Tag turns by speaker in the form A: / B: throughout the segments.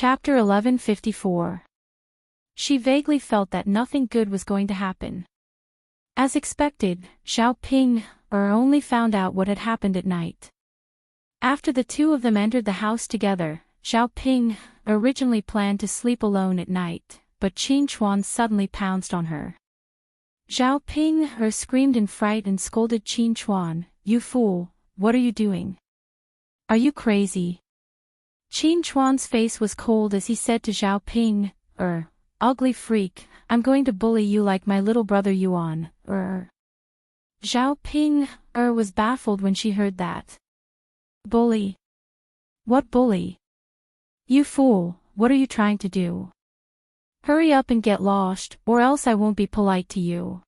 A: Chapter 1154. She vaguely felt that nothing good was going to happen. As expected, Xiao Ping only found out what had happened at night. After the two of them entered the house together, Xiao Ping originally planned to sleep alone at night, but Qin Chuan suddenly pounced on her. Xiao Ping screamed in fright and scolded Qin Chuan, "You fool, what are you doing? Are you crazy?" Qin Chuan's face was cold as he said to Xiao Ping, "Ugly freak, I'm going to bully you like my little brother Yuan, Xiao Ping was baffled when she heard that. "Bully? What bully? You fool, what are you trying to do? Hurry up and get lost, or else I won't be polite to you."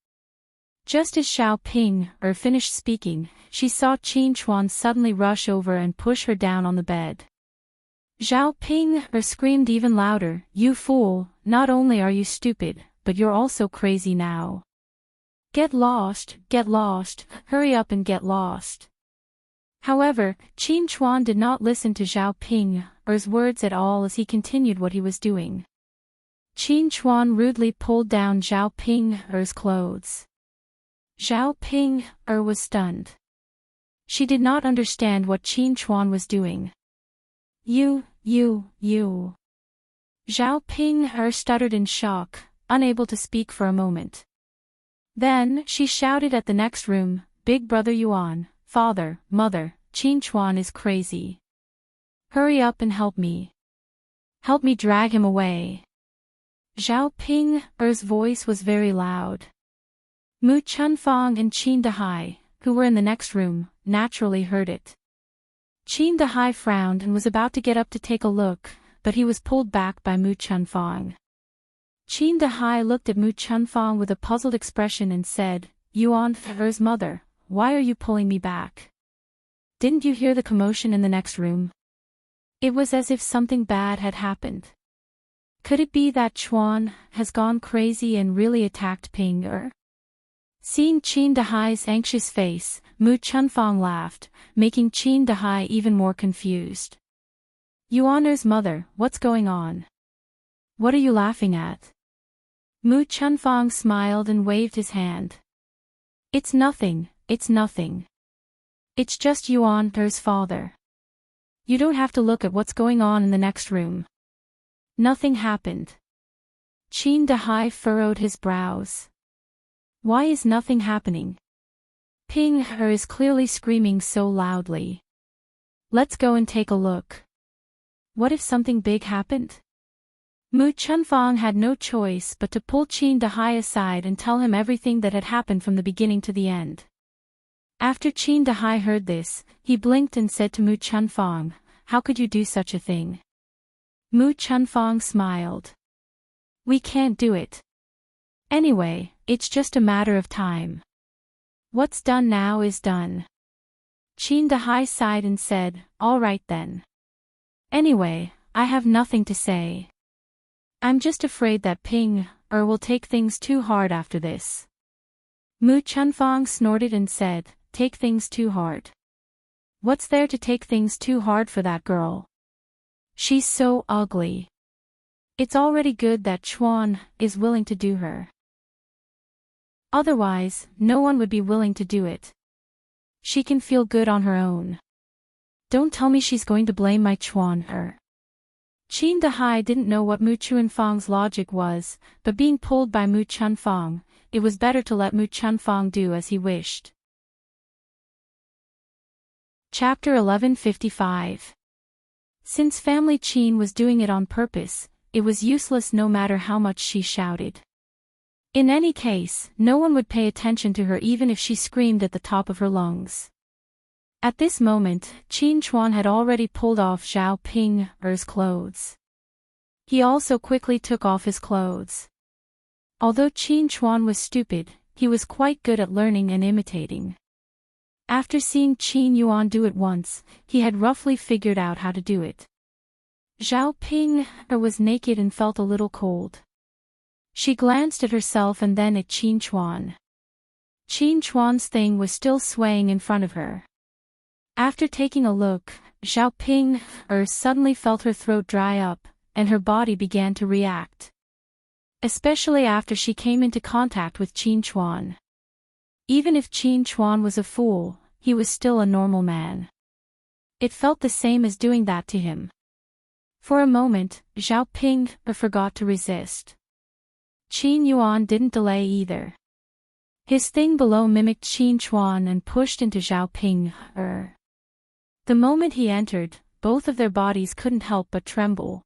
A: Just as Xiao Ping finished speaking, she saw Qin Chuan suddenly rush over and push her down on the bed. Xiao Ping screamed even louder, "You fool, not only are you stupid, but you're also crazy now. Get lost, hurry up and get lost." However, Qin Chuan did not listen to Xiao Ping's words at all as he continued what he was doing. Qin Chuan rudely pulled down Xiao Ping's clothes. Xiao Ping was stunned. She did not understand what Qin Chuan was doing. You. Xiao Ping stuttered in shock, unable to speak for a moment. Then, she shouted at the next room, "Big brother Yuan, father, mother, Qin Chuan is crazy. Hurry up and help me. Help me drag him away." Xiao Ping's voice was very loud. Mu Chunfang and Qin Dehai, who were in the next room, naturally heard it. Qin Dehai frowned and was about to get up to take a look, but he was pulled back by Mu Chunfang. Qin Dehai looked at Mu Chunfang with a puzzled expression and said, "Yuan's mother, why are you pulling me back? Didn't you hear the commotion in the next room? It was as if something bad had happened. Could it be that Chuan has gone crazy and really attacked Ping?" Seeing Qin Dehai's anxious face, Mu Chunfang laughed, making Qin Dehai even more confused. "Yuan's mother, what's going on? What are you laughing at?" Mu Chunfang smiled and waved his hand. It's nothing. It's just Yuan's father. You don't have to look at what's going on in the next room. Nothing happened." Qin Dehai furrowed his brows. Why is nothing happening? Ping is clearly screaming so loudly. Let's go and take a look. What if something big happened? Mu Chunfang had no choice but to pull Qin Dehai aside and tell him everything that had happened from the beginning to the end. After Qin Dehai heard this, he blinked and said to Mu Chunfang, "How could you do such a thing?" Mu Chunfang smiled. "We can't do it. Anyway, it's just a matter of time. What's done now is done." Qin Dehai sighed and said, "All right then. Anyway, I have nothing to say. I'm just afraid that Ping will take things too hard after this." Mu Chunfang snorted and said, "Take things too hard? What's there to take things too hard for that girl? She's so ugly. It's already good that Chuan is willing to do her. Otherwise, no one would be willing to do it. She can feel good on her own. Don't tell me she's going to blame my Chuan." Qin Dehai didn't know what Mu Chunfang's logic was, but being pulled by Mu Chunfang, it was better to let Mu Chunfang do as he wished. Chapter 1155. Since family Qin was doing it on purpose, it was useless no matter how much she shouted. In any case, no one would pay attention to her even if she screamed at the top of her lungs. At this moment, Qin Chuan had already pulled off Xiao Ping's clothes. He also quickly took off his clothes. Although Qin Chuan was stupid, he was quite good at learning and imitating. After seeing Qin Yuan do it once, he had roughly figured out how to do it. Xiao Ping was naked and felt a little cold. She glanced at herself and then at Qin Chuan. Qin Chuan's thing was still swaying in front of her. After taking a look, Xiao Ping suddenly felt her throat dry up, and her body began to react. Especially after she came into contact with Qin Chuan. Even if Qin Chuan was a fool, he was still a normal man. It felt the same as doing that to him. For a moment, Zhao Ping forgot to resist. Qin Yuan didn't delay either. His thing below mimicked Qin Chuan and pushed into Zhao Ping. The moment he entered, both of their bodies couldn't help but tremble.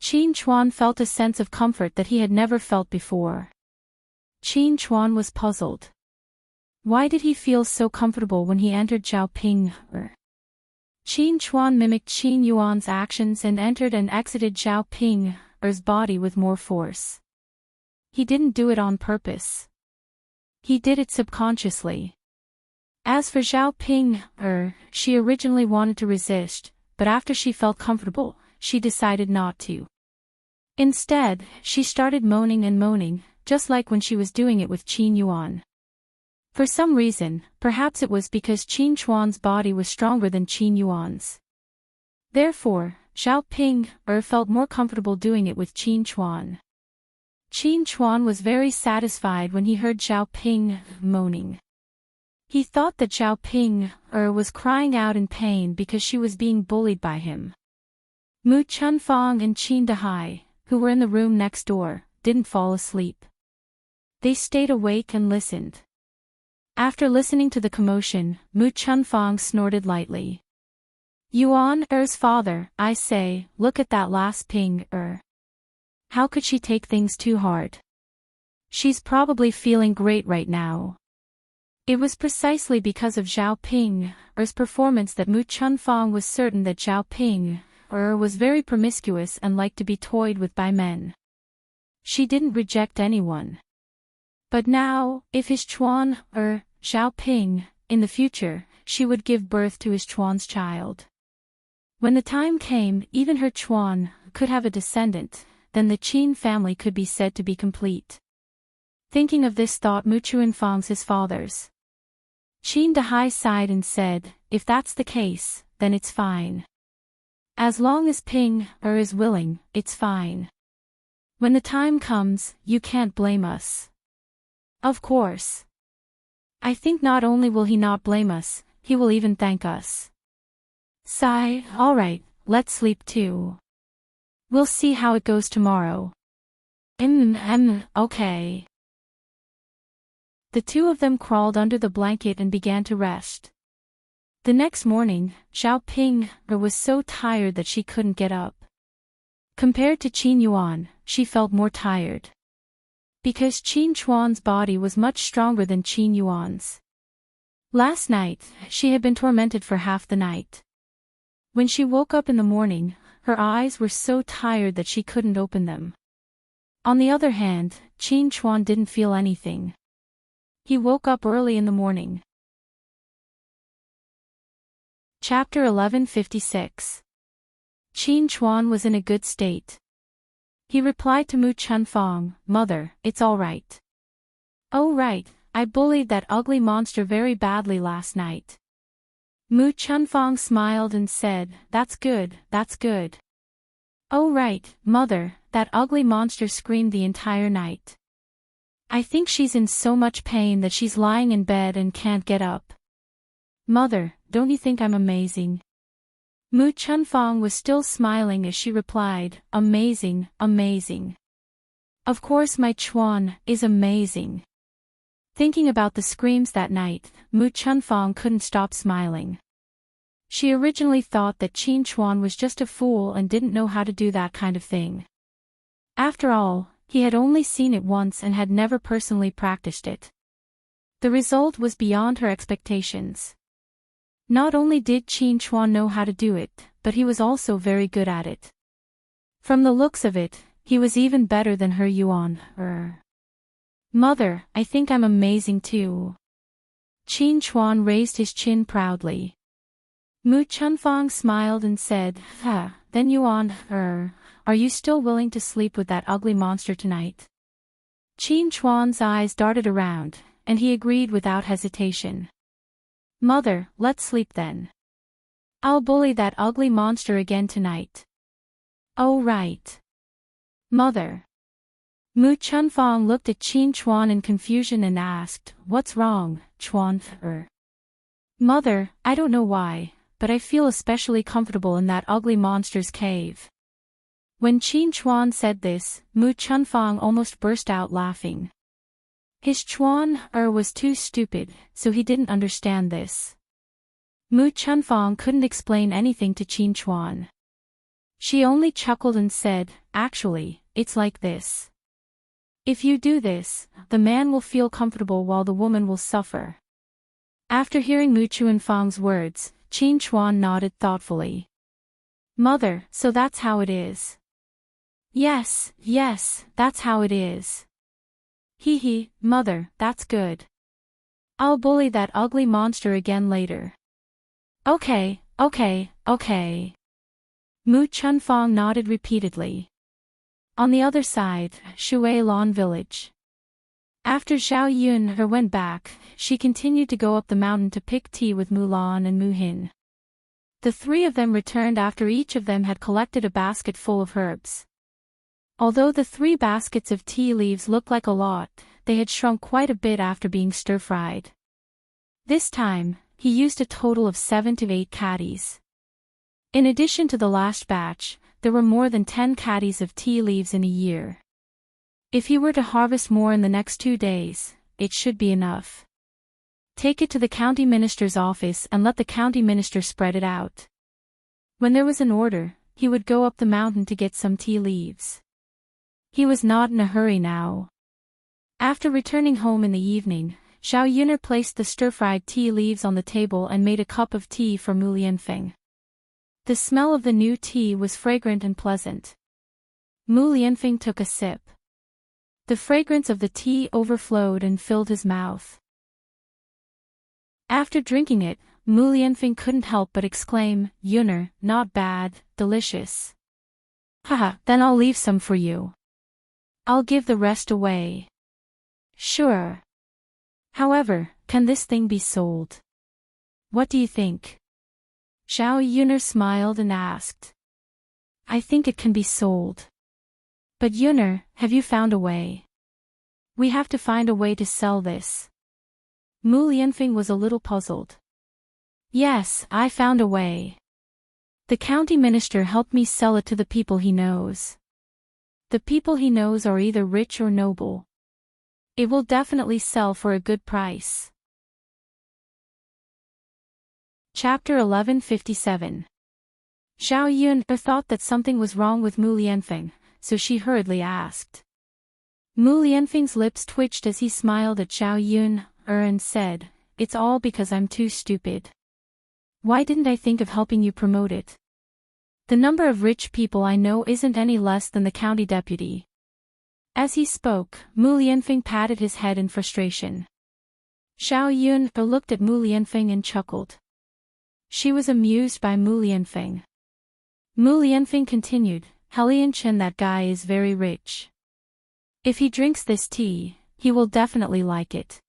A: Qin Chuan felt a sense of comfort that he had never felt before. Qin Chuan was puzzled. Why did he feel so comfortable when he entered Zhao Ping? Qin Chuan mimicked Qin Yuan's actions and entered and exited Zhao Ping's body with more force. He didn't do it on purpose. He did it subconsciously. As for Zhao Ping, she originally wanted to resist, but after she felt comfortable, she decided not to. Instead, she started moaning and moaning, just like when she was doing it with Qin Yuan. For some reason, perhaps it was because Qin Chuan's body was stronger than Qin Yuan's. Therefore, Zhao Ping felt more comfortable doing it with Qin Chuan. Qin Chuan was very satisfied when he heard Zhao Ping moaning. He thought that Zhao Ping was crying out in pain because she was being bullied by him. Mu Chunfang and Qin Dehai, who were in the room next door, didn't fall asleep. They stayed awake and listened. After listening to the commotion, Mu Chunfang snorted lightly. Yuan-er's father, I say, look at that last Ping-er. How could she take things too hard? She's probably feeling great right now. It was precisely because of Zhao Ping's performance that Mu Chunfang was certain that Zhao Ping-er was very promiscuous and liked to be toyed with by men. She didn't reject anyone. But now, if his Chuan, Zhao Ping, in the future, she would give birth to his Chuan's child. When the time came, even her Chuan could have a descendant, then the Qin family could be said to be complete. Thinking of this thought Mu Chunfang's his father's. Qin Dehai sighed and said, if that's the case, then it's fine. As long as Ping-er is willing, it's fine. When the time comes, you can't blame us. Of course. I think not only will he not blame us, he will even thank us. Sigh, alright, let's sleep too. We'll see how it goes tomorrow. Okay. The two of them crawled under the blanket and began to rest. The next morning, Zhao Ping was so tired that she couldn't get up. Compared to Qin Yuan, she felt more tired. Because Qin Chuan's body was much stronger than Qin Yuan's. Last night, she had been tormented for half the night. When she woke up in the morning, her eyes were so tired that she couldn't open them. On the other hand, Qin Chuan didn't feel anything. He woke up early in the morning. Chapter 1156. Qin Chuan was in a good state. He replied to Mu Chunfang, Mother, it's all right. Oh right, I bullied that ugly monster very badly last night. Mu Chunfang smiled and said, that's good, that's good. Oh right, Mother, that ugly monster screamed the entire night. I think she's in so much pain that she's lying in bed and can't get up. Mother, don't you think I'm amazing? Mu Chunfang was still smiling as she replied, amazing, amazing. Of course my Chuan is amazing. Thinking about the screams that night, Mu Chunfang couldn't stop smiling. She originally thought that Qin Chuan was just a fool and didn't know how to do that kind of thing. After all, he had only seen it once and had never personally practiced it. The result was beyond her expectations. Not only did Qin Chuan know how to do it, but he was also very good at it. From the looks of it, he was even better than her Yuan. Mother, I think I'm amazing too. Qin Chuan raised his chin proudly. Mu Chunfang smiled and said, then Yuan, are you still willing to sleep with that ugly monster tonight? Qin Chuan's eyes darted around, and he agreed without hesitation. Mother, let's sleep then. I'll bully that ugly monster again tonight. Oh right. Mother. Mu Chunfang looked at Qin Chuan in confusion and asked, "What's wrong, Chuan?" Mother, I don't know why, but I feel especially comfortable in that ugly monster's cave. When Qin Chuan said this, Mu Chunfang almost burst out laughing. His Chuan was too stupid, so he didn't understand this. Mu Chunfang couldn't explain anything to Qin Chuan. She only chuckled and said, "Actually, it's like this. If you do this, the man will feel comfortable while the woman will suffer." After hearing Mu Chunfang's words, Qin Chuan nodded thoughtfully. Mother, so that's how it is. Yes, that's how it is. Hee, mother, that's good. I'll bully that ugly monster again later. Okay. Mu Chunfang nodded repeatedly. On the other side, Shui Lan village. After Zhao Yun went back, she continued to go up the mountain to pick tea with Mulan and Mu Hin. The three of them returned after each of them had collected a basket full of herbs. Although the 3 baskets of tea leaves looked like a lot, they had shrunk quite a bit after being stir-fried. This time, he used a total of 7 to 8 caddies. In addition to the last batch, there were more than 10 caddies of tea leaves in a year. If he were to harvest more in the next 2 days, it should be enough. Take it to the county minister's office and let the county minister spread it out. When there was an order, he would go up the mountain to get some tea leaves. He was not in a hurry now. After returning home in the evening, Zhao Yun'er placed the stir-fried tea leaves on the table and made a cup of tea for Mu Lianfeng. The smell of the new tea was fragrant and pleasant. Mu Lianfeng took a sip. The fragrance of the tea overflowed and filled his mouth. After drinking it, Mu Lianfeng couldn't help but exclaim, "Yun'er, not bad, delicious." Haha, then I'll leave some for you. I'll give the rest away. Sure. However, can this thing be sold? What do you think? Zhao Yun'er smiled and asked. I think it can be sold. But Yun'er, have you found a way? We have to find a way to sell this. Mu Lianfeng was a little puzzled. Yes, I found a way. The county minister helped me sell it to the people he knows. The people he knows are either rich or noble. It will definitely sell for a good price. Chapter 1157. Zhao Yun'er thought that something was wrong with Mu Lianfeng, so she hurriedly asked. Mu Lianfeng's lips twitched as he smiled at Zhao Yun'er and said, "It's all because I'm too stupid. Why didn't I think of helping you promote it? The number of rich people I know isn't any less than the county deputy." As he spoke, Mu Lianfeng patted his head in frustration. Zhao Yun'er looked at Mu Lianfeng and chuckled. She was amused by Mu Lianfeng. Mu Lianfeng continued, "Helianchen, that guy is very rich. If he drinks this tea, he will definitely like it.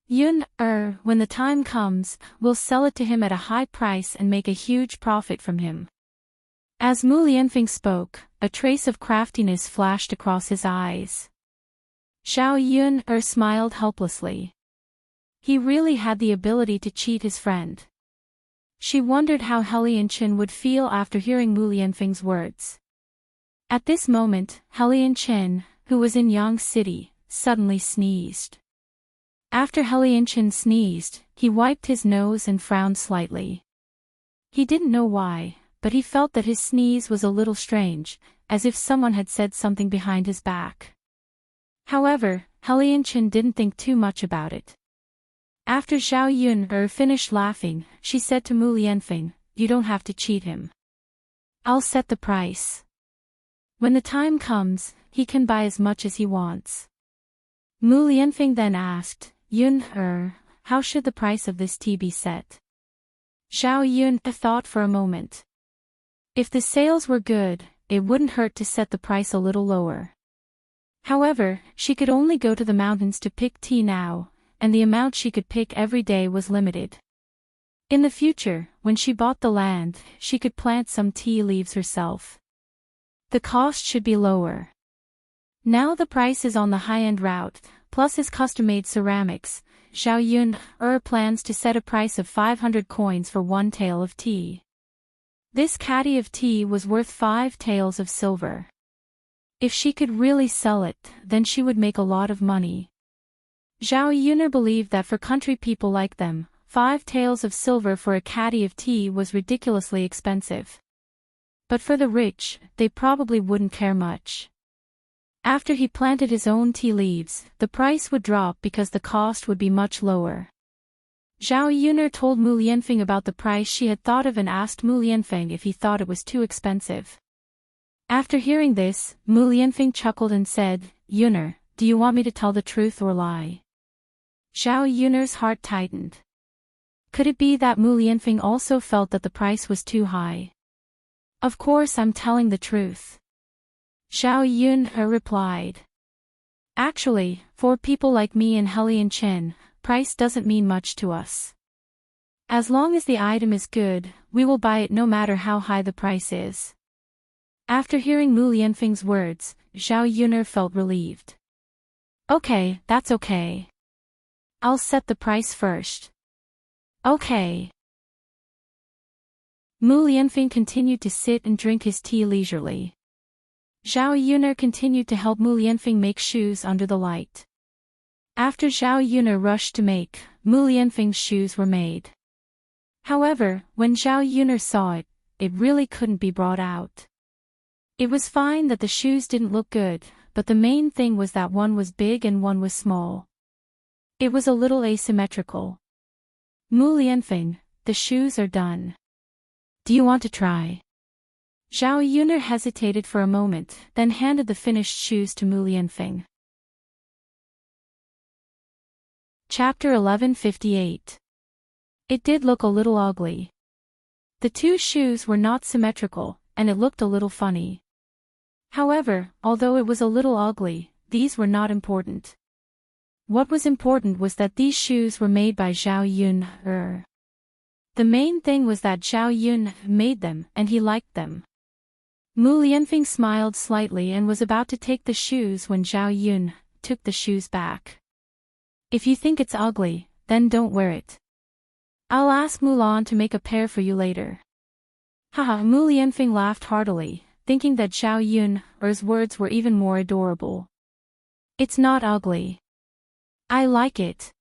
A: Yun'er, when the time comes, we'll sell it to him at a high price and make a huge profit from him." As Mu Lianfeng spoke, a trace of craftiness flashed across his eyes. Zhao Yun'er smiled helplessly. He really had the ability to cheat his friend. She wondered how Helianchen would feel after hearing Mu Lianfeng's words. At this moment, Helianchen, who was in Yang City, suddenly sneezed. After Helianchen sneezed, he wiped his nose and frowned slightly. He didn't know why, but he felt that his sneeze was a little strange, as if someone had said something behind his back. However, Helianchen didn't think too much about it. After Zhao Yun'er finished laughing, she said to Mu Lianfeng, "You don't have to cheat him. I'll set the price. When the time comes, he can buy as much as he wants." Mu Lianfeng then asked, "Yun'er, how should the price of this tea be set?" Zhao Yun'er thought for a moment. If the sales were good, it wouldn't hurt to set the price a little lower. However, she could only go to the mountains to pick tea now, and the amount she could pick every day was limited. In the future, when she bought the land, she could plant some tea leaves herself. The cost should be lower. Now the price is on the high-end route, plus his custom-made ceramics. Zhao Yun plans to set a price of 500 coins for one tael of tea. This caddy of tea was worth 5 taels of silver. If she could really sell it, then she would make a lot of money. Zhao Yun believed that for country people like them, 5 taels of silver for a caddy of tea was ridiculously expensive. But for the rich, they probably wouldn't care much. After he planted his own tea leaves, the price would drop because the cost would be much lower. Zhao Yun told Mu Lianfeng about the price she had thought of and asked Mu Lianfeng if he thought it was too expensive. After hearing this, Mu Lianfeng chuckled and said, "Yun'er, do you want me to tell the truth or lie?" Zhao Yun'er's heart tightened. Could it be that Mu Lianfeng also felt that the price was too high? "Of course I'm telling the truth," Zhao Yun replied. "Actually, for people like me and Helian Chen, price doesn't mean much to us. As long as the item is good, we will buy it no matter how high the price is." After hearing Mu Lianfeng's words, Zhao Yun felt relieved. "Okay, that's okay. I'll set the price first." "Okay." Mu Lianfeng continued to sit and drink his tea leisurely. Zhao Yun continued to help Mu Lianfeng make shoes under the light. After Zhao Yun rushed to make, Mu Lianfeng's shoes were made. However, when Zhao Yun saw it, it really couldn't be brought out. It was fine that the shoes didn't look good, but the main thing was that one was big and one was small. It was a little asymmetrical. "Mu Lianfeng, the shoes are done. Do you want to try?" Zhao Yun hesitated for a moment, then handed the finished shoes to Mu Lianfeng. Chapter 1158. It did look a little ugly. The two shoes were not symmetrical, and it looked a little funny. However, although it was a little ugly, these were not important. What was important was that these shoes were made by Zhao Yun. The main thing was that Zhao Yun made them and he liked them. Mu Lianfeng smiled slightly and was about to take the shoes when Zhao Yun took the shoes back. "If you think it's ugly, then don't wear it. I'll ask Mulan to make a pair for you later." Haha, Mu Lianfeng laughed heartily, thinking that Zhao Yun's words were even more adorable. "It's not ugly. I like it."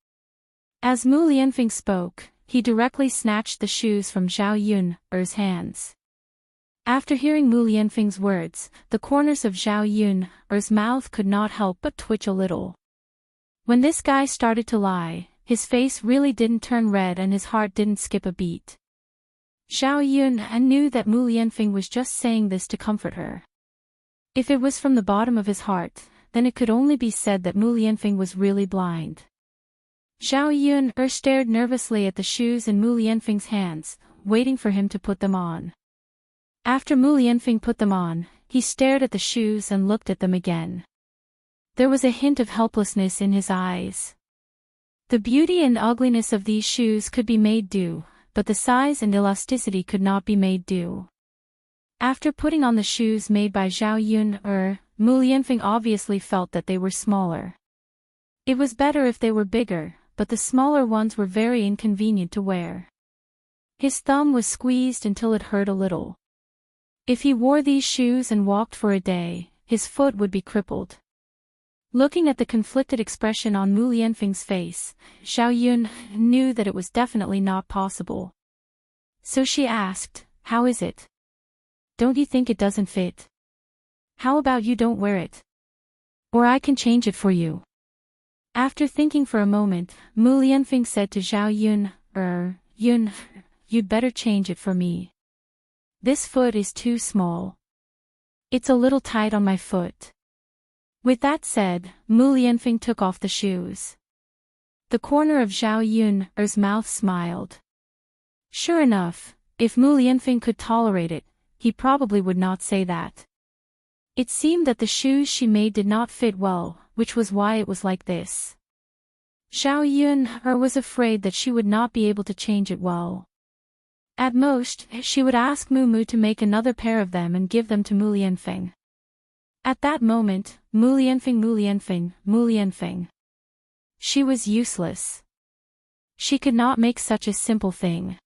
A: As Mu Lianfeng spoke, he directly snatched the shoes from Zhao Yun's hands. After hearing Mu Lianfeng's words, the corners of Zhao Yun's mouth could not help but twitch a little. When this guy started to lie, his face really didn't turn red and his heart didn't skip a beat. Zhao Yun knew that Mu Lianfeng was just saying this to comfort her. If it was from the bottom of his heart, then it could only be said that Mu Lianfeng was really blind. Zhao Yun stared nervously at the shoes in Mu Lianfeng's hands, waiting for him to put them on. After Mu Lianfeng put them on, he stared at the shoes and looked at them again. There was a hint of helplessness in his eyes. The beauty and ugliness of these shoes could be made do, but the size and elasticity could not be made do. After putting on the shoes made by Zhao Yun, Mu Lianfeng obviously felt that they were smaller. It was better if they were bigger, but the smaller ones were very inconvenient to wear. His thumb was squeezed until it hurt a little. If he wore these shoes and walked for a day, his foot would be crippled. Looking at the conflicted expression on Mu Lianfeng's face, Zhao Yun knew that it was definitely not possible. So she asked, "How is it? Don't you think it doesn't fit? How about you don't wear it? Or I can change it for you." After thinking for a moment, Mu Lianfeng said to Zhao Yun, "Yun, you'd better change it for me. This foot is too small. It's a little tight on my foot." With that said, Mu Lianfeng took off the shoes. The corner of Zhao Yun's mouth smiled. Sure enough, if Mu Lianfeng could tolerate it, he probably would not say that. It seemed that the shoes she made did not fit well, which was why it was like this. Zhao Yun was afraid that she would not be able to change it well. At most, she would ask Mu to make another pair of them and give them to Mu Lianfeng. At that moment, Mulianfing. She was useless. She could not make such a simple thing.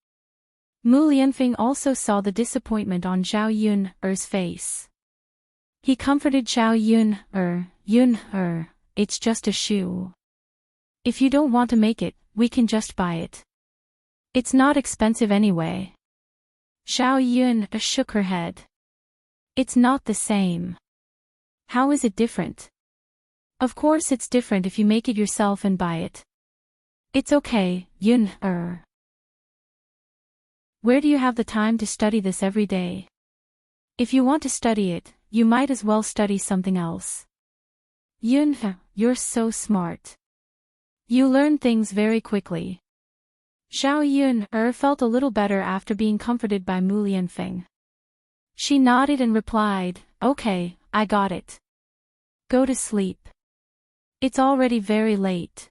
A: Mulianfing also saw the disappointment on Zhao Yun's face. He comforted Zhao Yun, it's just a shoe. If you don't want to make it, we can just buy it. It's not expensive anyway. Zhao Yun shook her head. It's not the same. How is it different? Of course it's different if you make it yourself and buy it. It's okay, Yun. Where do you have the time to study this every day? If you want to study it, you might as well study something else. Yun, you're so smart. You learn things very quickly. Zhao Yun felt a little better after being comforted by Mulianfing. She nodded and replied, okay, I got it. Go to sleep. It's already very late.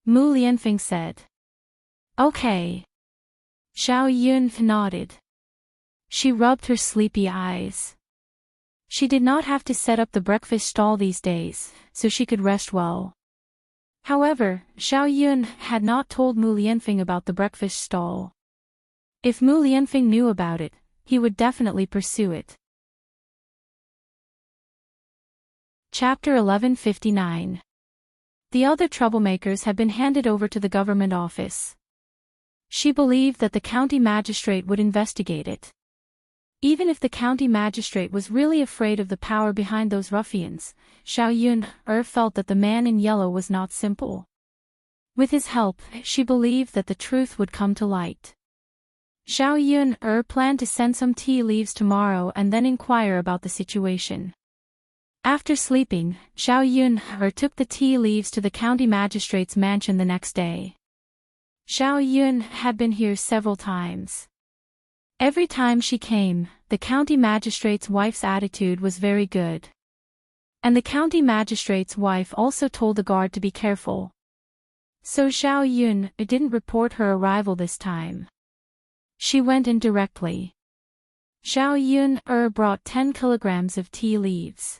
A: Mulianfing said. Okay. Zhao Yun nodded. She rubbed her sleepy eyes. She did not have to set up the breakfast stall these days, so she could rest well. However, Zhao Yun had not told Mulianfing about the breakfast stall. If Mulianfing knew about it, he would definitely pursue it. Chapter 1159. The other troublemakers had been handed over to the government office. She believed that the county magistrate would investigate it. Even if the county magistrate was really afraid of the power behind those ruffians, Zhao Yun felt that the man in yellow was not simple. With his help, she believed that the truth would come to light. Zhao Yun planned to send some tea leaves tomorrow and then inquire about the situation. After sleeping, Zhao Yun took the tea leaves to the county magistrate's mansion the next day. Zhao Yun had been here several times. Every time she came, the county magistrate's wife's attitude was very good. And the county magistrate's wife also told the guard to be careful. So Zhao Yun didn't report her arrival this time. She went in directly. Zhao Yun brought 10 kilograms of tea leaves.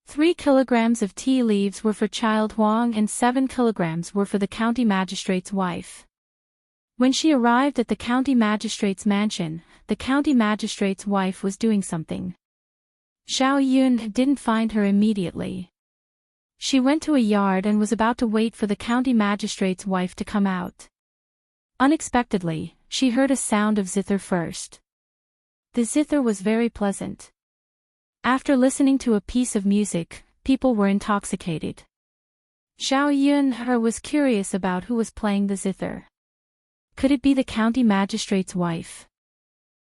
A: 3 kilograms of tea leaves were for Child Huang and 7 kilograms were for the county magistrate's wife. When she arrived at the county magistrate's mansion, the county magistrate's wife was doing something. Zhao Yun didn't find her immediately. She went to a yard and was about to wait for the county magistrate's wife to come out. Unexpectedly, she heard a sound of zither first. The zither was very pleasant. After listening to a piece of music, people were intoxicated. Zhao Yun was curious about who was playing the zither. Could it be the county magistrate's wife?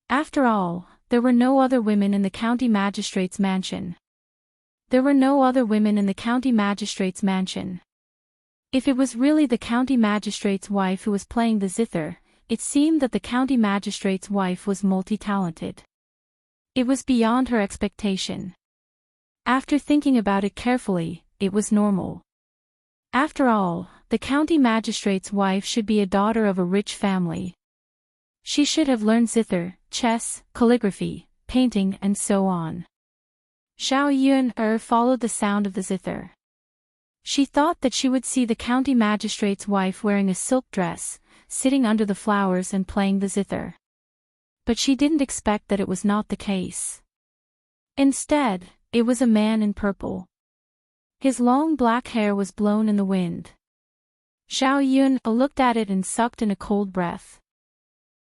A: After all, there were no other women in the county magistrate's mansion. There were no other women in the county magistrate's mansion. If it was really the county magistrate's wife who was playing the zither, it seemed that the county magistrate's wife was multi-talented. It was beyond her expectation. After thinking about it carefully, it was normal. After all, the county magistrate's wife should be a daughter of a rich family. She should have learned zither, chess, calligraphy, painting and so on. Zhao Yun followed the sound of the zither. She thought that she would see the county magistrate's wife wearing a silk dress, sitting under the flowers and playing the zither. But she didn't expect that it was not the case. Instead, it was a man in purple. His long black hair was blown in the wind. Zhao Yun looked at it and sucked in a cold breath.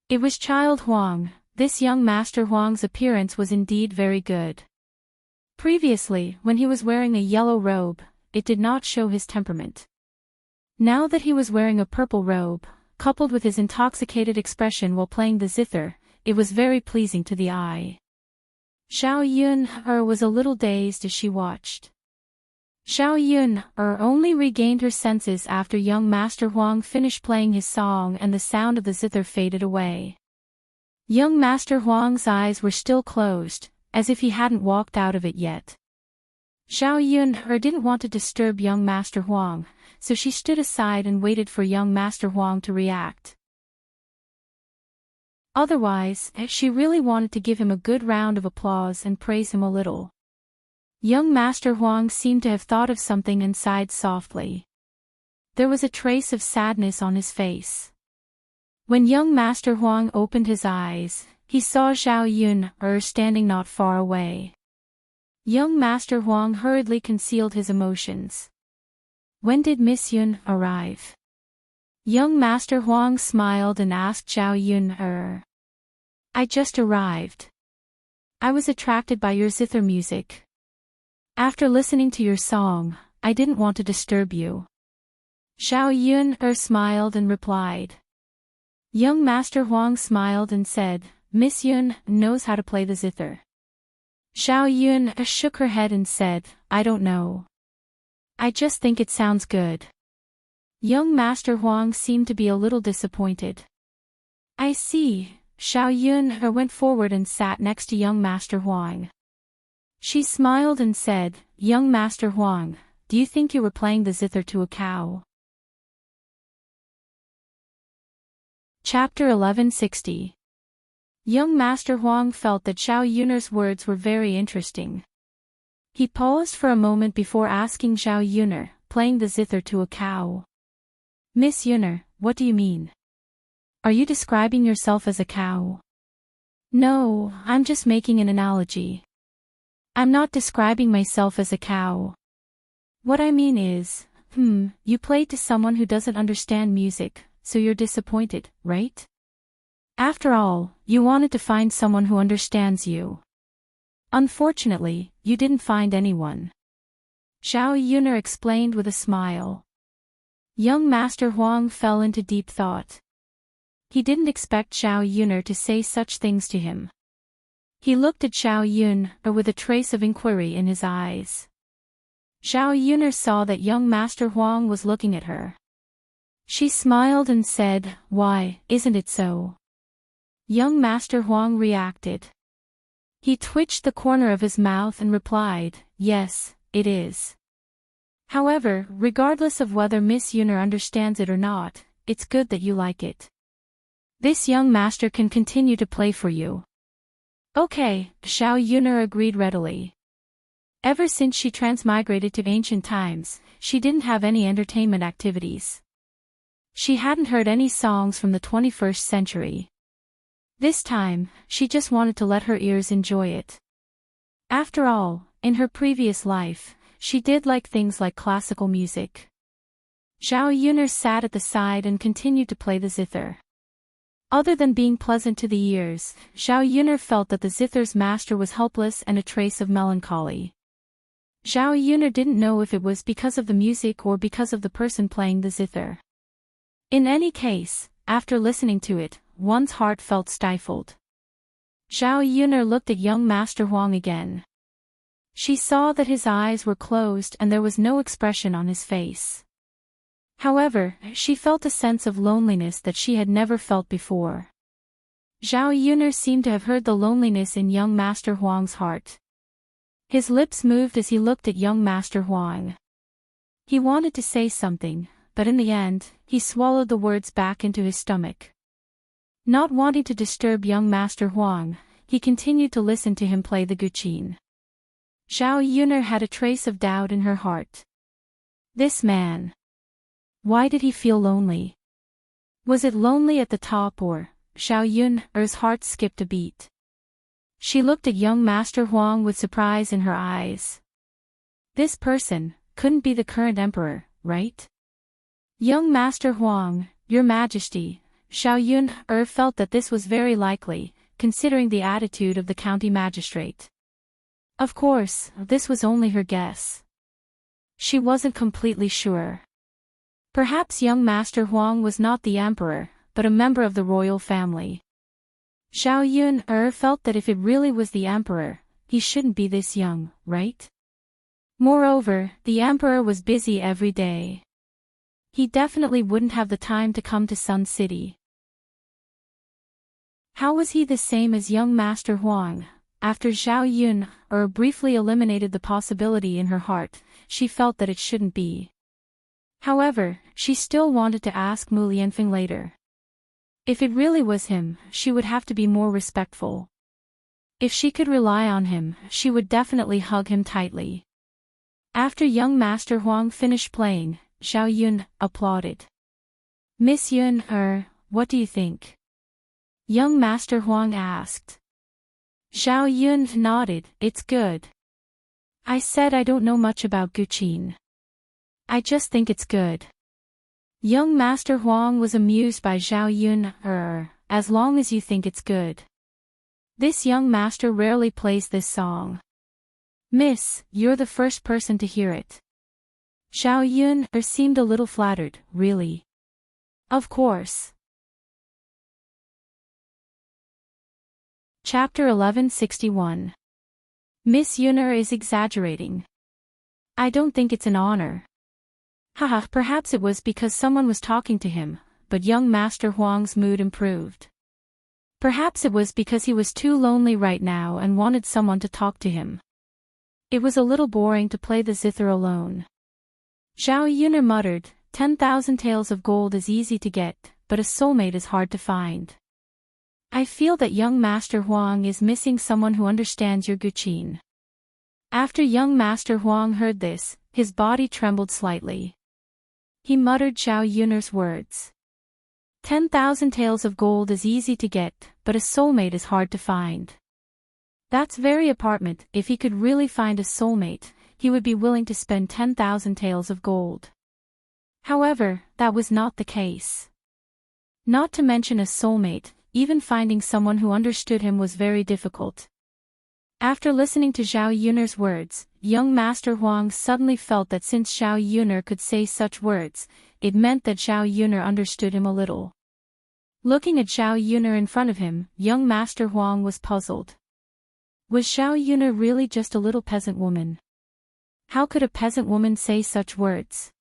A: It was Child Huang. This young Master Huang's appearance was indeed very good. Previously, when he was wearing a yellow robe, it did not show his temperament. Now that he was wearing a purple robe, coupled with his intoxicated expression while playing the zither, it was very pleasing to the eye. Zhao Yun was a little dazed as she watched. Zhao Yun only regained her senses after young Master Huang finished playing his song and the sound of the zither faded away. Young Master Huang's eyes were still closed, as if he hadn't walked out of it yet. Zhao Yun didn't want to disturb young Master Huang, so she stood aside and waited for young Master Huang to react. Otherwise, she really wanted to give him a good round of applause and praise him a little. Young Master Huang seemed to have thought of something and sighed softly. There was a trace of sadness on his face. When young Master Huang opened his eyes, he saw Zhao Yun standing not far away. Young Master Huang hurriedly concealed his emotions. When did Miss Yun arrive? Young Master Huang smiled and asked Zhao Yun. I just arrived. I was attracted by your zither music. After listening to your song, I didn't want to disturb you. Zhao Yun smiled and replied. Young Master Huang smiled and said, Miss Yun knows how to play the zither. Zhao Yun shook her head and said, I don't know. I just think it sounds good. Young Master Huang seemed to be a little disappointed. I see. Zhao Yun went forward and sat next to young Master Huang. She smiled and said, Young Master Huang, do you think you were playing the zither to a cow? Chapter 1160. Young Master Huang felt that Zhao Yun's words were very interesting. He paused for a moment before asking Zhao Yun, playing the zither to a cow. Miss Yun, what do you mean? Are you describing yourself as a cow? No, I'm just making an analogy. I'm not describing myself as a cow. What I mean is, you played to someone who doesn't understand music, so you're disappointed, right? After all, you wanted to find someone who understands you. Unfortunately, you didn't find anyone. Zhao Yun explained with a smile. Young Master Huang fell into deep thought. He didn't expect Zhao Yun to say such things to him. He looked at Zhao Yun with a trace of inquiry in his eyes. Zhao Yun saw that young Master Huang was looking at her. She smiled and said, Why, isn't it so? Young Master Huang reacted. He twitched the corner of his mouth and replied, Yes, it is. However, regardless of whether Miss Yun understands it or not, it's good that you like it. This young master can continue to play for you. Okay, Zhao Yun agreed readily. Ever since she transmigrated to ancient times, she didn't have any entertainment activities. She hadn't heard any songs from the 21st century. This time, she just wanted to let her ears enjoy it. After all, in her previous life, she did like things like classical music. Zhao Yun sat at the side and continued to play the zither. Other than being pleasant to the ears, Zhao Yun felt that the zither's master was helpless and a trace of melancholy. Zhao Yun didn't know if it was because of the music or because of the person playing the zither. In any case, after listening to it, one's heart felt stifled. Zhao Yun looked at young Master Huang again. She saw that his eyes were closed and there was no expression on his face. However, she felt a sense of loneliness that she had never felt before. Zhao Yun seemed to have heard the loneliness in young Master Huang's heart. His lips moved as he looked at young Master Huang. He wanted to say something, but in the end, he swallowed the words back into his stomach. Not wanting to disturb young Master Huang, he continued to listen to him play the guqin. Zhao Yun had a trace of doubt in her heart. This man. Why did he feel lonely? Was it lonely at the top or, Zhao Yun's heart skipped a beat. She looked at young Master Huang with surprise in her eyes. This person couldn't be the current emperor, right? Young Master Huang, Your Majesty, Zhao Yun felt that this was very likely, considering the attitude of the county magistrate. Of course, this was only her guess. She wasn't completely sure. Perhaps young Master Huang was not the emperor, but a member of the royal family. Zhao Yun felt that if it really was the emperor, he shouldn't be this young, right? Moreover, the emperor was busy every day. He definitely wouldn't have the time to come to Sun City. How was he the same as young Master Huang? After Zhao Yun briefly eliminated the possibility in her heart, she felt that it shouldn't be. However, she still wanted to ask Mu Lianfeng later. If it really was him, she would have to be more respectful. If she could rely on him, she would definitely hug him tightly. After young Master Huang finished playing, Xiao Yun applauded. Miss Yun, what do you think? Young Master Huang asked. Xiao Yun nodded, it's good. I said I don't know much about Guqin. I just think it's good. Young Master Huang was amused by Xiao Yun, as long as you think it's good. This young master rarely plays this song. Miss, you're the first person to hear it. Xiao Yun seemed a little flattered, really. Of course. Chapter 1161. Miss Yuner is exaggerating. I don't think it's an honor. Haha, perhaps it was because someone was talking to him, but young Master Huang's mood improved. Perhaps it was because he was too lonely right now and wanted someone to talk to him. It was a little boring to play the zither alone. Xiao Yuner muttered, 10,000 taels of gold is easy to get, but a soulmate is hard to find. I feel that young Master Huang is missing someone who understands your Guqin. After young Master Huang heard this, his body trembled slightly. He muttered Xiao Yuner's words. 10,000 taels of gold is easy to get, but a soulmate is hard to find. That's very apartment. If he could really find a soulmate, he would be willing to spend 10,000 taels of gold. However, that was not the case. Not to mention a soulmate, even finding someone who understood him was very difficult. After listening to Xiao Yuner's words, young Master Huang suddenly felt that since Xiao Yuner could say such words, it meant that Xiao Yuner understood him a little. Looking at Xiao Yuner in front of him, young Master Huang was puzzled. Was Xiao Yuner really just a little peasant woman? How could a peasant woman say such words?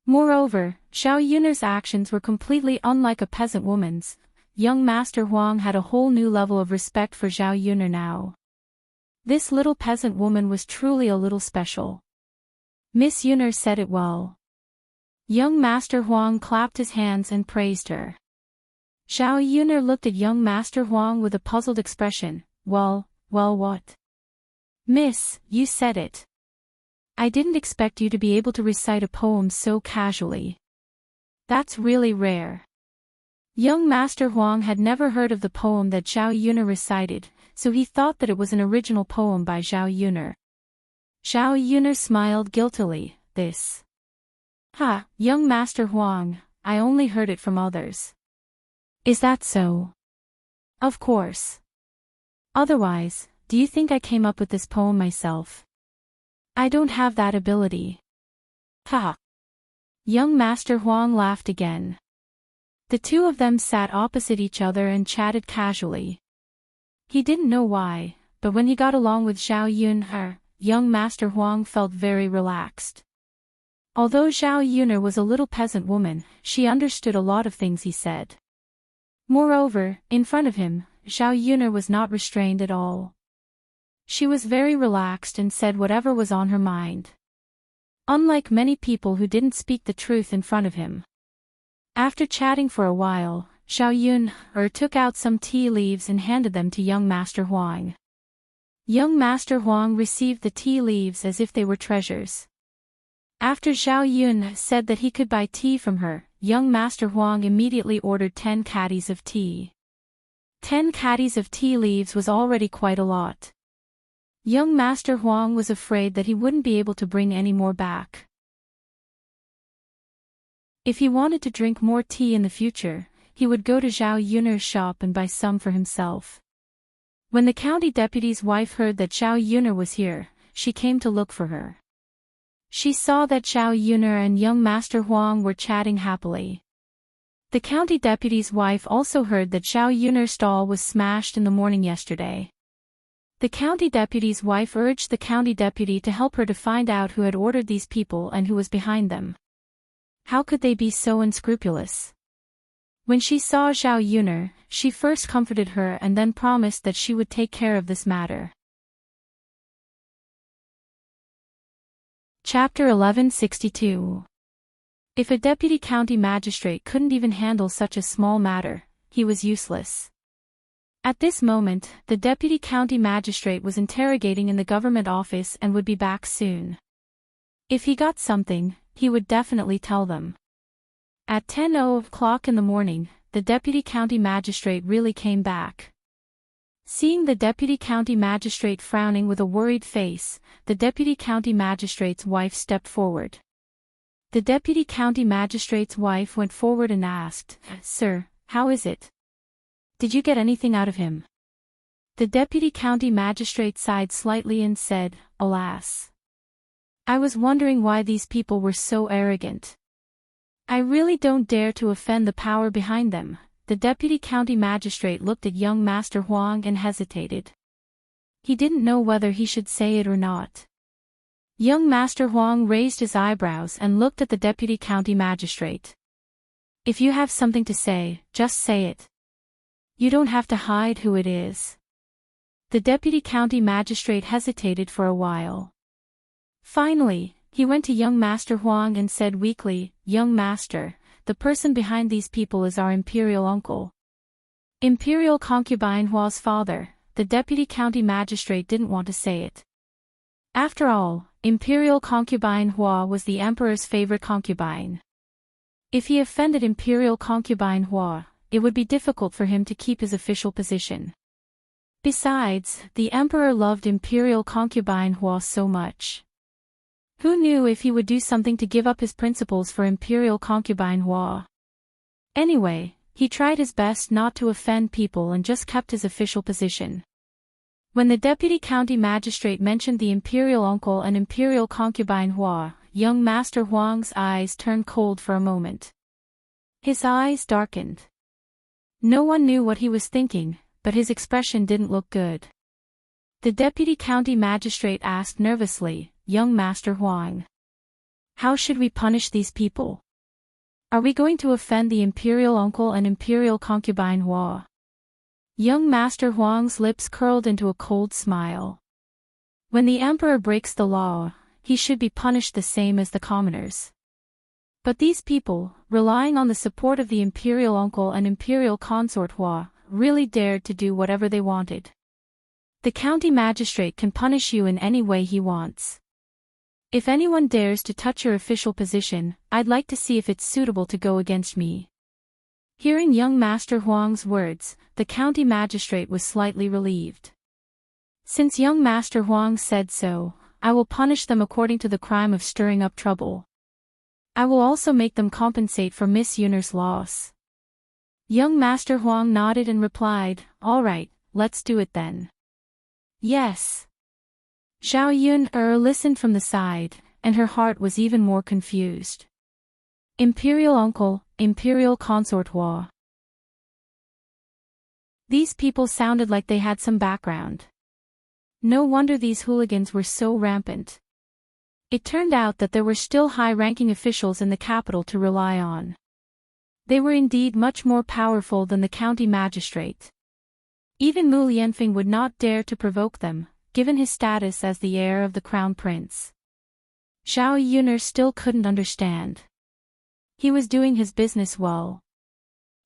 A: Moreover, Xiao Yuner's actions were completely unlike a peasant woman's. Young Master Huang had a whole new level of respect for Xiao Yuner now. This little peasant woman was truly a little special. Miss Yuner said it well. Young Master Huang clapped his hands and praised her. Xiao Yuner looked at young Master Huang with a puzzled expression. Well, what? Miss, you said it. I didn't expect you to be able to recite a poem so casually. That's really rare. Young Master Huang had never heard of the poem that Xiao Yuner recited, so he thought that it was an original poem by Xiao Yuner. Xiao Yuner smiled guiltily, this. Young Master Huang, I only heard it from others. Is that so? Of course. Otherwise, do you think I came up with this poem myself? I don't have that ability. Young Master Huang laughed again. The two of them sat opposite each other and chatted casually. He didn't know why, but when he got along with Xiao Yuner, young Master Huang felt very relaxed. Although Xiao Yuner was a little peasant woman, she understood a lot of things he said. Moreover, in front of him, Xiao Yuner was not restrained at all. She was very relaxed and said whatever was on her mind. Unlike many people who didn't speak the truth in front of him. After chatting for a while, Xiao Yuner took out some tea leaves and handed them to young Master Huang. Young Master Huang received the tea leaves as if they were treasures. After Xiao Yuner said that he could buy tea from her, young Master Huang immediately ordered 10 caddies of tea. 10 caddies of tea leaves was already quite a lot. Young Master Huang was afraid that he wouldn't be able to bring any more back. If he wanted to drink more tea in the future, he would go to Xiao Yuner's shop and buy some for himself. When the county deputy's wife heard that Xiao Yuner was here, she came to look for her. She saw that Xiao Yuner and young Master Huang were chatting happily. The county deputy's wife also heard that Xiao Yuner's stall was smashed in the morning yesterday. The county deputy's wife urged the county deputy to help her to find out who had ordered these people and who was behind them. How could they be so unscrupulous? When she saw Xiao Yuner, she first comforted her and then promised that she would take care of this matter. Chapter 1162. If a deputy county magistrate couldn't even handle such a small matter, he was useless. At this moment, the deputy county magistrate was interrogating in the government office and would be back soon. If he got something, he would definitely tell them. At 10:00 in the morning, the deputy county magistrate really came back. Seeing the deputy county magistrate frowning with a worried face, the deputy county magistrate's wife stepped forward. The deputy county magistrate's wife went forward and asked, "Sir, how is it? Did you get anything out of him?" The deputy county magistrate sighed slightly and said, "Alas. I was wondering why these people were so arrogant. I really don't dare to offend the power behind them." The deputy county magistrate looked at young Master Huang and hesitated. He didn't know whether he should say it or not. Young Master Huang raised his eyebrows and looked at the deputy county magistrate. "If you have something to say, just say it. You don't have to hide who it is." The deputy county magistrate hesitated for a while. Finally, he went to young Master Huang and said weakly, "Young Master, the person behind these people is our imperial uncle. Imperial concubine Hua's father." The deputy county magistrate didn't want to say it. After all, imperial concubine Hua was the emperor's favorite concubine. If he offended imperial concubine Hua, it would be difficult for him to keep his official position. Besides, the emperor loved imperial concubine Hua so much. Who knew if he would do something to give up his principles for imperial concubine Hua? Anyway, he tried his best not to offend people and just kept his official position. When the deputy county magistrate mentioned the imperial uncle and imperial concubine Hua, young Master Huang's eyes turned cold for a moment. His eyes darkened. No one knew what he was thinking, but his expression didn't look good. The deputy county magistrate asked nervously, "Young Master Huang, how should we punish these people? Are we going to offend the imperial uncle and imperial concubine Hua?" Young Master Huang's lips curled into a cold smile. When the emperor breaks the law, he should be punished the same as the commoners. But these people, relying on the support of the imperial uncle and imperial consort Hua, really dared to do whatever they wanted. The county magistrate can punish you in any way he wants. If anyone dares to touch your official position, I'd like to see if it's suitable to go against me. Hearing young Master Huang's words, the county magistrate was slightly relieved. Since young Master Huang said so, I will punish them according to the crime of stirring up trouble. I will also make them compensate for Miss Yun'er's loss. Young Master Huang nodded and replied, "All right, let's do it then." "Yes." Zhao Yun'er listened from the side, and her heart was even more confused. Imperial uncle, imperial consort Hua. These people sounded like they had some background. No wonder these hooligans were so rampant. It turned out that there were still high-ranking officials in the capital to rely on. They were indeed much more powerful than the county magistrate. Even Mu Lianfeng would not dare to provoke them, given his status as the heir of the crown prince. Zhao Yun'er still couldn't understand. He was doing his business well.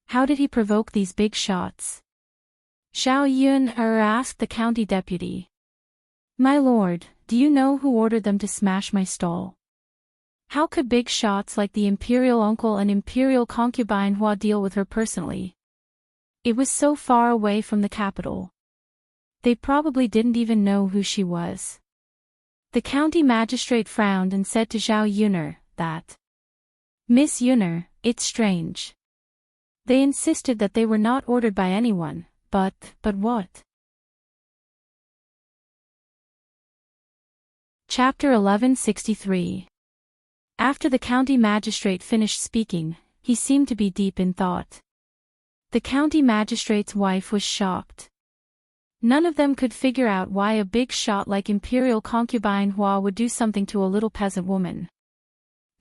A: How did he provoke these big shots? Zhao Yun'er asked the county deputy. "My lord, do you know who ordered them to smash my stall? How could big shots like the imperial uncle and imperial concubine Hua deal with her personally? It was so far away from the capital. They probably didn't even know who she was." The county magistrate frowned and said to Zhao Yun'er that, "Miss Yun'er, it's strange. They insisted that they were not ordered by anyone, but what?" Chapter 1163. After the county magistrate finished speaking, he seemed to be deep in thought. The county magistrate's wife was shocked. None of them could figure out why a big shot like imperial concubine Hua would do something to a little peasant woman.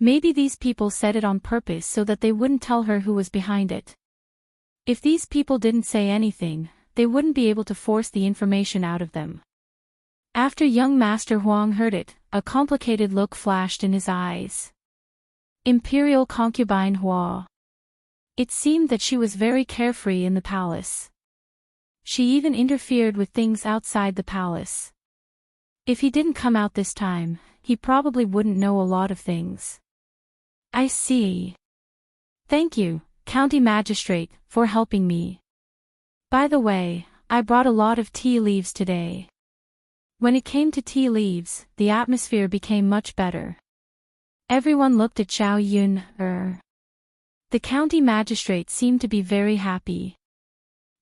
A: Maybe these people said it on purpose so that they wouldn't tell her who was behind it. If these people didn't say anything, they wouldn't be able to force the information out of them. After young Master Huang heard it, a complicated look flashed in his eyes. Imperial concubine Hua. It seemed that she was very carefree in the palace. She even interfered with things outside the palace. If he didn't come out this time, he probably wouldn't know a lot of things. I see. Thank you, County Magistrate, for helping me. By the way, I brought a lot of tea leaves today. When it came to tea leaves, the atmosphere became much better. Everyone looked at Xiao Yun. The county magistrate seemed to be very happy.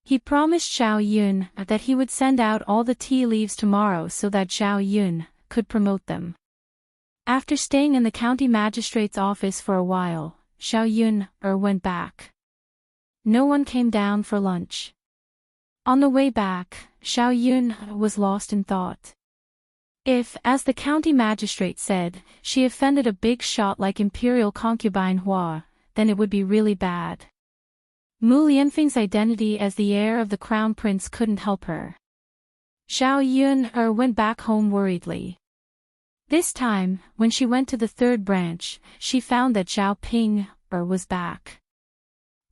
A: He promised Xiao Yun that he would send out all the tea leaves tomorrow so that Xiao Yun could promote them. After staying in the county magistrate's office for a while, Xiao Yun went back. No one came down for lunch. On the way back, Xiao Yun was lost in thought. If, as the county magistrate said, she offended a big shot like imperial concubine Hua, then it would be really bad. Mu Lianfeng's identity as the heir of the crown prince couldn't help her. Xiao Yun went back home worriedly. This time, when she went to the third branch, she found that Xiao Ping was back.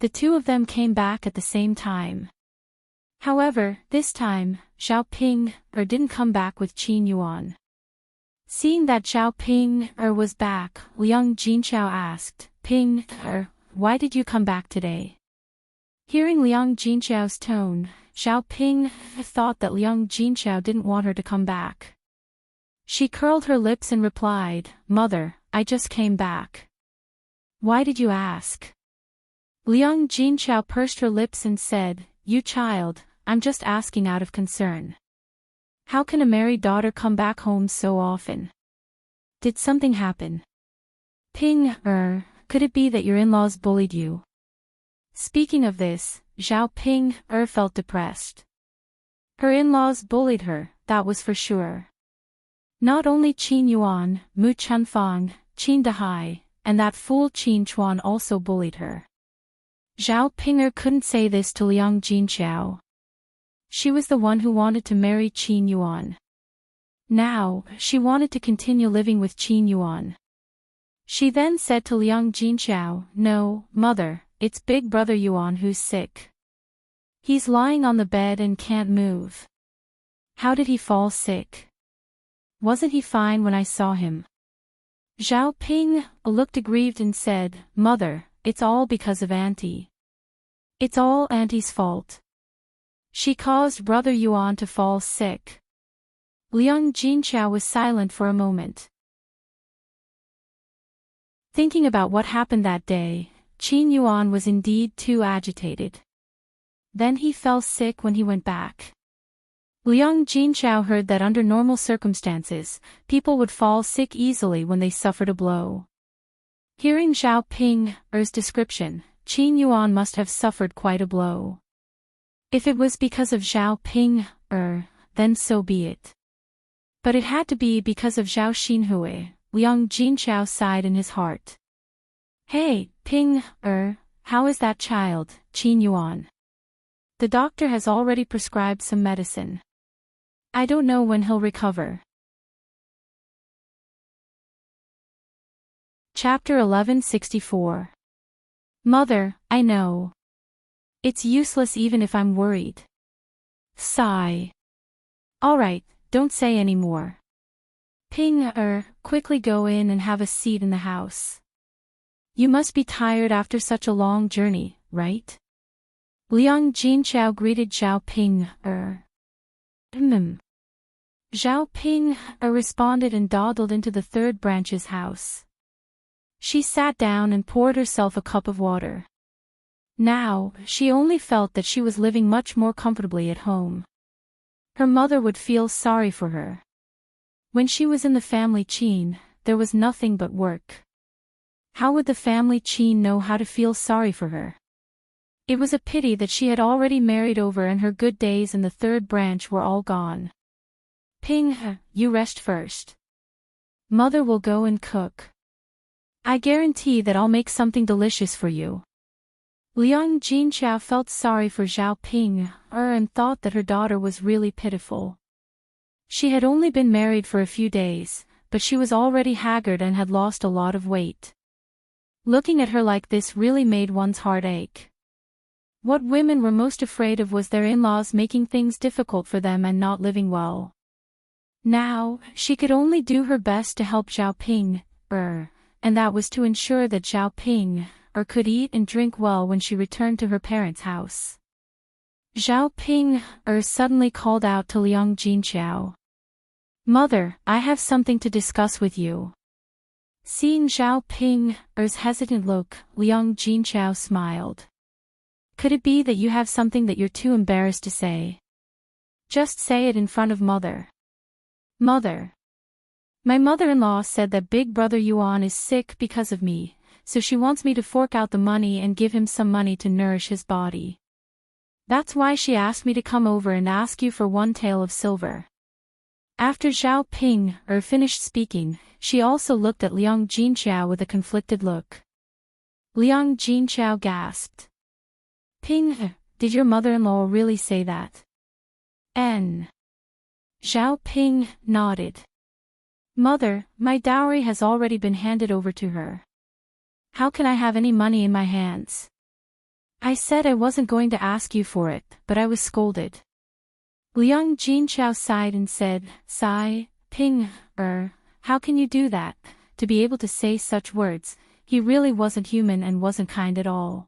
A: The two of them came back at the same time. However, this time, Xiao Ping didn't come back with Qin Yuan. Seeing that Xiao Ping was back, Liang Jinqiao asked, Ping, why did you come back today? Hearing Liang Jinqiao's tone, Xiao Ping thought that Liang Jinqiao didn't want her to come back. She curled her lips and replied, Mother, I just came back. Why did you ask? Liang Jinqiao pursed her lips and said, You child, I'm just asking out of concern. How can a married daughter come back home so often? Did something happen? Ping, could it be that your in-laws bullied you? Speaking of this, Xiao Ping felt depressed. Her in-laws bullied her, that was for sure. Not only Qin Yuan, Mu Chunfang, Qin Dehai, and that fool Qin Chuan also bullied her. Xiao Ping couldn't say this to Liang Jinqiao. She was the one who wanted to marry Qin Yuan. Now, she wanted to continue living with Qin Yuan. She then said to Liang Jinqiao, No, mother, it's big brother Yuan who's sick. He's lying on the bed and can't move. How did he fall sick? Wasn't he fine when I saw him? Xiao Ping looked aggrieved and said, Mother, it's all because of Auntie. It's all Auntie's fault. She caused brother Yuan to fall sick. Liang Jinqiao was silent for a moment. Thinking about what happened that day, Qin Yuan was indeed too agitated. Then he fell sick when he went back. Liang Jinqiao heard that under normal circumstances, people would fall sick easily when they suffered a blow. Hearing Xiao Ping's description, Qin Yuan must have suffered quite a blow. If it was because of Xiao Ping, then so be it. But it had to be because of Zhao Xinhui. Liang Jinqiao sighed in his heart. Hey, Ping, how is that child, Qin Yuan? The doctor has already prescribed some medicine. I don't know when he'll recover. Chapter 1164. Mother, I know. It's useless even if I'm worried. Sigh. Alright, don't say any more. Ping, quickly go in and have a seat in the house. You must be tired after such a long journey, right? Liang Jinqiao greeted Zhao Ping, Zhao Ping, responded and dawdled into the third branch's house. She sat down and poured herself a cup of water. Now, she only felt that she was living much more comfortably at home. Her mother would feel sorry for her. When she was in the family Qin, there was nothing but work. How would the family Qin know how to feel sorry for her? It was a pity that she had already married over and her good days in the third branch were all gone. Ping, you rest first. Mother will go and cook. I guarantee that I'll make something delicious for you. Liang Jinqiao felt sorry for Zhao Ping, and thought that her daughter was really pitiful. She had only been married for a few days, but she was already haggard and had lost a lot of weight. Looking at her like this really made one's heart ache. What women were most afraid of was their in-laws making things difficult for them and not living well. Now, she could only do her best to help Zhao Ping, and that was to ensure that Zhao Ping, could eat and drink well when she returned to her parents' house. Zhao Ping, suddenly called out to Liang Jinqiao. "Mother, I have something to discuss with you." Seeing Zhao Ping's hesitant look, Liang Jinqiao smiled. "Could it be that you have something that you're too embarrassed to say? Just say it in front of Mother." "Mother. My mother-in-law said that Big Brother Yuan is sick because of me, so she wants me to fork out the money and give him some money to nourish his body. That's why she asked me to come over and ask you for 1 tael of silver." After Zhao Ping finished speaking, she also looked at Liang Jinqiao with a conflicted look. Liang Jinqiao gasped. "Ping, did your mother-in-law really say that?" Zhao Ping nodded. "Mother, my dowry has already been handed over to her. How can I have any money in my hands? I said I wasn't going to ask you for it, but I was scolded." Liang Jinqiao sighed and said, "Sigh, Ping, how can you do that?" To be able to say such words, he really wasn't human and wasn't kind at all.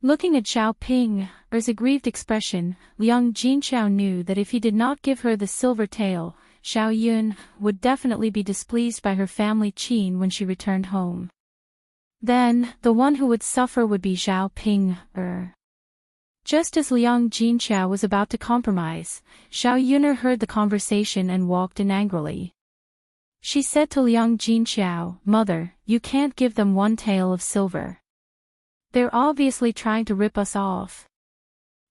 A: Looking at Zhao Ping's aggrieved expression, Liang Jinqiao knew that if he did not give her the silver tael, Zhao Yun would definitely be displeased by her family Qin when she returned home. Then, the one who would suffer would be Zhao Ping. Just as Liang Jinqiao was about to compromise, Zhao Yun heard the conversation and walked in angrily. She said to Liang Jinqiao, "Mother, you can't give them 1 tael of silver. They're obviously trying to rip us off.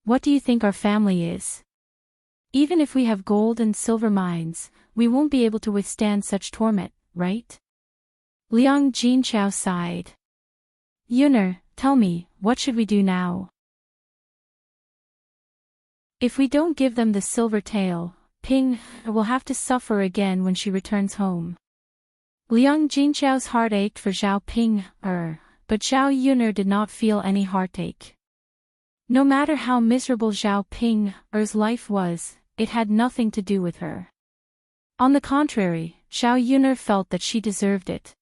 A: What do you think our family is? Even if we have gold and silver mines, we won't be able to withstand such torment, right?" Liang Jinqiao sighed. "Yuner, tell me, what should we do now? If we don't give them the silver tael, Ping will have to suffer again when she returns home." Liang Jinqiao's heart ached for Zhao Ping, but Zhao Yuner did not feel any heartache. No matter how miserable Zhao Ping's life was, it had nothing to do with her. On the contrary, Zhao Yuner felt that she deserved it.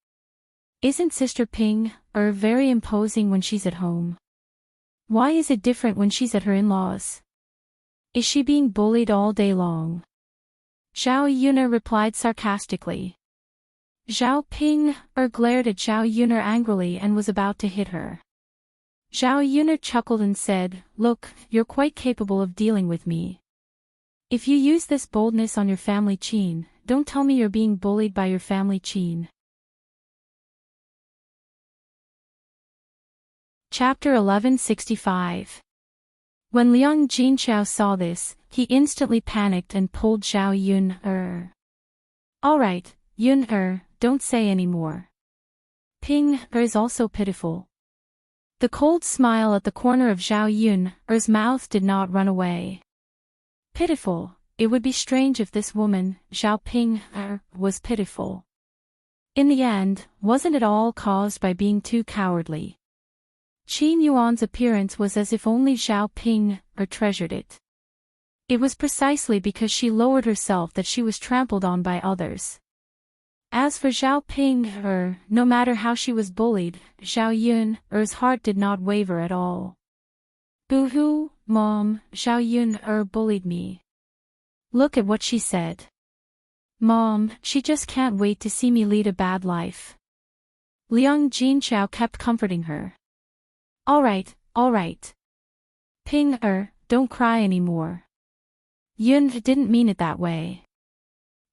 A: Isn't Sister Ping very imposing when she's at home? Why is it different when she's at her in-laws? Is she being bullied all day long? Zhao Yuner replied sarcastically. Zhao Ping glared at Zhao Yuner angrily and was about to hit her. Zhao Yuner chuckled and said, "Look, you're quite capable of dealing with me. If you use this boldness on your family Qin, don't tell me you're being bullied by your family Qin." Chapter 1165. When Liang Jinqiao saw this, he instantly panicked and pulled Zhao Yun. "All right, Yun, don't say any more. Ping is also pitiful." The cold smile at the corner of Zhao Yun's mouth did not run away. Pitiful, it would be strange if this woman, Zhao Ping, was pitiful. In the end, wasn't it all caused by being too cowardly? Qin Yuan's appearance was as if only Zhao Ping treasured it. It was precisely because she lowered herself that she was trampled on by others. As for Zhao Ping, no matter how she was bullied, Zhao Yun's heart did not waver at all. "Boo-hoo, Mom, Zhao Yun bullied me. Look at what she said. Mom, she just can't wait to see me lead a bad life." Liang Jinqiao kept comforting her. All right. Ping, don't cry anymore. Yun didn't mean it that way.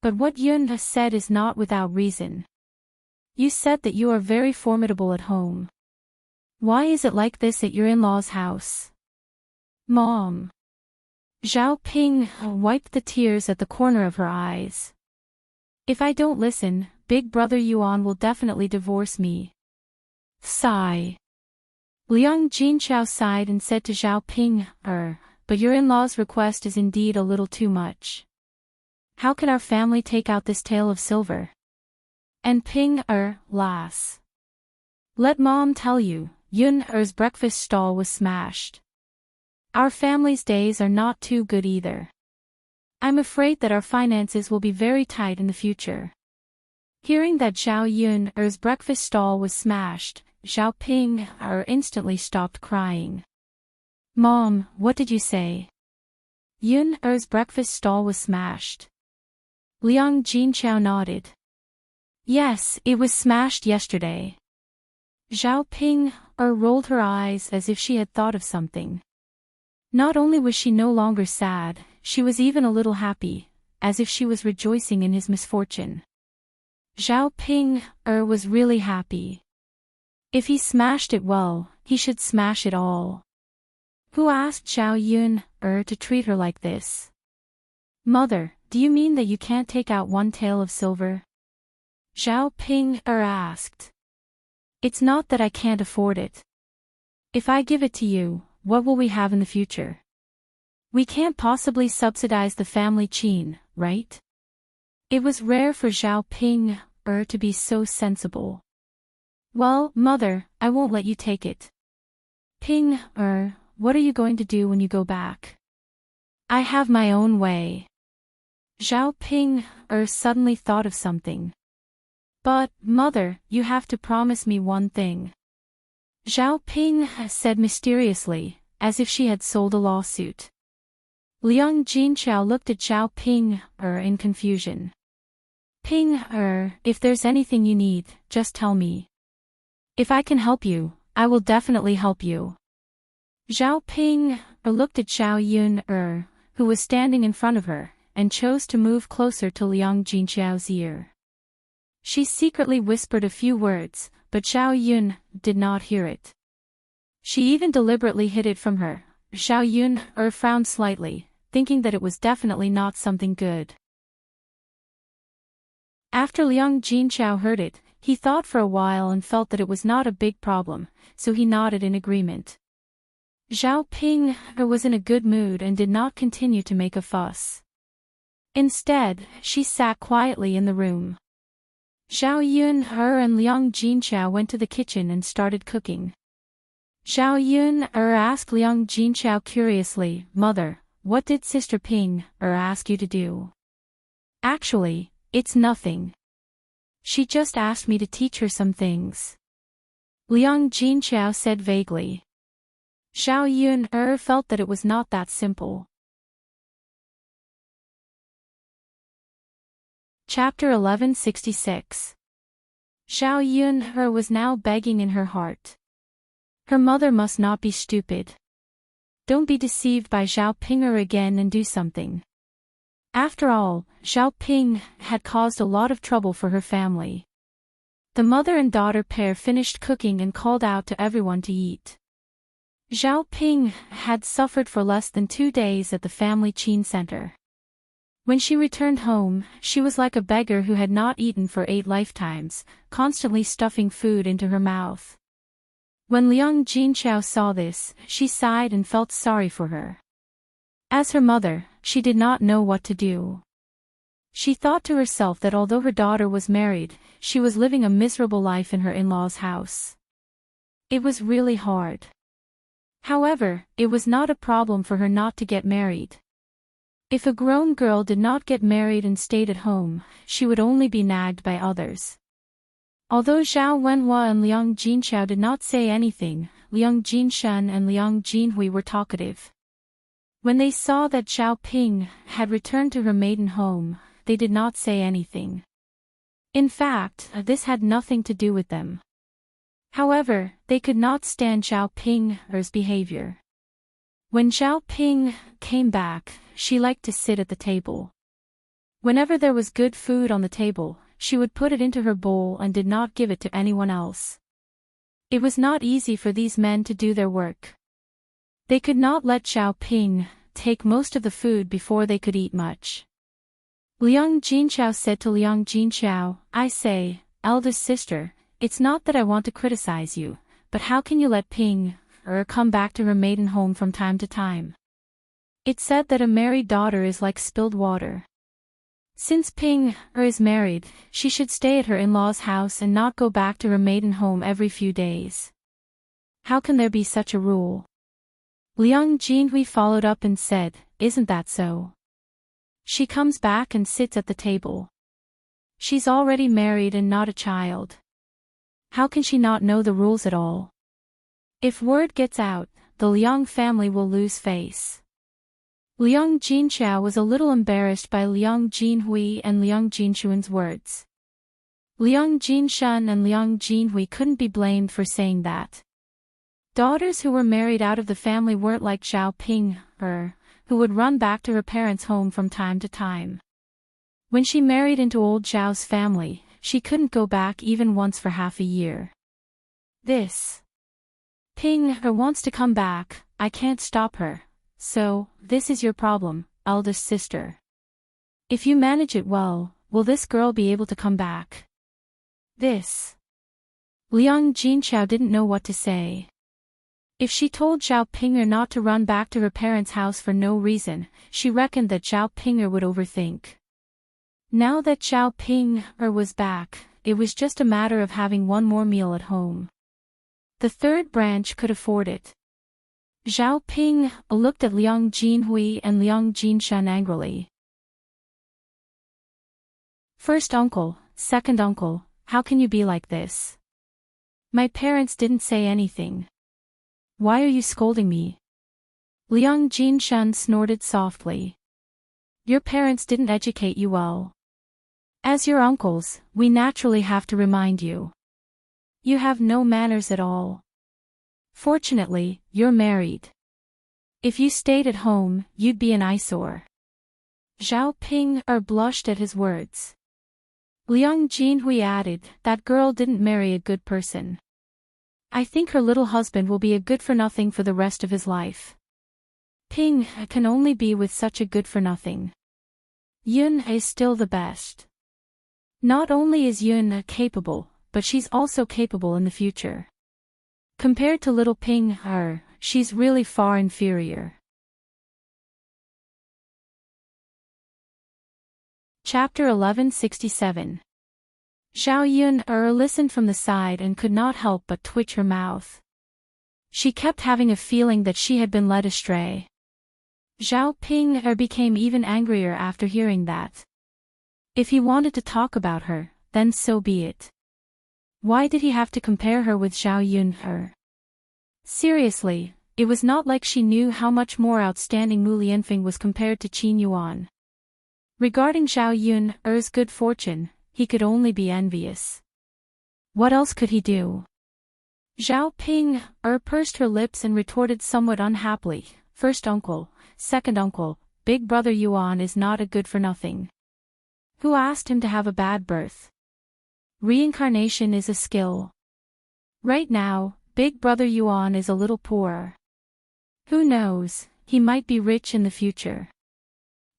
A: But what Yun has said is not without reason. You said that you are very formidable at home. Why is it like this at your in-laws' house? Mom. Zhao Ping wiped the tears at the corner of her eyes. If I don't listen, Big Brother Yuan will definitely divorce me. Sigh. Liang Jinqiao sighed and said to Zhao Ping, but your in-law's request is indeed a little too much. How can our family take out this tael of silver? And Ping, lass. Let Mom tell you, Yun's breakfast stall was smashed. Our family's days are not too good either. I'm afraid that our finances will be very tight in the future. Hearing that Zhao Yun's breakfast stall was smashed, Zhao Ping instantly stopped crying. Mom, what did you say? Yun's breakfast stall was smashed. Liang Jinchao nodded. Yes, it was smashed yesterday. Zhao Ping rolled her eyes as if she had thought of something. Not only was she no longer sad, she was even a little happy, as if she was rejoicing in his misfortune. Zhao Ping was really happy. If he smashed it well, he should smash it all. Who asked Zhao Yun to treat her like this? Mother, do you mean that you can't take out one tael of silver? Zhao Ping asked. It's not that I can't afford it. If I give it to you, what will we have in the future? We can't possibly subsidize the family qin, right? It was rare for Zhao Ping to be so sensible. Well, mother, I won't let you take it. Ping what are you going to do when you go back? I have my own way. Zhao Ping suddenly thought of something. But, mother, you have to promise me one thing. Zhao Ping said mysteriously, as if she had sold a lawsuit. Liang Jinchao looked at Zhao Ping in confusion. Ping if there's anything you need, just tell me. If I can help you, I will definitely help you. Zhao Ping looked at Zhao Yun who was standing in front of her, and chose to move closer to Liang Jinchao's ear. She secretly whispered a few words, but Zhao Yun did not hear it. She even deliberately hid it from her. Zhao Yun frowned slightly, thinking that it was definitely not something good. After Liang Jinchao heard it, he thought for a while and felt that it was not a big problem, so he nodded in agreement. Zhao Ping was in a good mood and did not continue to make a fuss. Instead, she sat quietly in the room. Zhao Yun and Liang Jinchao went to the kitchen and started cooking. Zhao Yun asked Liang Jinchao curiously, Mother, what did Sister Ping ask you to do? Actually, it's nothing. She just asked me to teach her some things. Liang Jinchao said vaguely. Zhao Yun felt that it was not that simple. Chapter 1166. Zhao Yun was now begging in her heart. Her mother must not be stupid. Don't be deceived by Zhao Ping again and do something. After all, Zhao Ping had caused a lot of trouble for her family. The mother and daughter pair finished cooking and called out to everyone to eat. Zhao Ping had suffered for less than 2 days at the family qin center. When she returned home, she was like a beggar who had not eaten for 8 lifetimes, constantly stuffing food into her mouth. When Liang Jinchao saw this, she sighed and felt sorry for her. As her mother, she did not know what to do. She thought to herself that although her daughter was married, she was living a miserable life in her in-laws' house. It was really hard. However, it was not a problem for her not to get married. If a grown girl did not get married and stayed at home, she would only be nagged by others. Although Zhao Wenhua and Liang Jinchao did not say anything, Liang Jinshan and Liang Jinhui were talkative. When they saw that Zhao Ping had returned to her maiden home, they did not say anything. In fact, this had nothing to do with them. However, they could not stand Zhao Ping's behavior. When Zhao Ping came back, she liked to sit at the table. Whenever there was good food on the table, she would put it into her bowl and did not give it to anyone else. It was not easy for these men to do their work. They could not let Zhao Ping take most of the food before they could eat much. Liang Jinchao said to Liang Jinchao, I say, eldest sister, it's not that I want to criticize you, but how can you let Ping come back to her maiden home from time to time? It's said that a married daughter is like spilled water. Since Ping is married, she should stay at her in-laws' house and not go back to her maiden home every few days. How can there be such a rule? Liang Jinhui followed up and said, "Isn't that so?" She comes back and sits at the table. She's already married and not a child. How can she not know the rules at all? If word gets out, the Liang family will lose face. Liang Jinxiao was a little embarrassed by Liang Jinhui and Liang Jinshuan's words. Liang Jinshan and Liang Jinhui couldn't be blamed for saying that. Daughters who were married out of the family weren't like Zhao Ping, who would run back to her parents' home from time to time. When she married into old Zhao's family, she couldn't go back even once for half a year. This Ping wants to come back, I can't stop her. So, this is your problem, eldest sister. If you manage it well, will this girl be able to come back? Liang Jinxiao didn't know what to say. If she told Zhao Pinger not to run back to her parents' house for no reason, she reckoned that Zhao Pinger would overthink. Now that Zhao Pinger was back, it was just a matter of having one more meal at home. The third branch could afford it. Zhao Ping looked at Liang Jinhui and Liang Jinshan angrily. First uncle, second uncle, how can you be like this? My parents didn't say anything. Why are you scolding me? Liang Jinshan snorted softly. Your parents didn't educate you well. As your uncles, we naturally have to remind you. You have no manners at all. Fortunately, you're married. If you stayed at home, you'd be an eyesore. Zhao Ping blushed at his words. Liang Jinhui added, that girl didn't marry a good person. I think her little husband will be a good-for-nothing for the rest of his life. Ping can only be with such a good-for-nothing. Yun is still the best. Not only is Yun capable, but she's also capable in the future. Compared to little Ping, she's really far inferior. Chapter 1167. Zhao Yun listened from the side and could not help but twitch her mouth. She kept having a feeling that she had been led astray. Zhao Ping became even angrier after hearing that. If he wanted to talk about her, then so be it. Why did he have to compare her with Zhao Yun? Seriously, it was not like she knew how much more outstanding Mu Lianfeng was compared to Qin Yuan. Regarding Zhao Yun's good fortune, he could only be envious. What else could he do? Zhao Ping pursed her lips and retorted somewhat unhappily, first uncle, second uncle, big brother Yuan is not a good-for-nothing. Who asked him to have a bad birth? Reincarnation is a skill. Right now, big brother Yuan is a little poor. Who knows, he might be rich in the future.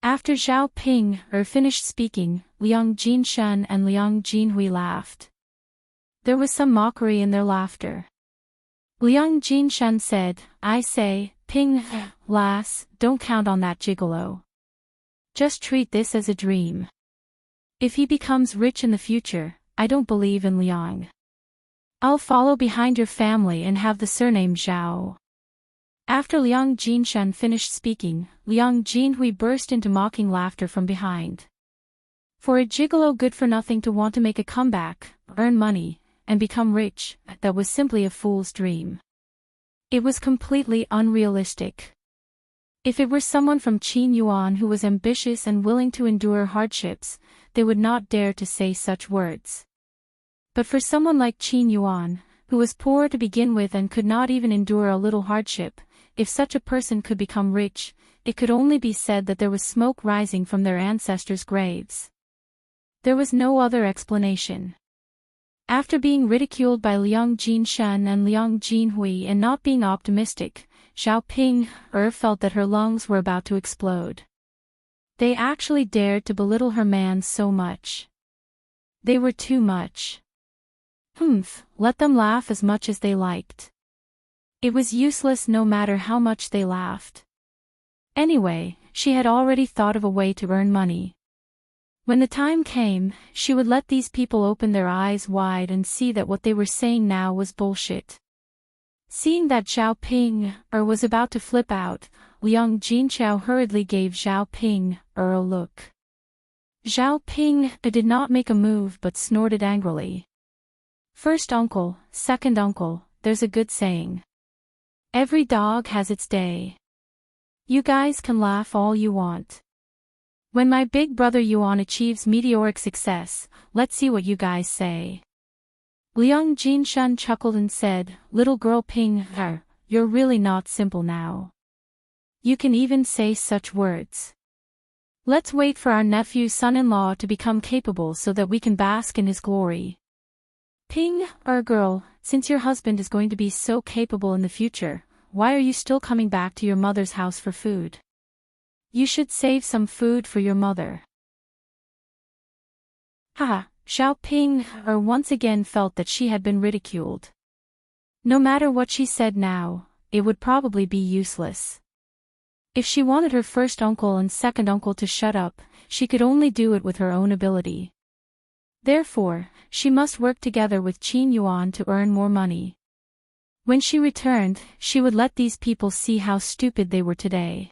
A: After Zhao Ping finished speaking, Liang Jinshan and Liang Jinhui laughed. There was some mockery in their laughter. Liang Jinshan said, I say, Ping, lass, don't count on that gigolo. Just treat this as a dream. If he becomes rich in the future, I don't believe in Liang. I'll follow behind your family and have the surname Zhao. After Liang Jinshan finished speaking, Liang Jinhui burst into mocking laughter from behind. For a gigolo good-for-nothing to want to make a comeback, earn money, and become rich, that was simply a fool's dream. It was completely unrealistic. If it were someone from Qin Yuan who was ambitious and willing to endure hardships, they would not dare to say such words. But for someone like Qin Yuan, who was poor to begin with and could not even endure a little hardship, if such a person could become rich, it could only be said that there was smoke rising from their ancestors' graves. There was no other explanation. After being ridiculed by Liang Jinshan and Liang Jinhui and not being optimistic, Zhao Ping felt that her lungs were about to explode. They actually dared to belittle her man so much. They were too much. Let them laugh as much as they liked. It was useless no matter how much they laughed. Anyway, she had already thought of a way to earn money. When the time came, she would let these people open their eyes wide and see that what they were saying now was bullshit. Seeing that Zhao Ping was about to flip out, Liang Jinchao hurriedly gave Zhao Ping a look. Zhao Ping did not make a move but snorted angrily. First uncle, second uncle, there's a good saying. Every dog has its day. You guys can laugh all you want. When my big brother Yuan achieves meteoric success, let's see what you guys say. Liang Jinshan chuckled and said, Little girl Ping, you're really not simple now. You can even say such words. Let's wait for our nephew's son-in-law to become capable so that we can bask in his glory. Ping, girl, since your husband is going to be so capable in the future, why are you still coming back to your mother's house for food? You should save some food for your mother. Haha, Zhao Ping once again felt that she had been ridiculed. No matter what she said now, it would probably be useless. If she wanted her first uncle and second uncle to shut up, she could only do it with her own ability. Therefore, she must work together with Qin Yuan to earn more money. When she returned, she would let these people see how stupid they were today.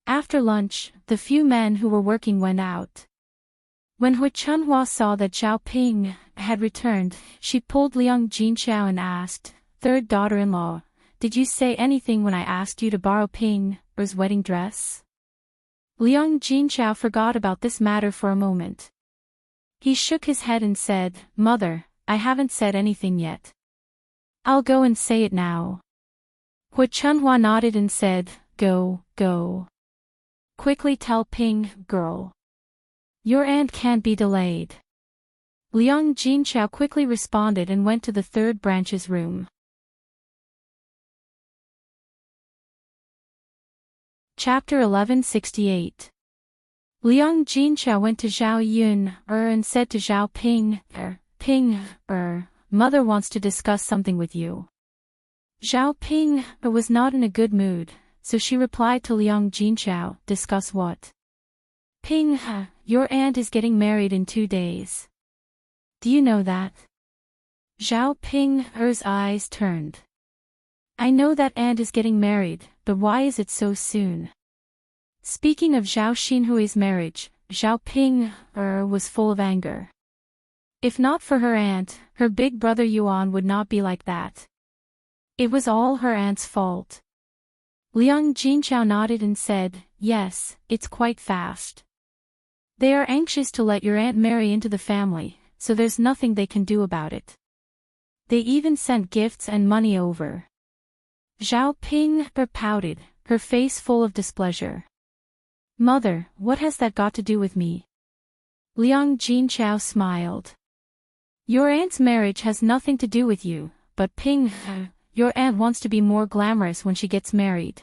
A: After lunch, the few men who were working went out. When Hui Chunhua saw that Zhao Ping had returned, she pulled Liang Jinchao and asked, Third daughter-in-law, did you say anything when I asked you to borrow Ping's wedding dress? Liang Jinchao forgot about this matter for a moment. He shook his head and said, Mother, I haven't said anything yet. I'll go and say it now. Hui Chunhua nodded and said, Go. Quickly tell Ping, girl. Your aunt can't be delayed. Liang Jinchao quickly responded and went to the third branch's room. Chapter 1168. Liang Jinchao went to Zhao Yun and said to Zhao Ping, Ping, Mother wants to discuss something with you. Zhao Ping was not in a good mood, so she replied to Liang Jinchao, Discuss what? Ping, your aunt is getting married in 2 days. Do you know that? Zhao Ping's eyes turned. I know that aunt is getting married, but why is it so soon? Speaking of Zhao Xinhui's marriage, Zhao Ping was full of anger. If not for her aunt, her big brother Yuan would not be like that. It was all her aunt's fault. Liang Jinchao nodded and said, Yes, it's quite fast. They are anxious to let your aunt marry into the family, so there's nothing they can do about it. They even sent gifts and money over. Zhao Ping pouted, her face full of displeasure. Mother, what has that got to do with me? Liang Jinchao smiled. Your aunt's marriage has nothing to do with you, but Ping, your aunt wants to be more glamorous when she gets married.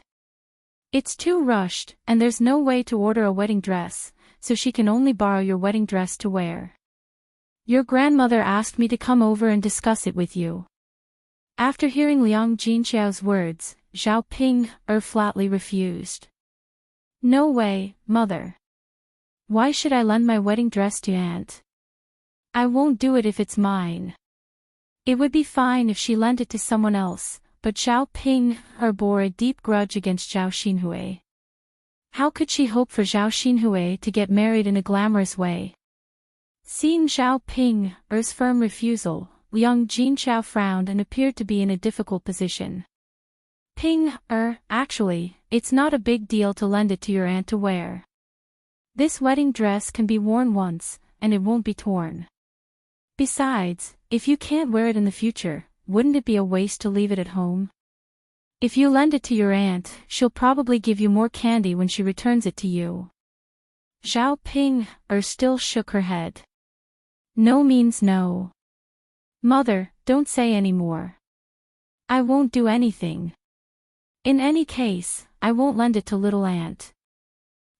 A: It's too rushed, and there's no way to order a wedding dress, so she can only borrow your wedding dress to wear. Your grandmother asked me to come over and discuss it with you. After hearing Liang Jinchao's words, Zhao Ping flatly refused. No way, Mother. Why should I lend my wedding dress to Aunt? I won't do it if it's mine. It would be fine if she lent it to someone else, but Zhao Ping bore a deep grudge against Zhao Xinhui. How could she hope for Zhao Xinhui to get married in a glamorous way? Seeing Zhao Ping's firm refusal, Liang Jinchao frowned and appeared to be in a difficult position. Ping, actually, it's not a big deal to lend it to your aunt to wear. This wedding dress can be worn once, and it won't be torn. Besides, if you can't wear it in the future, wouldn't it be a waste to leave it at home? If you lend it to your aunt, she'll probably give you more candy when she returns it to you. Zhao Ping still shook her head. No means no. Mother, don't say any more. I won't do anything. In any case, I won't lend it to little aunt.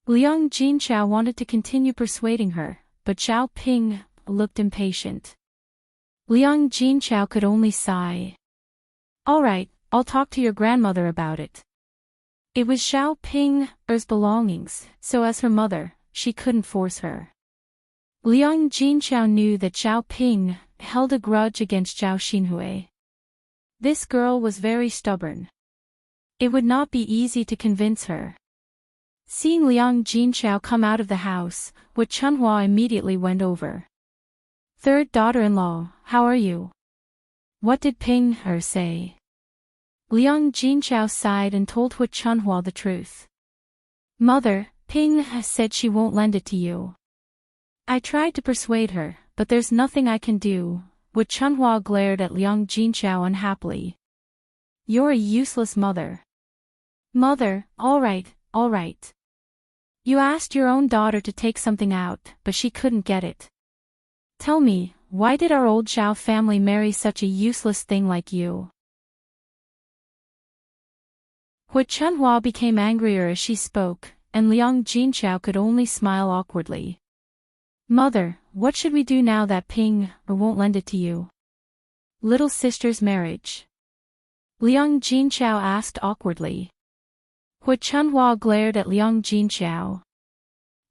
A: Liang Jinchao wanted to continue persuading her, but Zhao Ping looked impatient. Liang Jinchao could only sigh. All right, I'll talk to your grandmother about it. It was Zhao Ping's belongings, so as her mother, she couldn't force her. Liang Jinchao knew that Zhao Ping held a grudge against Zhao Xinhui. This girl was very stubborn. It would not be easy to convince her. Seeing Liang Jinxiao come out of the house, Wu Chunhua immediately went over. Third daughter-in-law, how are you? What did Ping Er say? Liang Jinxiao sighed and told Wu Chunhua the truth. Mother, Ping said she won't lend it to you. I tried to persuade her, but there's nothing I can do. Wu Chunhua glared at Liang Jinxiao unhappily. You're a useless mother. Mother, all right. You asked your own daughter to take something out, but she couldn't get it. Tell me, why did our old Zhao family marry such a useless thing like you? Wu Chunhua became angrier as she spoke, and Liang Jinxiao could only smile awkwardly. Mother, what should we do now that Ping Er won't lend it to you? Little sister's marriage. Liang Jinxiao asked awkwardly. Wu Chunhua glared at Liang Jinxiao.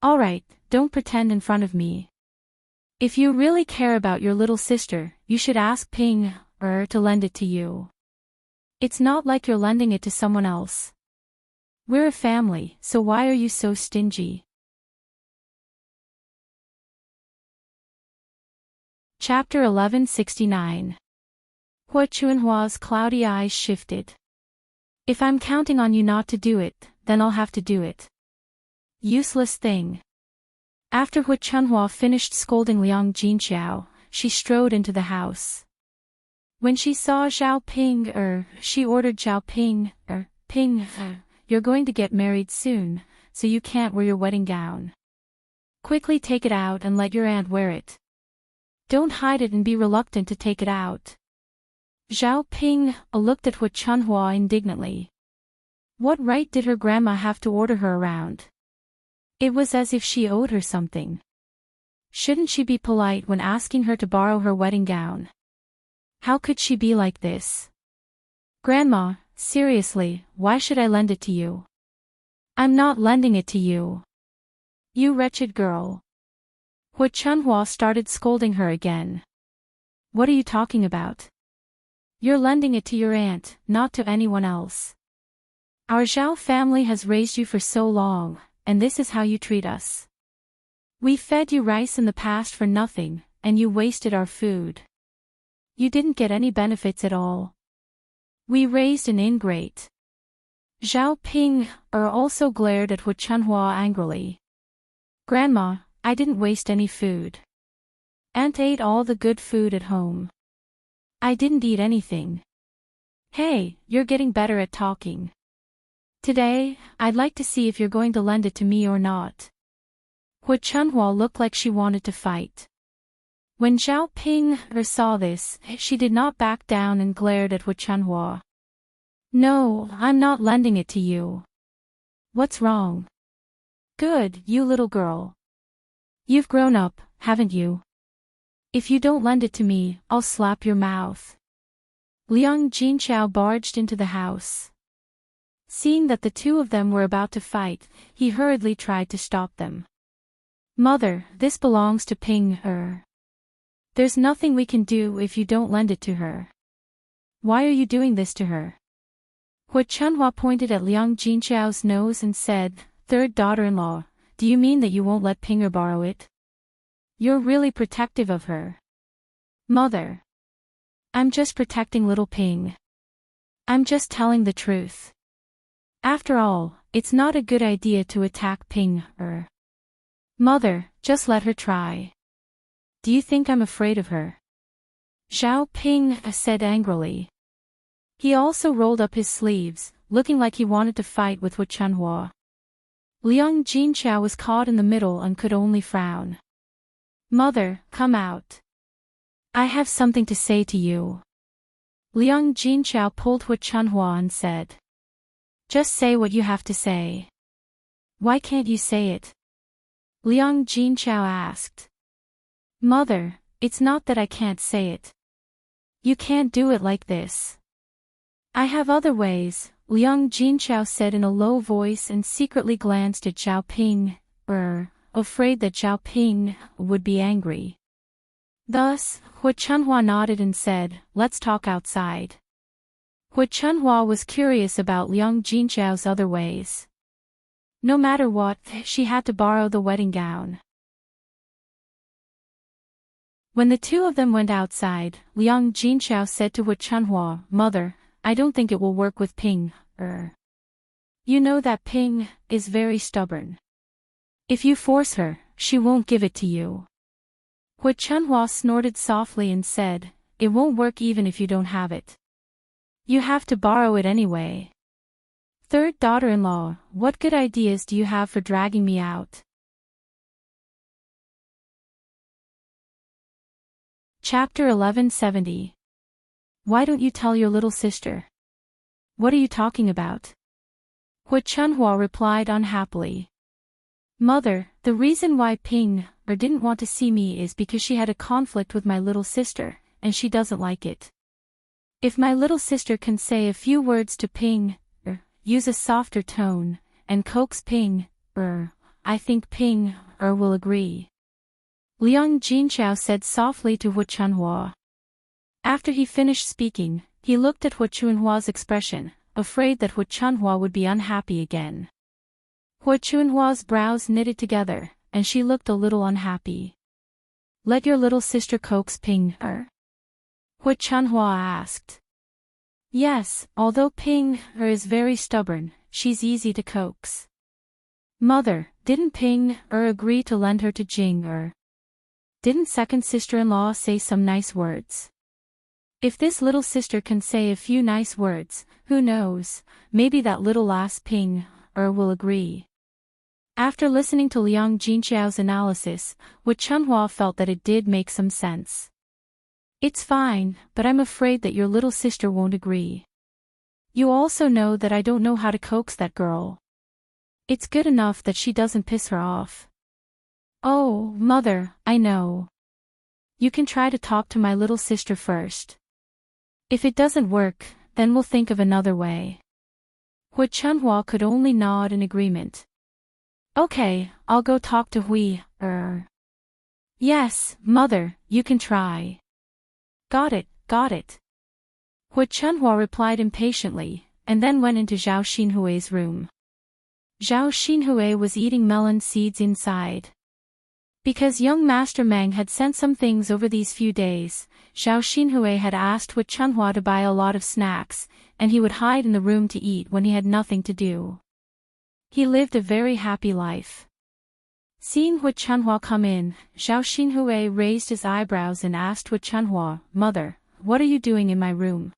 A: Alright, don't pretend in front of me. If you really care about your little sister, you should ask Ping Er to lend it to you. It's not like you're lending it to someone else. We're a family, so why are you so stingy? Chapter 1169. Wu Chunhua's cloudy eyes shifted. If I'm counting on you not to do it, then I'll have to do it. Useless thing. After Wu Chunhua finished scolding Liang Jinxiao, she strode into the house. When she saw Zhao Ping Er, she ordered Zhao Ping Er, you're going to get married soon, so you can't wear your wedding gown. Quickly take it out and let your aunt wear it. Don't hide it and be reluctant to take it out. Zhao Ping looked at Wu Chunhua indignantly. What right did her grandma have to order her around? It was as if she owed her something. Shouldn't she be polite when asking her to borrow her wedding gown? How could she be like this? Grandma, seriously, why should I lend it to you? I'm not lending it to you. You wretched girl. Wu Chunhua started scolding her again. What are you talking about? You're lending it to your aunt, not to anyone else. Our Zhao family has raised you for so long, and this is how you treat us. We fed you rice in the past for nothing, and you wasted our food. You didn't get any benefits at all. We raised an ingrate. Zhao Ping Er also glared at Wu Chunhua angrily. Grandma, I didn't waste any food. Aunt ate all the good food at home. I didn't eat anything. Hey, you're getting better at talking. Today, I'd like to see if you're going to lend it to me or not. Wu Chunhua looked like she wanted to fight. When Zhao Ping Er saw this, she did not back down and glared at Wu Chunhua. No, I'm not lending it to you. What's wrong? Good, you little girl. You've grown up, haven't you? If you don't lend it to me, I'll slap your mouth. Liang Jinxiao barged into the house. Seeing that the two of them were about to fight, he hurriedly tried to stop them. Mother, this belongs to Ping Er. There's nothing we can do if you don't lend it to her. Why are you doing this to her? Wu Chunhua pointed at Liang Jinxiao's nose and said, Third daughter-in-law, do you mean that you won't let Ping Er borrow it? You're really protective of her. Mother. I'm just protecting little Ping. I'm just telling the truth. After all, it's not a good idea to attack Ping Er. Mother, just let her try. Do you think I'm afraid of her? Zhao Ping said angrily. He also rolled up his sleeves, looking like he wanted to fight with Wu Chunhua. Liang Jinxiao was caught in the middle and could only frown. Mother, come out. I have something to say to you. Liang Jinxiao pulled Wu Chunhua and said. Just say what you have to say. Why can't you say it? Liang Jinxiao asked. Mother, it's not that I can't say it. You can't do it like this. I have other ways, Liang Jinxiao said in a low voice and secretly glanced at Zhao Ping Er, afraid that Zhao Ping would be angry. Thus, Wu Chunhua nodded and said, Let's talk outside. Hu Chunhua was curious about Liang Jinxiao's other ways. No matter what, she had to borrow the wedding gown. When the two of them went outside, Liang Jinxiao said to Hu Chunhua, "Mother, I don't think it will work with Ping. You know that Ping is very stubborn. If you force her, she won't give it to you." Hu Chunhua snorted softly and said, "It won't work even if you don't have it. You have to borrow it anyway. Third daughter-in-law, what good ideas do you have for dragging me out?" Chapter 1170. Why don't you tell your little sister? What are you talking about? Hu Chunhua replied unhappily. Mother, the reason why Ping didn't want to see me is because she had a conflict with my little sister, and she doesn't like it. If my little sister can say a few words to Ping, use a softer tone, and coax Ping, I think Ping will agree. Liang Jinxiao said softly to Hu Chunhua. After he finished speaking, he looked at Hu Chunhua's expression, afraid that Hu Chunhua would be unhappy again. Hu Chunhua's brows knitted together, and she looked a little unhappy. Let your little sister coax Ping, Hu Chunhua asked. Yes, although Ping is very stubborn, she's easy to coax. Mother, didn't Ping agree to lend her to Jing? Didn't second sister-in-law say some nice words? If this little sister can say a few nice words, who knows, maybe that little lass Ping will agree. After listening to Liang Jinxiao's analysis, Hu Chunhua felt that it did make some sense. It's fine, but I'm afraid that your little sister won't agree. You also know that I don't know how to coax that girl. It's good enough that she doesn't piss her off. Oh, Mother, I know. You can try to talk to my little sister first. If it doesn't work, then we'll think of another way. Hu Chunhua could only nod in agreement. Okay, I'll go talk to Hui. Yes, Mother, you can try. Got it, got it. Hu Chunhua replied impatiently, and then went into Zhao Xinhui's room. Zhao Xinhui was eating melon seeds inside. Because young Master Meng had sent some things over these few days, Zhao Xinhui had asked Hu Chunhua to buy a lot of snacks, and he would hide in the room to eat when he had nothing to do. He lived a very happy life. Seeing Hu Chunhua come in, Zhao Xinhui raised his eyebrows and asked Hu Chunhua, Mother, what are you doing in my room?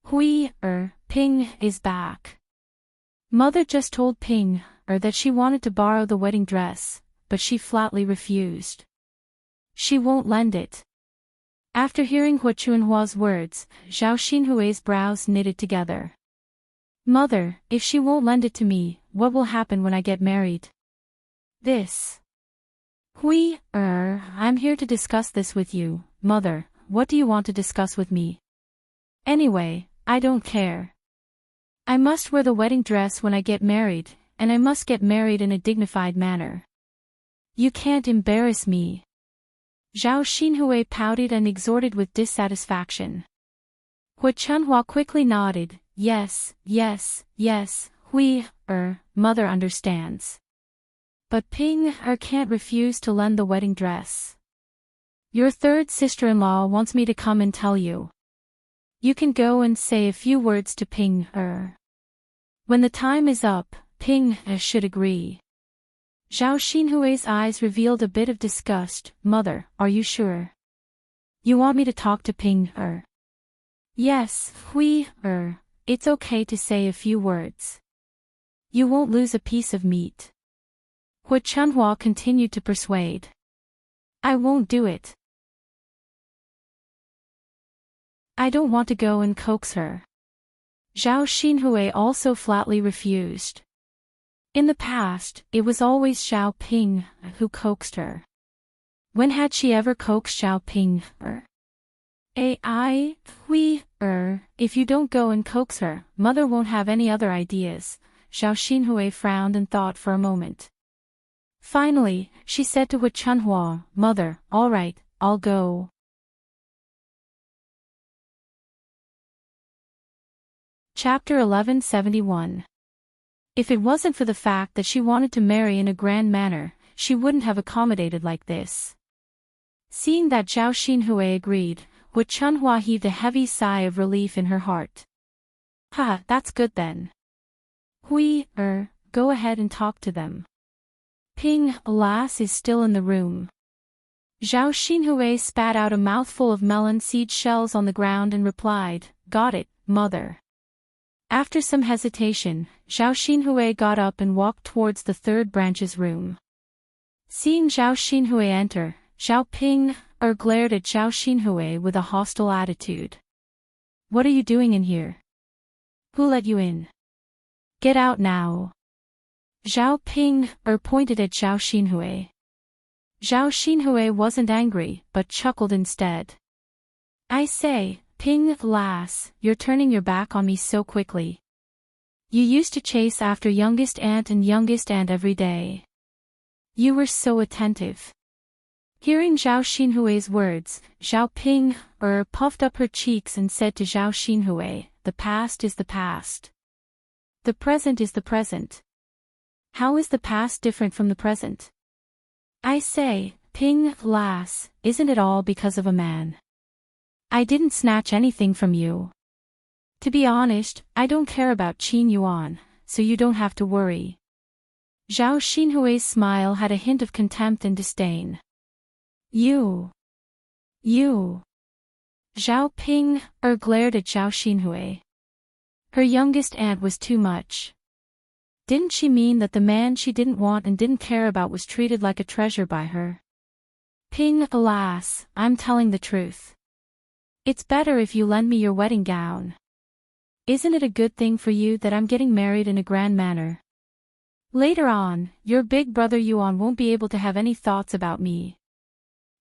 A: Hui, Ping is back. Mother just told Ping, that she wanted to borrow the wedding dress, but she flatly refused. She won't lend it. After hearing Hu Chunhua's words, Zhao Xinhui's brows knitted together. Mother, if she won't lend it to me, what will happen when I get married? This. Hui, I'm here to discuss this with you, Mother, what do you want to discuss with me? Anyway, I don't care. I must wear the wedding dress when I get married, and I must get married in a dignified manner. You can't embarrass me. Zhao Xinhui pouted and exhorted with dissatisfaction. Hu Chunhua quickly nodded, yes, yes, yes, Hui, Mother understands. But Ping, can't refuse to lend the wedding dress. Your third sister-in-law wants me to come and tell you. You can go and say a few words to Ping, When the time is up, Ping, should agree. Zhao Xinhui's eyes revealed a bit of disgust. Mother, are you sure? You want me to talk to Ping, Yes, Hui, it's okay to say a few words. You won't lose a piece of meat. Hu Chunhua continued to persuade. I won't do it. I don't want to go and coax her. Zhao Xinhui also flatly refused. In the past, it was always Xiao Ping who coaxed her. When had she ever coaxed Xiao Ping? Hui, if you don't go and coax her, Mother won't have any other ideas. Zhao Xinhui frowned and thought for a moment. Finally, she said to Hu Chunhua, Mother, all right, I'll go. Chapter 1171. If it wasn't for the fact that she wanted to marry in a grand manner, she wouldn't have accommodated like this. Seeing that Zhao Xinhui agreed, Wu Chunhua heaved a heavy sigh of relief in her heart. Ha, that's good then. Go ahead and talk to them. Ping, alas, is still in the room. Zhao Xinhui spat out a mouthful of melon seed shells on the ground and replied, Got it, mother. After some hesitation, Zhao Xinhui got up and walked towards the third branch's room. Seeing Zhao Xinhui enter, Zhao Ping glared at Zhao Xinhui with a hostile attitude. What are you doing in here? Who let you in? Get out now. Zhao Ping pointed at Zhao Xinhui. Zhao Xinhui wasn't angry, but chuckled instead. I say, Ping, lass, you're turning your back on me so quickly. You used to chase after youngest aunt every day. You were so attentive. Hearing Zhao Xinhui's words, Zhao Ping puffed up her cheeks and said to Zhao Xinhui, the past is the past. The present is the present. How is the past different from the present? I say, Ping, lass, isn't it all because of a man? I didn't snatch anything from you. To be honest, I don't care about Qin Yuan, so you don't have to worry. Zhao Xinhui's smile had a hint of contempt and disdain. You. Zhao Ping glared at Zhao Xinhui. Her youngest aunt was too much. Didn't she mean that the man she didn't want and didn't care about was treated like a treasure by her? Ping, alas, I'm telling the truth. It's better if you lend me your wedding gown. Isn't it a good thing for you that I'm getting married in a grand manner? Later on, your big brother Yuan won't be able to have any thoughts about me.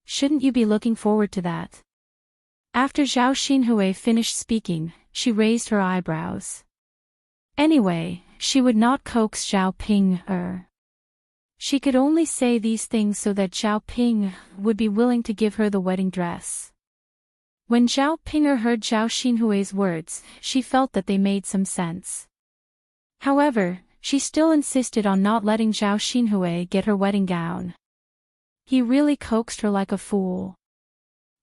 A: Shouldn't you be looking forward to that? After Zhao Xinhui finished speaking, she raised her eyebrows. Anyway, she would not coax Zhao Ping. She could only say these things so that Zhao Ping would be willing to give her the wedding dress. When Zhao Pinger heard Zhao Xinhui's words, she felt that they made some sense. However, she still insisted on not letting Zhao Xinhui get her wedding gown. He really coaxed her like a fool.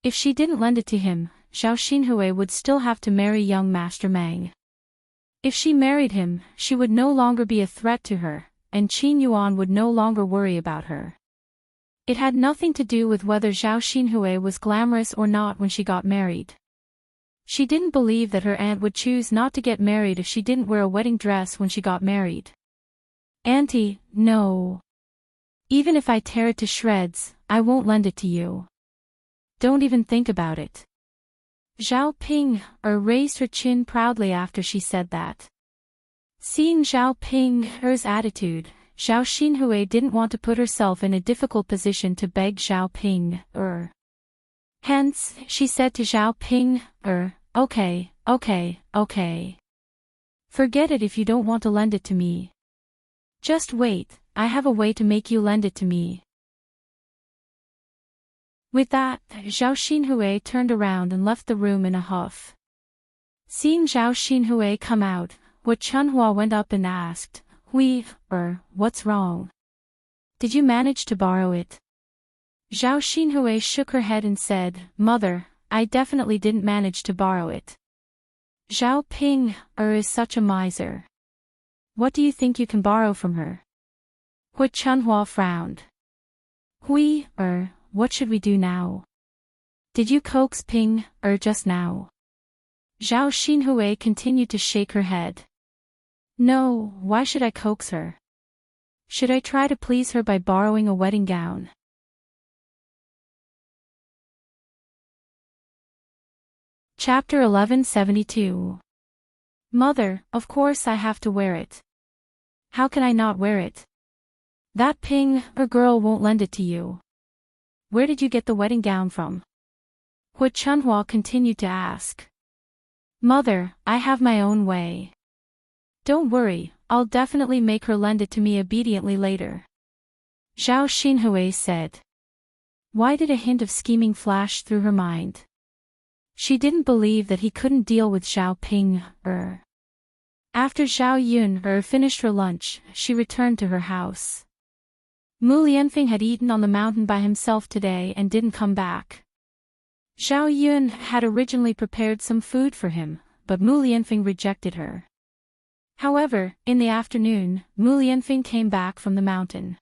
A: If she didn't lend it to him, Zhao Xinhui would still have to marry young Master Meng. If she married him, she would no longer be a threat to her, and Qin Yuan would no longer worry about her. It had nothing to do with whether Zhao Xinhui was glamorous or not when she got married. She didn't believe that her aunt would choose not to get married if she didn't wear a wedding dress when she got married. Auntie, no. Even if I tear it to shreds, I won't lend it to you. Don't even think about it. Zhao Ping raised her chin proudly after she said that. Seeing Zhao Ping's attitude, Zhao Xinhui didn't want to put herself in a difficult position to beg Zhao Ping. Hence, she said to Zhao Ping, okay. Forget it if you don't want to lend it to me. Just wait, I have a way to make you lend it to me. With that, Zhao Xinhui turned around and left the room in a huff. Seeing Zhao Xinhui come out, Wu Chunhua went up and asked, what's wrong? Did you manage to borrow it? Zhao Xinhui shook her head and said, Mother, I definitely didn't manage to borrow it. Zhao Ping is such a miser. What do you think you can borrow from her? Wu Chunhua frowned. What should we do now? Did you coax Ping just now? Zhao Xinhui continued to shake her head. No, why should I coax her? Should I try to please her by borrowing a wedding gown? Chapter 1172. Mother, of course I have to wear it. How can I not wear it? That Ping girl won't lend it to you. Where did you get the wedding gown from? Wu Chunhua continued to ask. Mother, I have my own way. Don't worry, I'll definitely make her lend it to me obediently later. Zhao Xinhui said. Why did a hint of scheming flash through her mind? She didn't believe that he couldn't deal with Zhao Ping. After Zhao Yun finished her lunch, she returned to her house. Mu Lianfeng had eaten on the mountain by himself today and didn't come back. Zhao Yun had originally prepared some food for him, but Mu Lianfeng rejected her. However, in the afternoon, Mu Lianfeng came back from the mountain.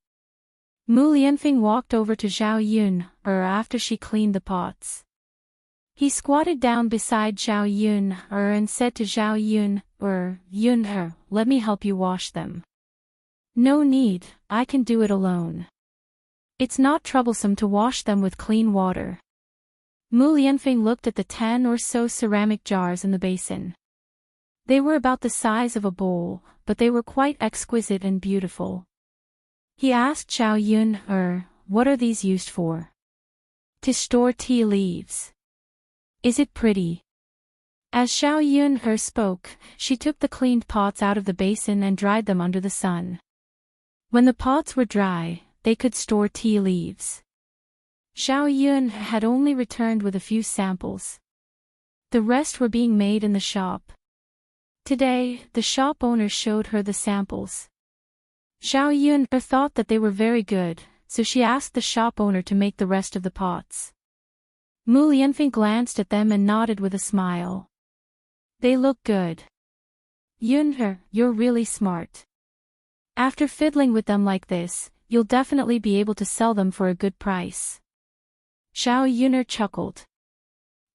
A: Mu Lianfeng walked over to Zhao Yun after she cleaned the pots. He squatted down beside Zhao Yun and said to Zhao Yun, Yun let me help you wash them. No need, I can do it alone. It's not troublesome to wash them with clean water. Mu Lianfeng looked at the 10 or so ceramic jars in the basin. They were about the size of a bowl, but they were quite exquisite and beautiful. He asked Zhao Yun, what are these used for? To store tea leaves. Is it pretty? As Zhao Yun spoke, she took the cleaned pots out of the basin and dried them under the sun. When the pots were dry, they could store tea leaves. Zhao Yun had only returned with a few samples. The rest were being made in the shop. Today, the shop owner showed her the samples. Zhao Yun thought that they were very good, so she asked the shop owner to make the rest of the pots. Mu Lianfeng glanced at them and nodded with a smile. They look good. Yun, you're really smart. After fiddling with them like this, you'll definitely be able to sell them for a good price. Zhao Yun chuckled.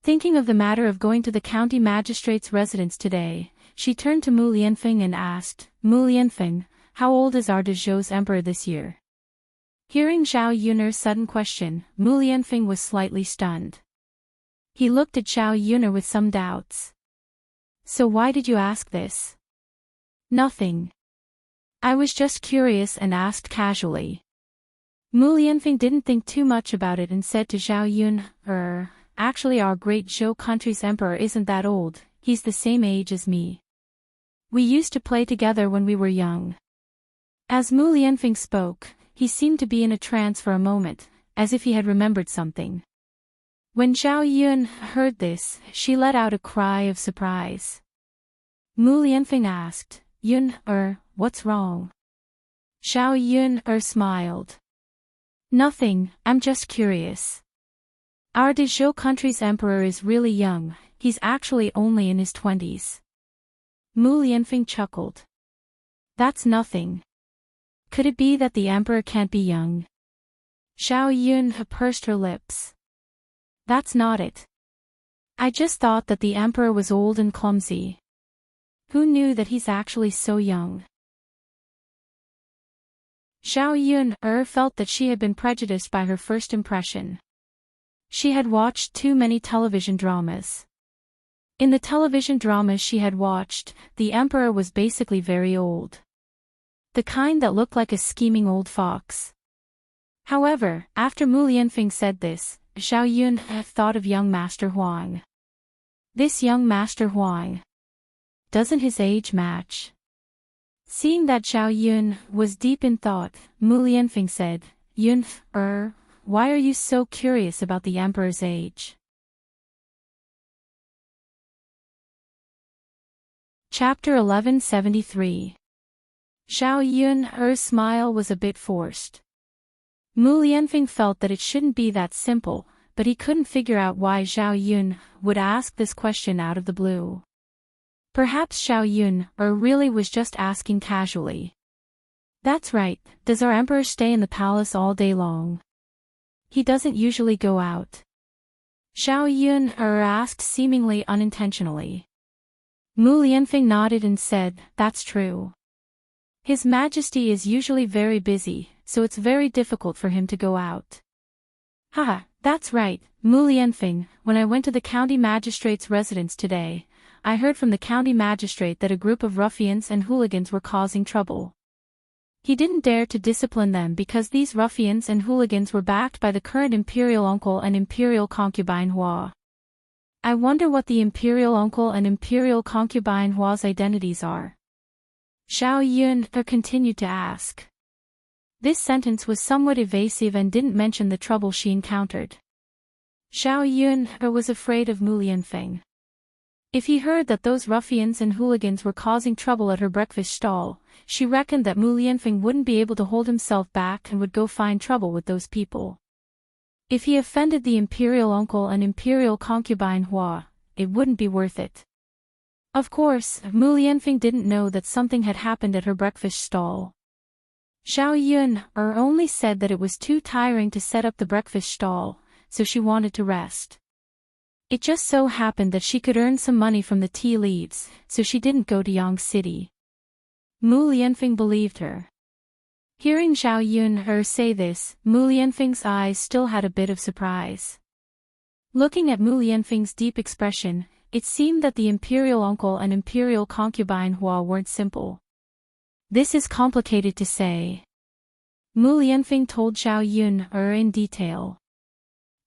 A: Thinking of the matter of going to the county magistrate's residence today, she turned to Mu Lianfeng and asked, Mu Lianfeng, how old is our de Zhou's emperor this year? Hearing Zhao Yun's sudden question, Mu Lianfeng was slightly stunned. He looked at Zhao Yun with some doubts. So why did you ask this? Nothing. I was just curious and asked casually. Mu Lianfeng didn't think too much about it and said to Zhao Yun, actually our great Zhou country's emperor isn't that old, he's the same age as me. We used to play together when we were young. As Mu Lianfeng spoke, he seemed to be in a trance for a moment, as if he had remembered something. When Zhao Yun heard this, she let out a cry of surprise. Mu Lianfeng asked, Yun, what's wrong? Zhao Yun smiled. Nothing, I'm just curious. Our de Zhou country's emperor is really young, he's actually only in his 20s. Mu Lianfeng chuckled. That's nothing. Could it be that the emperor can't be young? Zhao Yun pursed her lips. That's not it. I just thought that the emperor was old and clumsy. Who knew that he's actually so young? Zhao Yun felt that she had been prejudiced by her first impression. She had watched too many television dramas. In the television dramas she had watched, the emperor was basically very old. The kind that looked like a scheming old fox. However, after Mu Lianfeng said this, Zhao Yun thought of young Master Huang. This young Master Huang. Doesn't his age match? Seeing that Zhao Yun was deep in thought, Mu Lianfeng said, Yun, why are you so curious about the emperor's age? Chapter 1173. Zhao Yun's smile was a bit forced. Mu Lianfeng felt that it shouldn't be that simple, but he couldn't figure out why Zhao Yun would ask this question out of the blue. Perhaps Zhao Yun really was just asking casually. That's right, does our emperor stay in the palace all day long? He doesn't usually go out. Zhao Yun asked seemingly unintentionally. Mu Lianfeng nodded and said, that's true. His Majesty is usually very busy, so it's very difficult for him to go out. Haha, that's right, Mu Lianfeng, when I went to the county magistrate's residence today, I heard from the county magistrate that a group of ruffians and hooligans were causing trouble. He didn't dare to discipline them because these ruffians and hooligans were backed by the current imperial uncle and imperial concubine Hua. I wonder what the imperial uncle and imperial concubine Hua's identities are. Zhao Yun continued to ask. This sentence was somewhat evasive and didn't mention the trouble she encountered. Zhao Yun was afraid of Mu Lianfeng. If he heard that those ruffians and hooligans were causing trouble at her breakfast stall, she reckoned that Mu Lianfeng wouldn't be able to hold himself back and would go find trouble with those people. If he offended the imperial uncle and imperial concubine Hua, it wouldn't be worth it. Of course, Mu Lianfeng didn't know that something had happened at her breakfast stall. Zhao Yun only said that it was too tiring to set up the breakfast stall, so she wanted to rest. It just so happened that she could earn some money from the tea leaves, so she didn't go to Yang City. Mu Lianfeng believed her. Hearing Zhao Yun say this, Mu Lianfeng's eyes still had a bit of surprise. Looking at Mu Lianfeng's deep expression, it seemed that the imperial uncle and imperial concubine Hua weren't simple. This is complicated to say. Mu Lianfeng told Zhao Yun in detail.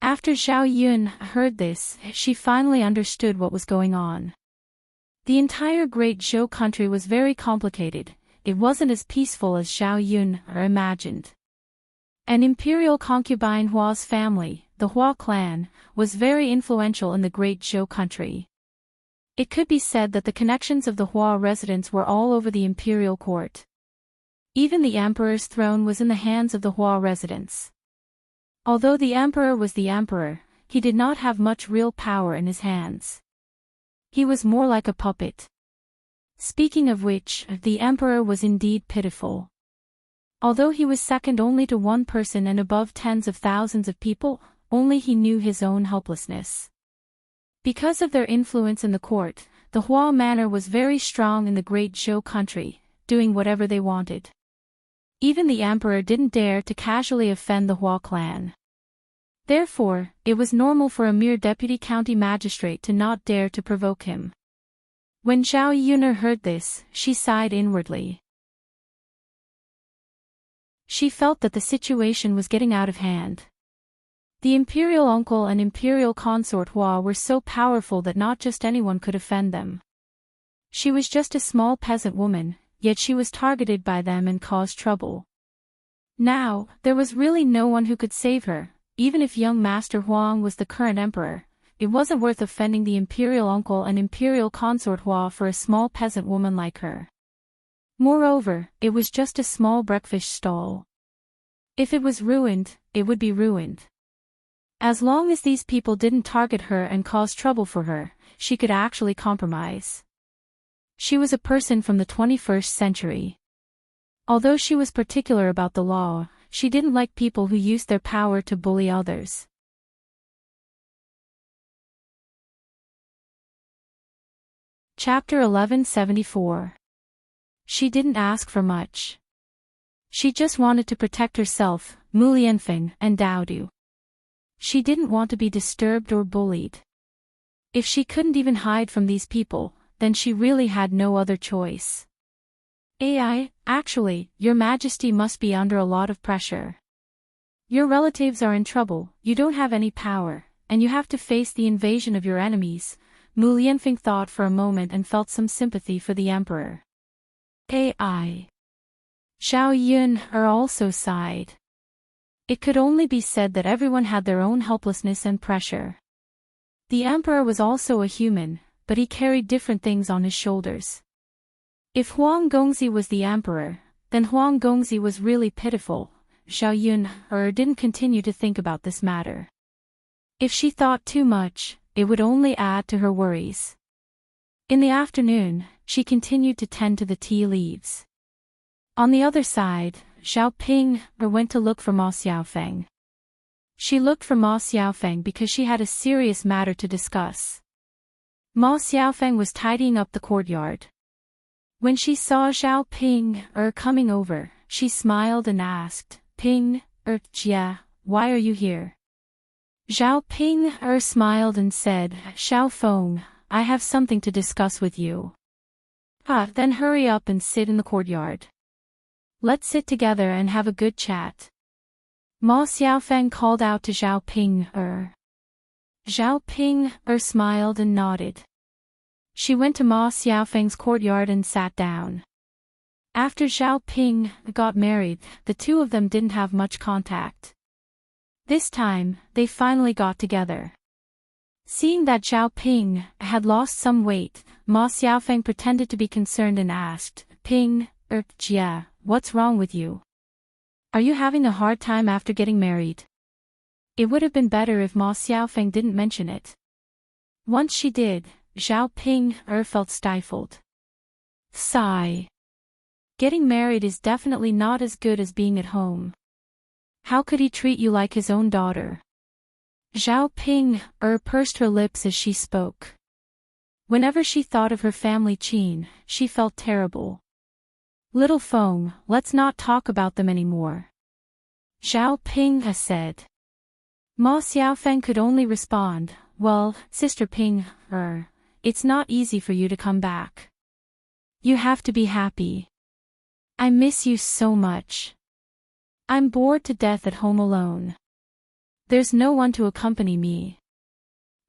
A: After Zhao Yun heard this, she finally understood what was going on. The entire Great Zhou country was very complicated. It wasn't as peaceful as Zhao Yun imagined. An imperial concubine Hua's family, the Hua clan, was very influential in the Great Zhou country. It could be said that the connections of the Hua residents were all over the imperial court. Even the emperor's throne was in the hands of the Hua residents. Although the emperor was the emperor, he did not have much real power in his hands. He was more like a puppet. Speaking of which, the emperor was indeed pitiful. Although he was second only to one person and above tens of thousands of people, only he knew his own helplessness. Because of their influence in the court, the Hua manor was very strong in the Great Zhou country, doing whatever they wanted. Even the emperor didn't dare to casually offend the Hua clan. Therefore, it was normal for a mere deputy county magistrate to not dare to provoke him. When Zhao Yun heard this, she sighed inwardly. She felt that the situation was getting out of hand. The imperial uncle and imperial consort Hua were so powerful that not just anyone could offend them. She was just a small peasant woman, yet she was targeted by them and caused trouble. Now, there was really no one who could save her, even if young Master Huang was the current emperor. It wasn't worth offending the imperial uncle and imperial consort Hua for a small peasant woman like her. Moreover, it was just a small breakfast stall. If it was ruined, it would be ruined. As long as these people didn't target her and cause trouble for her, she could actually compromise. She was a person from the 21st century. Although she was particular about the law, she didn't like people who used their power to bully others. Chapter 1174. She didn't ask for much. She just wanted to protect herself, Mu Lianfeng, and Daodu. She didn't want to be disturbed or bullied. If she couldn't even hide from these people, then she really had no other choice. Actually, Your Majesty must be under a lot of pressure. Your relatives are in trouble, you don't have any power, and you have to face the invasion of your enemies. Mu Lianfeng thought for a moment and felt some sympathy for the emperor. Zhao Yun also sighed. It could only be said that everyone had their own helplessness and pressure. The emperor was also a human, but he carried different things on his shoulders. If Huang Gongzi was the emperor, then Huang Gongzi was really pitiful. Zhao Yun didn't continue to think about this matter. If she thought too much, it would only add to her worries. In the afternoon, she continued to tend to the tea leaves. On the other side, Zhao Ping went to look for Ma Xiaofeng. She looked for Ma Xiaofeng because she had a serious matter to discuss. Ma Xiaofeng was tidying up the courtyard. When she saw Zhao Ping coming over, she smiled and asked, Ping, Jia, why are you here? Zhao Ping smiled and said, Xiao Feng, I have something to discuss with you. Then hurry up and sit in the courtyard. Let's sit together and have a good chat. Ma Xiaofeng called out to Zhao Ping. Zhao Ping smiled and nodded. She went to Ma Xiaofeng's courtyard and sat down. After Zhao Ping got married, the two of them didn't have much contact. This time, they finally got together. Seeing that Zhao Ping had lost some weight, Ma Xiaofeng pretended to be concerned and asked, Ping, Jia, what's wrong with you? Are you having a hard time after getting married? It would have been better if Ma Xiaofeng didn't mention it. Once she did, Zhao Ping felt stifled. Sigh. Getting married is definitely not as good as being at home. How could he treat you like his own daughter? Zhao Ping pursed her lips as she spoke. Whenever she thought of her family Qin, she felt terrible. Little Feng, let's not talk about them anymore. Zhao Ping said. Ma Xiaofeng could only respond, well, Sister Ping, it's not easy for you to come back. You have to be happy. I miss you so much. I'm bored to death at home alone. There's no one to accompany me.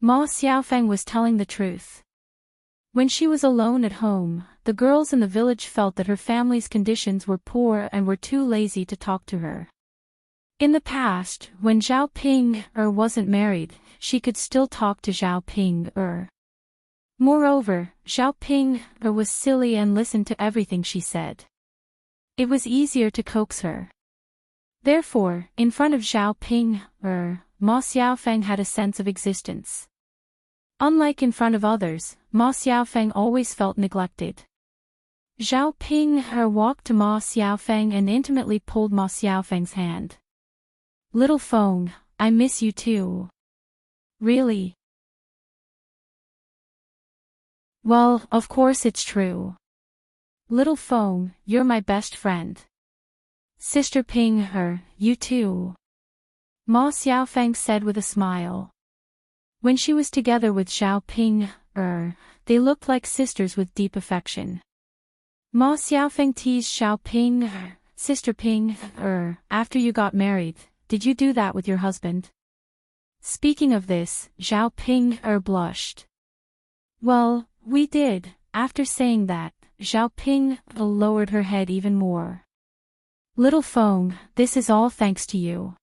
A: Ma Xiaofeng was telling the truth. When she was alone at home, the girls in the village felt that her family's conditions were poor and were too lazy to talk to her. In the past, when Zhao Ping wasn't married, she could still talk to Zhao Ping. Moreover, Zhao Ping was silly and listened to everything she said. It was easier to coax her. Therefore, in front of Zhao Ping, Ma Xiaofeng had a sense of existence. Unlike in front of others, Ma Xiaofeng always felt neglected. Zhao Ping walked to Ma Xiaofeng and intimately pulled Ma Xiaofeng's hand. Little Feng, I miss you too. Really? Well, of course it's true. Little Feng, you're my best friend. Sister Ping, you too. Ma Xiaofeng said with a smile. When she was together with Zhao Ping, they looked like sisters with deep affection. Ma Xiaofeng teased Zhao Ping, Sister Ping, after you got married, did you do that with your husband? Speaking of this, Zhao Ping blushed. Well, we did. After saying that, Zhao Ping lowered her head even more. Little Feng, this is all thanks to you.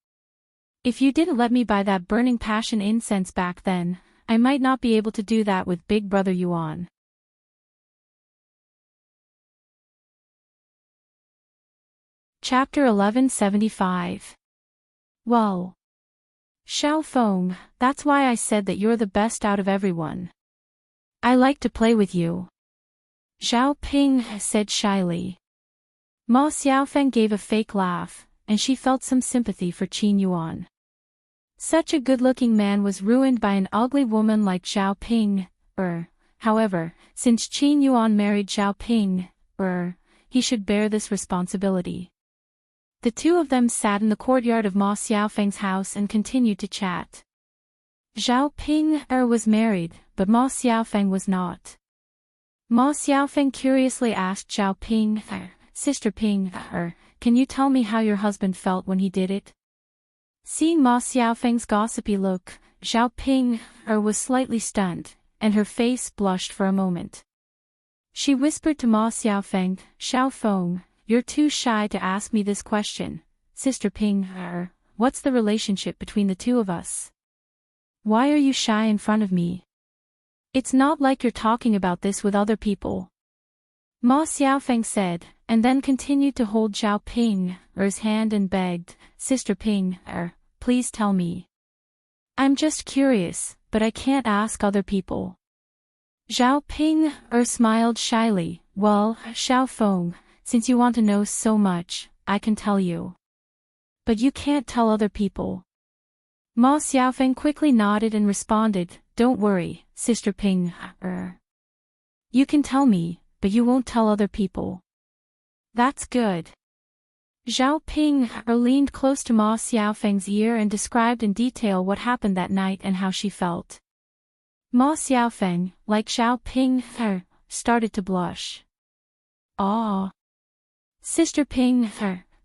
A: If you didn't let me buy that burning passion incense back then, I might not be able to do that with Big Brother Yuan. Chapter 1175. Well. Xiao Feng, that's why I said that you're the best out of everyone. I like to play with you. Zhao Ping said shyly. Ma Xiaofeng gave a fake laugh, and she felt some sympathy for Qin Yuan. Such a good-looking man was ruined by an ugly woman like Zhao Ping. However, since Qin Yuan married Zhao Ping, he should bear this responsibility. The two of them sat in the courtyard of Ma Xiaofeng's house and continued to chat. Zhao Ping was married, but Ma Xiaofeng was not. Ma Xiaofeng curiously asked Zhao Ping, Sister Ping, can you tell me how your husband felt when he did it? Seeing Ma Xiaofeng's gossipy look, Zhao Ping was slightly stunned, and her face blushed for a moment. She whispered to Ma Xiaofeng, Xiao Feng, you're too shy to ask me this question. Sister Ping, what's the relationship between the two of us? Why are you shy in front of me? It's not like you're talking about this with other people. Ma Xiaofeng said, and then continued to hold Zhao Ping's hand and begged, Sister Ping, please tell me. I'm just curious, but I can't ask other people. Zhao Ping smiled shyly, well, Xiao Feng, since you want to know so much, I can tell you. But you can't tell other people. Ma Xiaofeng quickly nodded and responded, don't worry, Sister Ping, You can tell me, but you won't tell other people. That's good. Zhao Ping leaned close to Ma Xiaofeng's ear and described in detail what happened that night and how she felt. Ma Xiaofeng, like Zhao Ping, started to blush. Ah. Sister Ping,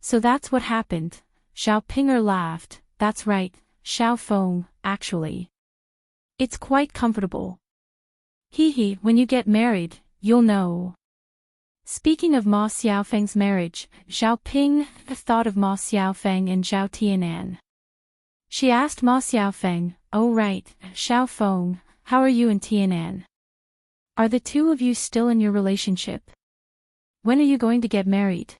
A: so that's what happened. Zhao Pinger laughed, that's right, Xiao Feng, actually. It's quite comfortable. Hee, when you get married, you'll know. Speaking of Ma Xiaofeng's marriage, Zhao Ping thought of Ma Xiaofeng and Zhao Tianan. She asked Ma Xiaofeng, Oh right, Xiao Feng, how are you and Tianan? Are the two of you still in your relationship? When are you going to get married?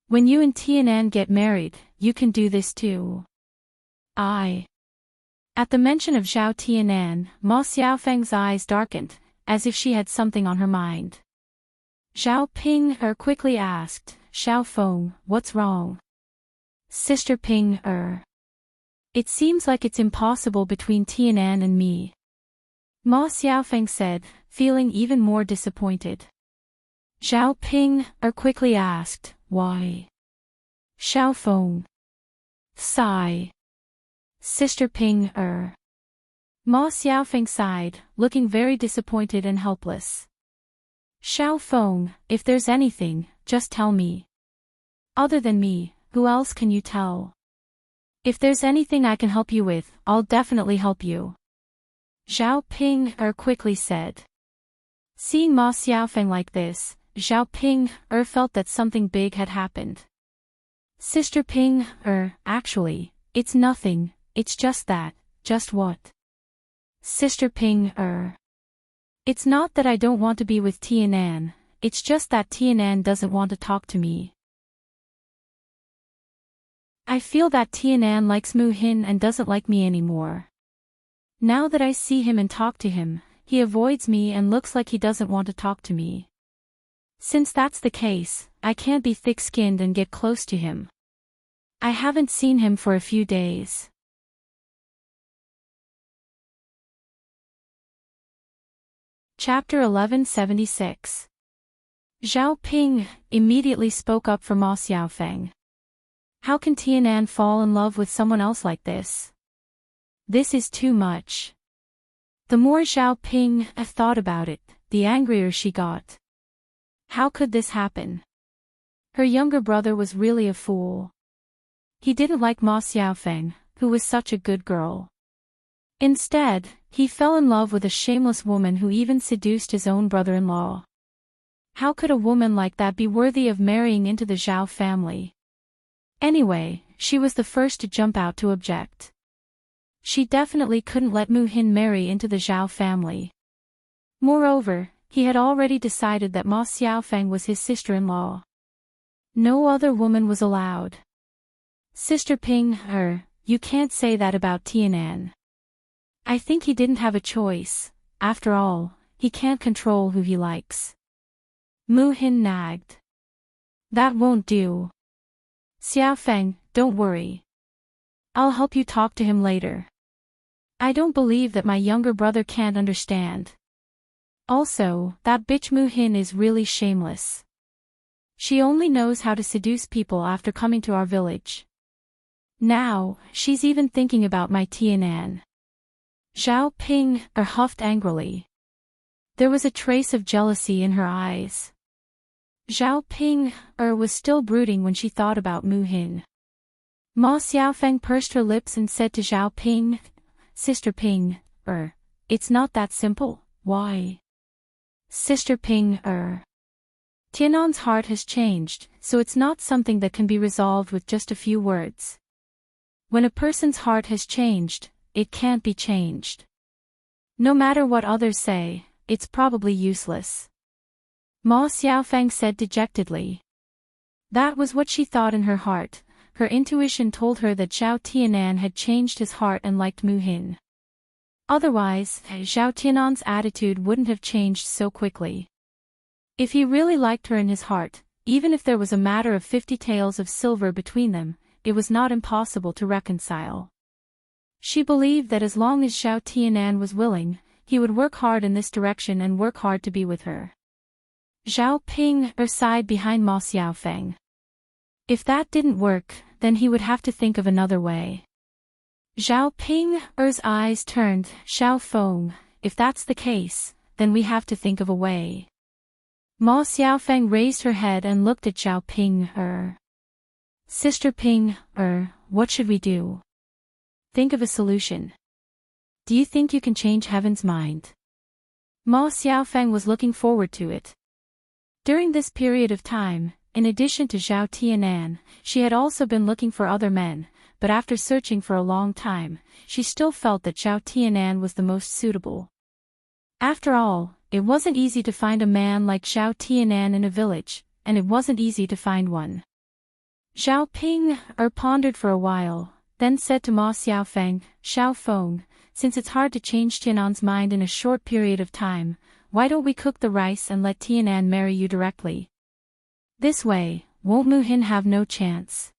A: When you and Tianan get married, you can do this too. At the mention of Zhao Tianan, Ma Xiaofeng's eyes darkened, as if she had something on her mind. Zhao Ping quickly asked, Xiao Feng, what's wrong? Sister Ping It seems like it's impossible between Tianan and me. Ma Xiaofeng said, feeling even more disappointed. Zhao Ping quickly asked, why? Xiao Feng. Sigh. Sister Ping Ma Xiaofeng sighed, looking very disappointed and helpless. Xiao Feng, if there's anything, just tell me. Other than me, who else can you tell? If there's anything I can help you with, I'll definitely help you. Zhao Ping quickly said. Seeing Ma Xiaofeng like this, Zhao Ping felt that something big had happened. Sister Ping actually, it's nothing, it's just that. Just what? Sister Ping It's not that I don't want to be with Tianan, it's just that Tianan doesn't want to talk to me. I feel that Tianan likes Mu Hin and doesn't like me anymore. Now that I see him and talk to him, he avoids me and looks like he doesn't want to talk to me. Since that's the case, I can't be thick-skinned and get close to him. I haven't seen him for a few days. Chapter 1176. Zhao Ping immediately spoke up for Ma Xiaofeng. How can Tianan fall in love with someone else like this? This is too much. The more Zhao Ping thought about it, the angrier she got. How could this happen? Her younger brother was really a fool. He didn't like Ma Xiaofeng, who was such a good girl. Instead, he fell in love with a shameless woman who even seduced his own brother-in-law. How could a woman like that be worthy of marrying into the Zhao family? Anyway, she was the first to jump out to object. She definitely couldn't let Mu Hin marry into the Zhao family. Moreover, he had already decided that Ma Xiaofeng was his sister-in-law. No other woman was allowed. Sister Ping, you can't say that about Tianan. I think he didn't have a choice. After all, he can't control who he likes. Mu Hin nagged. That won't do. Xiaofeng, don't worry. I'll help you talk to him later. I don't believe that my younger brother can't understand. Also, that bitch Mu Hin is really shameless. She only knows how to seduce people after coming to our village. Now, she's even thinking about my Tianan. Zhao Ping huffed angrily. There was a trace of jealousy in her eyes. Zhao Ping was still brooding when she thought about Mu Hin. Ma Xiaofeng pursed her lips and said to Zhao Ping, Sister Ping, it's not that simple, why? Sister Ping, Tianan's heart has changed, so it's not something that can be resolved with just a few words. When a person's heart has changed, it can't be changed. No matter what others say, it's probably useless. Ma Xiaofeng said dejectedly. That was what she thought in her heart. Her intuition told her that Zhao Tianan had changed his heart and liked Mu Hin. Otherwise, Zhao Tianan's attitude wouldn't have changed so quickly. If he really liked her in his heart, even if there was a matter of 50 taels of silver between them, it was not impossible to reconcile. She believed that as long as Zhao Tianan was willing, he would work hard in this direction and work hard to be with her. Zhao Ping sighed behind Ma Xiaofeng. If that didn't work, then he would have to think of another way. Zhao Ping's eyes turned. Xiao Feng, if that's the case, then we have to think of a way. Ma Xiaofeng raised her head and looked at Zhao Ping. Sister Ping, what should we do? Think of a solution. Do you think you can change heaven's mind? Ma Xiaofeng was looking forward to it. During this period of time, in addition to Zhao Tianan, she had also been looking for other men, but after searching for a long time, she still felt that Xiao Tianan was the most suitable. After all, it wasn't easy to find a man like Xiao Tianan in a village, and it wasn't easy to find one. Xiao Ping pondered for a while, then said to Ma Xiaofeng, "Xiao Feng, since it's hard to change Tianan's mind in a short period of time, why don't we cook the rice and let Tianan marry you directly? This way, won't Mu Hin have no chance?"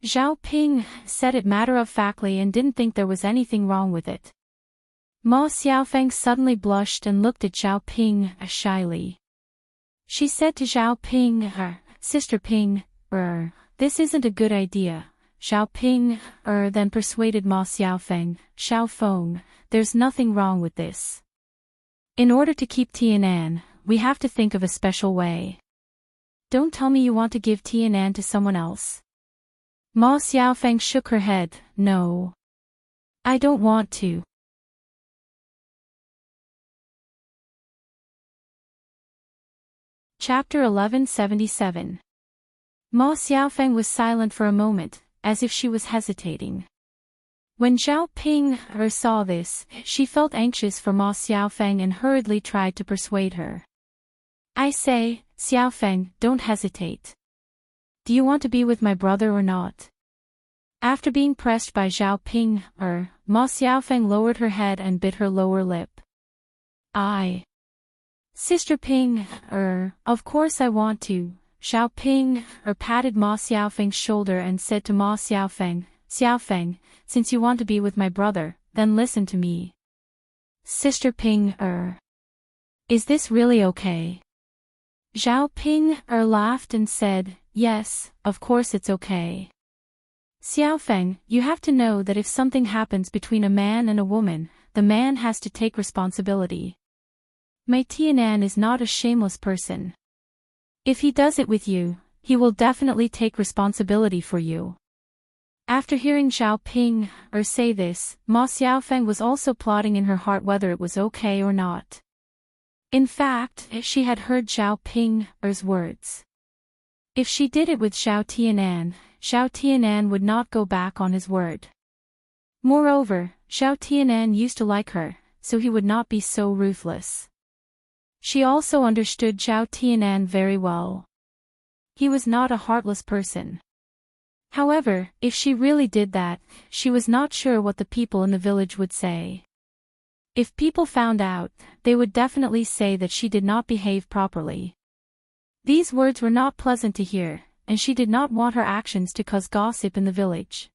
A: Xiao Ping said it matter-of-factly and didn't think there was anything wrong with it. Ma Xiaofeng suddenly blushed and looked at Xiao Ping shyly. She said to Xiao Ping, "Sister Ping, this isn't a good idea." Xiao Ping then persuaded Ma Xiaofeng, "Xiao Feng, there's nothing wrong with this. In order to keep Tianan, we have to think of a special way. Don't tell me you want to give Tianan to someone else." Ma Xiaofeng shook her head, "No. I don't want to." Chapter 1177. Ma Xiaofeng was silent for a moment, as if she was hesitating. When Xiao Ping saw this, she felt anxious for Ma Xiaofeng and hurriedly tried to persuade her. "I say, Xiaofeng, don't hesitate. Do you want to be with my brother or not?" After being pressed by Xiao Ping, Ma Xiaofeng lowered her head and bit her lower lip. "Sister Ping, of course I want to." Xiao Ping patted Ma Xiaofeng's shoulder and said to Ma Xiaofeng, "Xiaofeng, since you want to be with my brother, then listen to me." "Sister Ping, is this really okay?" Xiao Ping laughed and said, "Yes, of course it's okay. Xiaofeng, you have to know that if something happens between a man and a woman, the man has to take responsibility. Mei Tianan is not a shameless person. If he does it with you, he will definitely take responsibility for you." After hearing Xiao Ping say this, Ma Xiaofeng was also plotting in her heart whether it was okay or not. In fact, she had heard Xiao Ping's words. If she did it with Xiao Tianan would not go back on his word. Moreover, Xiao Tianan used to like her, so he would not be so ruthless. She also understood Xiao Tianan very well. He was not a heartless person. However, if she really did that, she was not sure what the people in the village would say. If people found out, they would definitely say that she did not behave properly. These words were not pleasant to hear, and she did not want her actions to cause gossip in the village.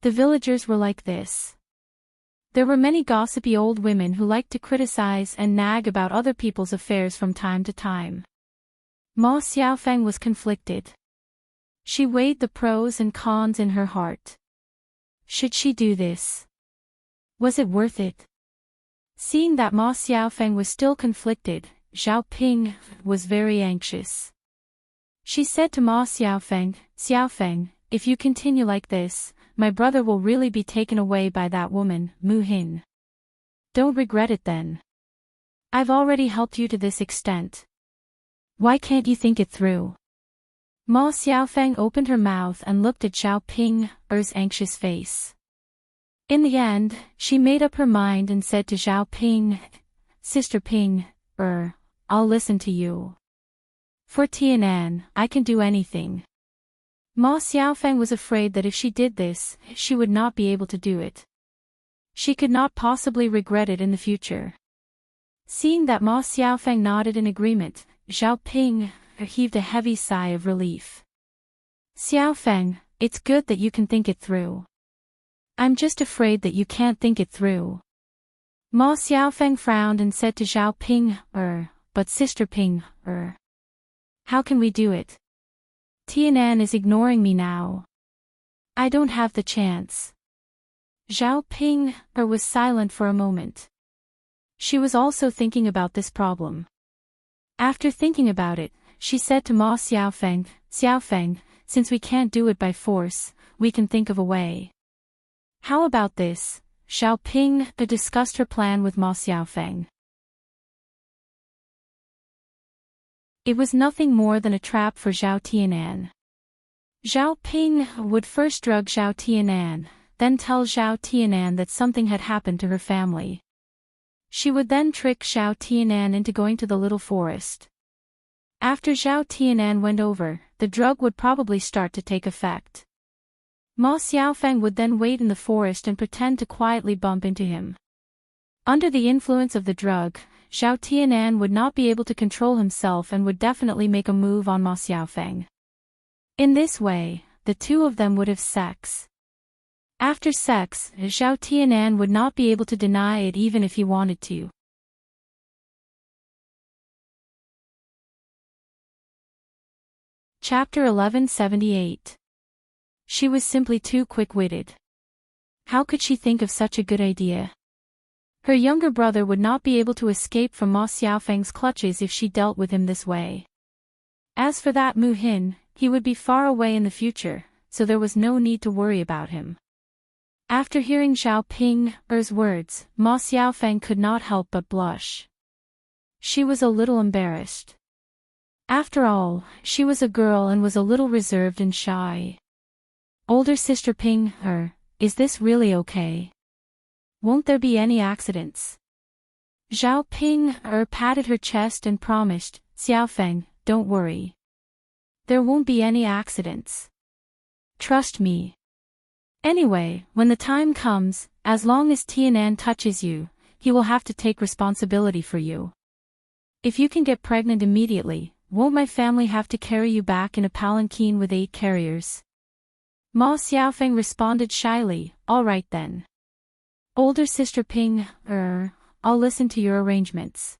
A: The villagers were like this. There were many gossipy old women who liked to criticize and nag about other people's affairs from time to time. Ma Xiaofeng was conflicted. She weighed the pros and cons in her heart. Should she do this? Was it worth it? Seeing that Ma Xiaofeng was still conflicted, Xiao Ping was very anxious. She said to Ma Xiaofeng, "Xiaofeng, if you continue like this, my brother will really be taken away by that woman, Mu Hin. Don't regret it then. I've already helped you to this extent. Why can't you think it through?" Ma Xiaofeng opened her mouth and looked at Xiao Ping's anxious face. In the end, she made up her mind and said to Xiao Ping, "Sister Ping, I'll listen to you. For Tianan, I can do anything." Ma Xiaofeng was afraid that if she did this, she would not be able to do it. She could not possibly regret it in the future. Seeing that Ma Xiaofeng nodded in agreement, Xiao Ping heaved a heavy sigh of relief. "Xiaofeng, it's good that you can think it through. I'm just afraid that you can't think it through." Ma Xiaofeng frowned and said to Xiao Ping, "But Sister Ping, how can we do it? Tianan is ignoring me now. I don't have the chance." Xiao Ping was silent for a moment. She was also thinking about this problem. After thinking about it, she said to Ma Xiaofeng, "Xiaofeng, since we can't do it by force, we can think of a way." "How about this?" Xiao Ping discussed her plan with Ma Xiaofeng. It was nothing more than a trap for Xiao Tianan. Zhao Ping would first drug Zhao Tianan, then tell Zhao Tianan that something had happened to her family. She would then trick Zhao Tianan into going to the little forest. After Zhao Tianan went over, the drug would probably start to take effect. Ma Xiaofeng would then wait in the forest and pretend to quietly bump into him. Under the influence of the drug, Zhao Tianan would not be able to control himself and would definitely make a move on Ma Xiaofeng. In this way, the two of them would have sex. After sex, Zhao Tianan would not be able to deny it even if he wanted to. Chapter 1178. She was simply too quick-witted. How could she think of such a good idea? Her younger brother would not be able to escape from Ma Xiaofeng's clutches if she dealt with him this way. As for that Mu Hin, he would be far away in the future, so there was no need to worry about him. After hearing Zhao Ping's words, Ma Xiaofeng could not help but blush. She was a little embarrassed. After all, she was a girl and was a little reserved and shy. Older sister Ping, is this really okay? Won't there be any accidents? Zhao Ping patted her chest and promised, Xiaofeng, don't worry. There won't be any accidents. Trust me. Anyway, when the time comes, as long as Tianan touches you, he will have to take responsibility for you. If you can get pregnant immediately, won't my family have to carry you back in a palanquin with 8 carriers? Ma Xiaofeng responded shyly, all right then. Older sister Ping, I'll listen to your arrangements.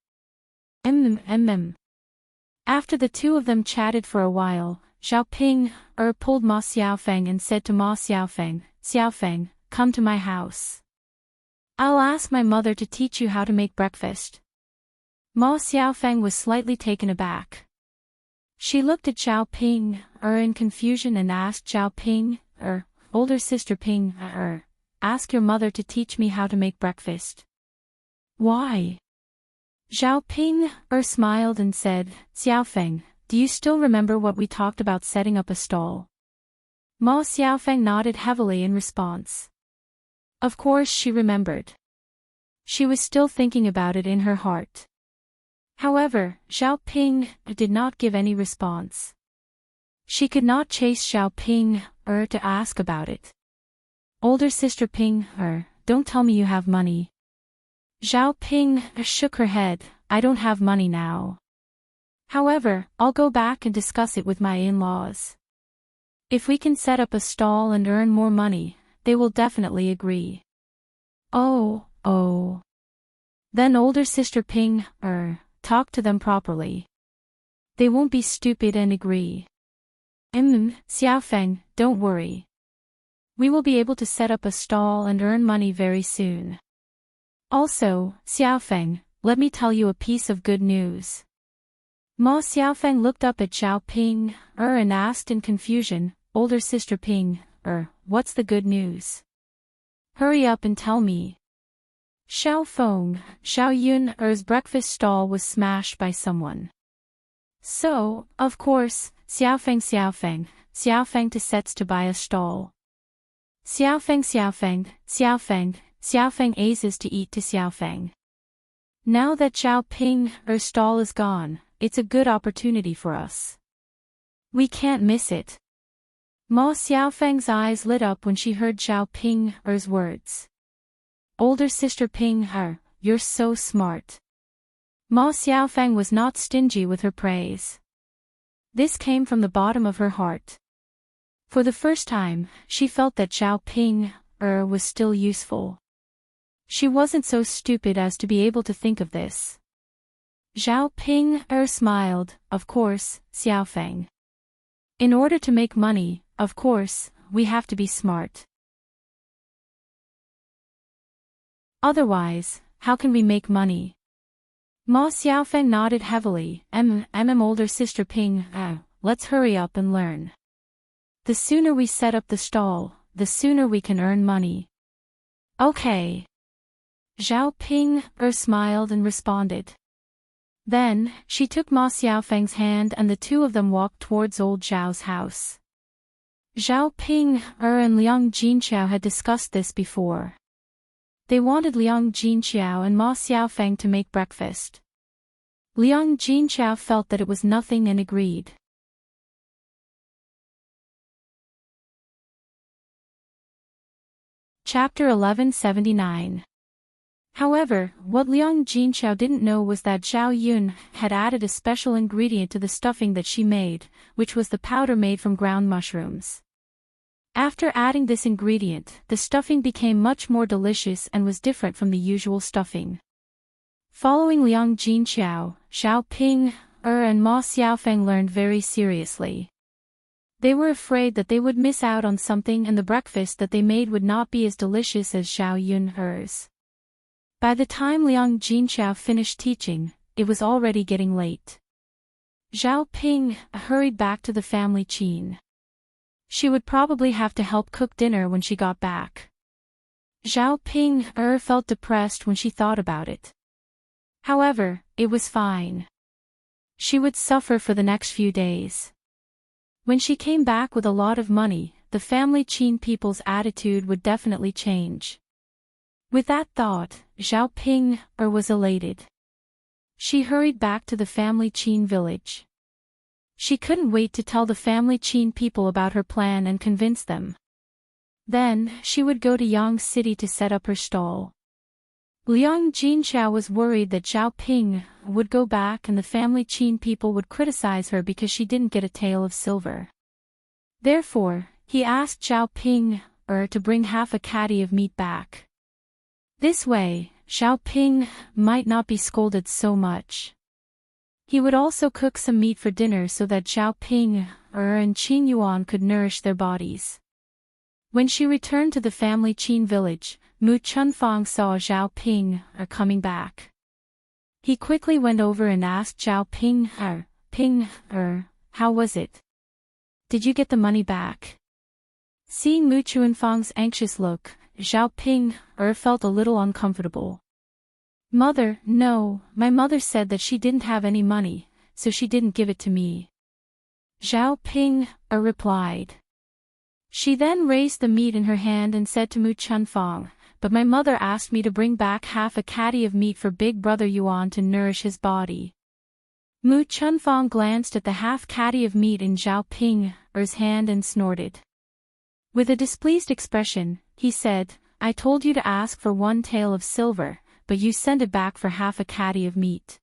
A: After the two of them chatted for a while, Zhao Ping pulled Ma Xiaofeng and said to Ma Xiaofeng, Xiaofeng, come to my house. I'll ask my mother to teach you how to make breakfast. Ma Xiaofeng was slightly taken aback. She looked at Zhao Ping in confusion and asked Zhao Ping, older sister Ping, ask your mother to teach me how to make breakfast. Why? Zhao Ping smiled and said, Xiaofeng, do you still remember what we talked about setting up a stall? Ma Xiaofeng nodded heavily in response. Of course she remembered. She was still thinking about it in her heart. However, Zhao Ping did not give any response. She could not chase Zhao Ping to ask about it. Older sister Ping, don't tell me you have money. Zhao Ping shook her head, I don't have money now. However, I'll go back and discuss it with my in-laws. If we can set up a stall and earn more money, they will definitely agree. Oh. Then older sister Ping, talk to them properly. They won't be stupid and agree. Xiaofeng, don't worry. We will be able to set up a stall and earn money very soon. Also, Xiaofeng, let me tell you a piece of good news. Ma Xiaofeng looked up at Zhao Ping and asked in confusion, older sister Ping, what's the good news? Hurry up and tell me. Xiao Feng, Xiao Yun's breakfast stall was smashed by someone. So, of course, Xiaofeng to sets to buy a stall. Xiaofeng aces to eat to Xiaofeng. Now that Zhao Ping's stall is gone, it's a good opportunity for us. We can't miss it. Ma Xiaofeng's eyes lit up when she heard Zhao Ping's words. Older sister Ping, you're so smart. Ma Xiaofeng was not stingy with her praise. This came from the bottom of her heart. For the first time, she felt that Zhao Ping was still useful. She wasn't so stupid as to be able to think of this. Zhao Ping smiled, of course, Xiaofeng. In order to make money, of course, we have to be smart. Otherwise, how can we make money? Ma Xiaofeng nodded heavily, older sister Ping, let's hurry up and learn. The sooner we set up the stall, the sooner we can earn money. Okay. Zhao Ping smiled and responded. Then, she took Ma Xiaofeng's hand and the two of them walked towards old Zhao's house. Zhao Ping and Liang Jinqiao had discussed this before. They wanted Liang Jinqiao and Ma Xiaofeng to make breakfast. Liang Jinqiao felt that it was nothing and agreed. Chapter 1179. However, what Liang Jinqiao didn't know was that Zhao Yun had added a special ingredient to the stuffing that she made, which was the powder made from ground mushrooms. After adding this ingredient, the stuffing became much more delicious and was different from the usual stuffing. Following Liang Jinqiao, Zhao Ping and Ma Xiaofeng learned very seriously. They were afraid that they would miss out on something and the breakfast that they made would not be as delicious as Zhao Yun's. By the time Liang Jinqiao finished teaching, it was already getting late. Zhao Ping hurried back to the family qin. She would probably have to help cook dinner when she got back. Zhao Ping felt depressed when she thought about it. However, it was fine. She would suffer for the next few days. When she came back with a lot of money, the family qin people's attitude would definitely change. With that thought, Zhao Ping was elated. She hurried back to the family qin village. She couldn't wait to tell the family qin people about her plan and convince them. Then, she would go to Yang City to set up her stall. Liang Jinqiao was worried that Zhao Ping would go back and the family qin people would criticize her because she didn't get a tael of silver. Therefore, he asked Zhao Ping to bring half a caddy of meat back. This way, Zhao Ping might not be scolded so much. He would also cook some meat for dinner so that Zhao Ping and Qin Yuan could nourish their bodies. When she returned to the family qin village, Mu Chunfang saw Zhao Ping coming back. He quickly went over and asked Zhao Ping, how was it? Did you get the money back? Seeing Mu Chunfang's anxious look, Zhao Ping felt a little uncomfortable. Mother, no, my mother said that she didn't have any money, so she didn't give it to me. Zhao Ping replied. She then raised the meat in her hand and said to Mu Chunfang, but my mother asked me to bring back half a caddy of meat for big brother Yuan to nourish his body. Mu Chunfang glanced at the half caddy of meat in Zhao Ping's hand and snorted. With a displeased expression, he said, I told you to ask for 1 tael of silver, but you sent it back for half a caddy of meat.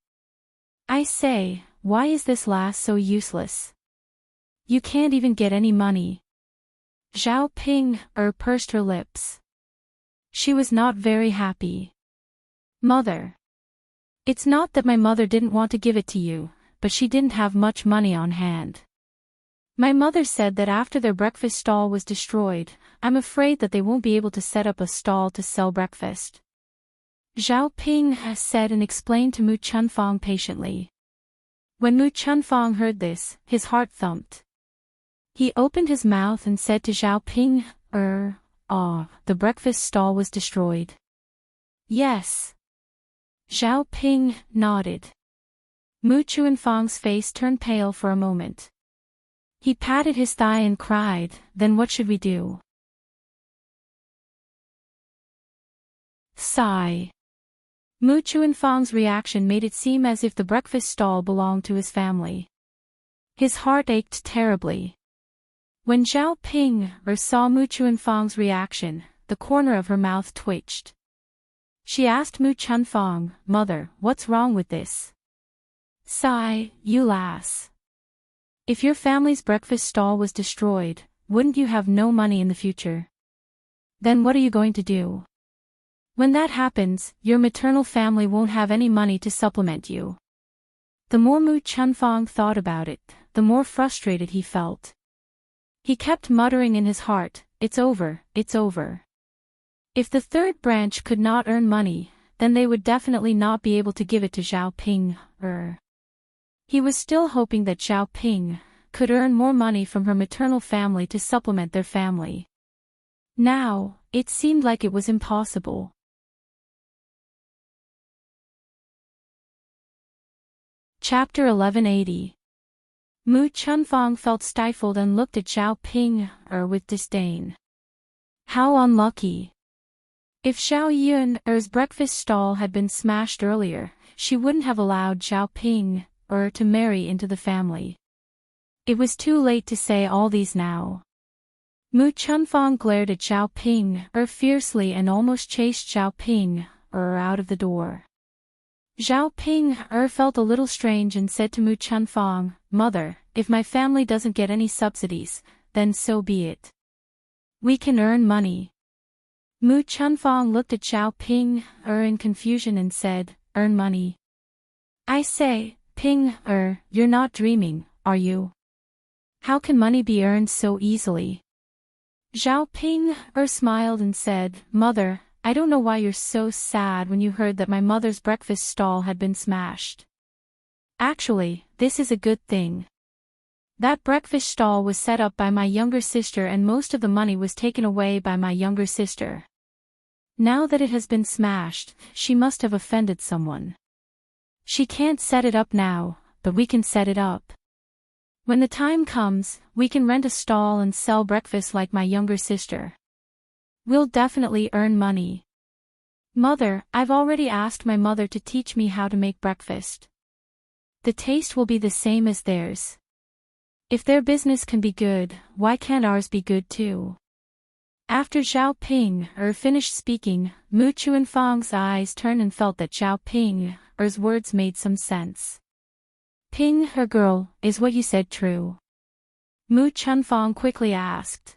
A: I say, why is this last so useless? You can't even get any money. Zhao Ping pursed her lips. She was not very happy. Mother. It's not that my mother didn't want to give it to you, but she didn't have much money on hand. My mother said that after their breakfast stall was destroyed, I'm afraid that they won't be able to set up a stall to sell breakfast. Zhao Ping said and explained to Mu Chunfang patiently. When Mu Chunfang heard this, his heart thumped. He opened his mouth and said to Zhao Ping, the breakfast stall was destroyed. Yes. Zhao Ping nodded. Mu Chunfang's face turned pale for a moment. He patted his thigh and cried, then what should we do? Sigh. Mu Chunfang's reaction made it seem as if the breakfast stall belonged to his family. His heart ached terribly. When Zhao Ping saw Mu Chunfang's reaction, the corner of her mouth twitched. She asked Mu Chunfang, Mother, what's wrong with this? Sigh, you lass. If your family's breakfast stall was destroyed, wouldn't you have no money in the future? Then what are you going to do? When that happens, your maternal family won't have any money to supplement you. The more Mu Chunfang thought about it, the more frustrated he felt. He kept muttering in his heart, it's over, it's over. If the third branch could not earn money, then they would definitely not be able to give it to Zhao Ping. He was still hoping that Zhao Ping could earn more money from her maternal family to supplement their family. Now, it seemed like it was impossible. Chapter 1180. Mu Chunfang felt stifled and looked at Zhao Ping with disdain. How unlucky. If Zhao Yun's breakfast stall had been smashed earlier, she wouldn't have allowed Zhao Ping to marry into the family. It was too late to say all these now. Mu Chunfang glared at Zhao Ping fiercely and almost chased Zhao Ping out of the door. Zhao Ping felt a little strange and said to Mu Chunfang, "Mother, if my family doesn't get any subsidies, then so be it. We can earn money." Mu Chunfang looked at Zhao Ping in confusion and said, "Earn money? I say, Ping you're not dreaming, are you? How can money be earned so easily?" Zhao Ping smiled and said, "Mother, I don't know why you're so sad when you heard that my mother's breakfast stall had been smashed. Actually, this is a good thing. That breakfast stall was set up by my younger sister and most of the money was taken away by my younger sister. Now that it has been smashed, she must have offended someone. She can't set it up now, but we can set it up. When the time comes, we can rent a stall and sell breakfast like my younger sister. We'll definitely earn money. Mother, I've already asked my mother to teach me how to make breakfast. The taste will be the same as theirs. If their business can be good, why can't ours be good too?" After Zhao Ping finished speaking, Mu Chunfang's eyes turned and felt that Zhao Ping's words made some sense. "Ping, her girl, is what you said true?" Mu Chunfang quickly asked.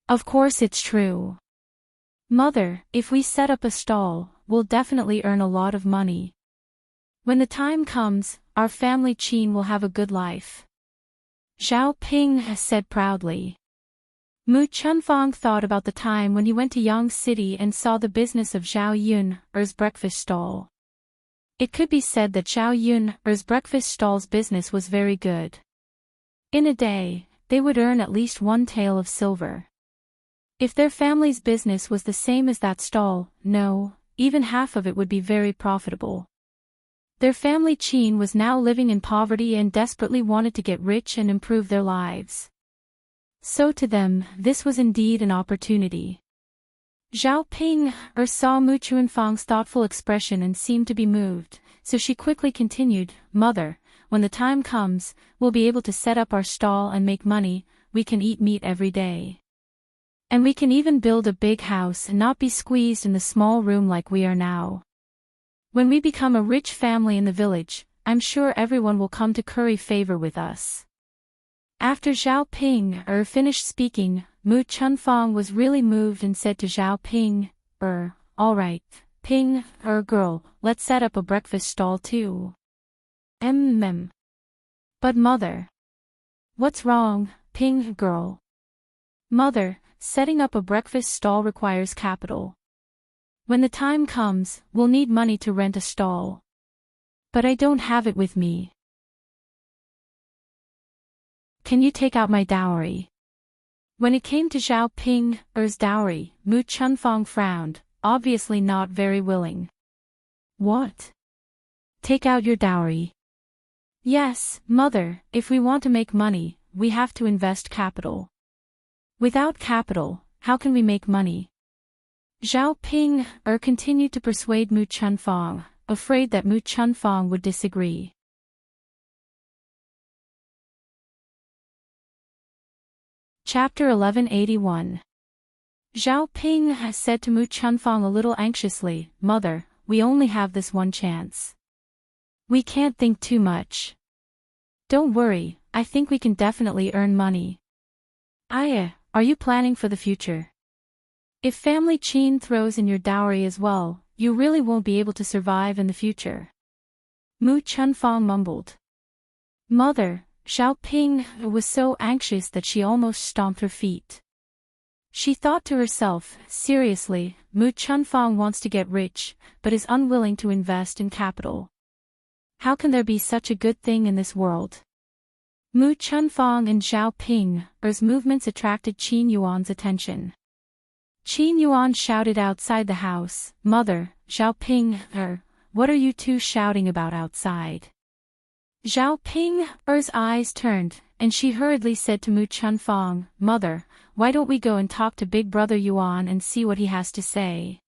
A: "Of course it's true. Mother, if we set up a stall, we'll definitely earn a lot of money. When the time comes, our family Qin will have a good life," Zhao Ping said proudly. Mu Chunfang thought about the time when he went to Yang City and saw the business of Zhao Yun's breakfast stall. It could be said that Zhao Yun's breakfast stall's business was very good. In a day, they would earn at least 1 tael of silver. If their family's business was the same as that stall, no, even half of it would be very profitable. Their family Qin was now living in poverty and desperately wanted to get rich and improve their lives. So to them, this was indeed an opportunity. Zhao Ping saw Mu Chunfang's thoughtful expression and seemed to be moved, so she quickly continued, "Mother, when the time comes, we'll be able to set up our stall and make money, we can eat meat every day. And we can even build a big house and not be squeezed in the small room like we are now. When we become a rich family in the village, I'm sure everyone will come to curry favor with us." After Zhao Ping finished speaking, Mu Chunfang was really moved and said to Zhao Ping, "All right, Ping, girl, let's set up a breakfast stall too." "But mother." "What's wrong, Ping, girl?" "Mother, setting up a breakfast stall requires capital. When the time comes, we'll need money to rent a stall. But I don't have it with me. Can you take out my dowry?" When it came to Zhao Ping's dowry, Mu Chunfang frowned, obviously not very willing. "What? Take out your dowry?" "Yes, mother, if we want to make money, we have to invest capital. Without capital, how can we make money?" Zhao Ping continued to persuade Mu Chunfang, afraid that Mu Chunfang would disagree. Chapter 1181. Zhao Ping said to Mu Chunfang a little anxiously, "Mother, we only have this one chance. We can't think too much. Don't worry, I think we can definitely earn money." Are you planning for the future? If family Qin throws in your dowry as well, you really won't be able to survive in the future." Mu Chunfang mumbled. "Mother," Zhao Ping was so anxious that she almost stomped her feet. She thought to herself, seriously, Mu Chunfang wants to get rich, but is unwilling to invest in capital. How can there be such a good thing in this world? Mu Chunfang and Zhao Ping's movements attracted Qin Yuan's attention. Qin Yuan shouted outside the house, "Mother, Zhao Ping, what are you two shouting about outside?" Zhao Ping's eyes turned, and she hurriedly said to Mu Chunfang, "Mother, why don't we go and talk to Big Brother Yuan and see what he has to say?"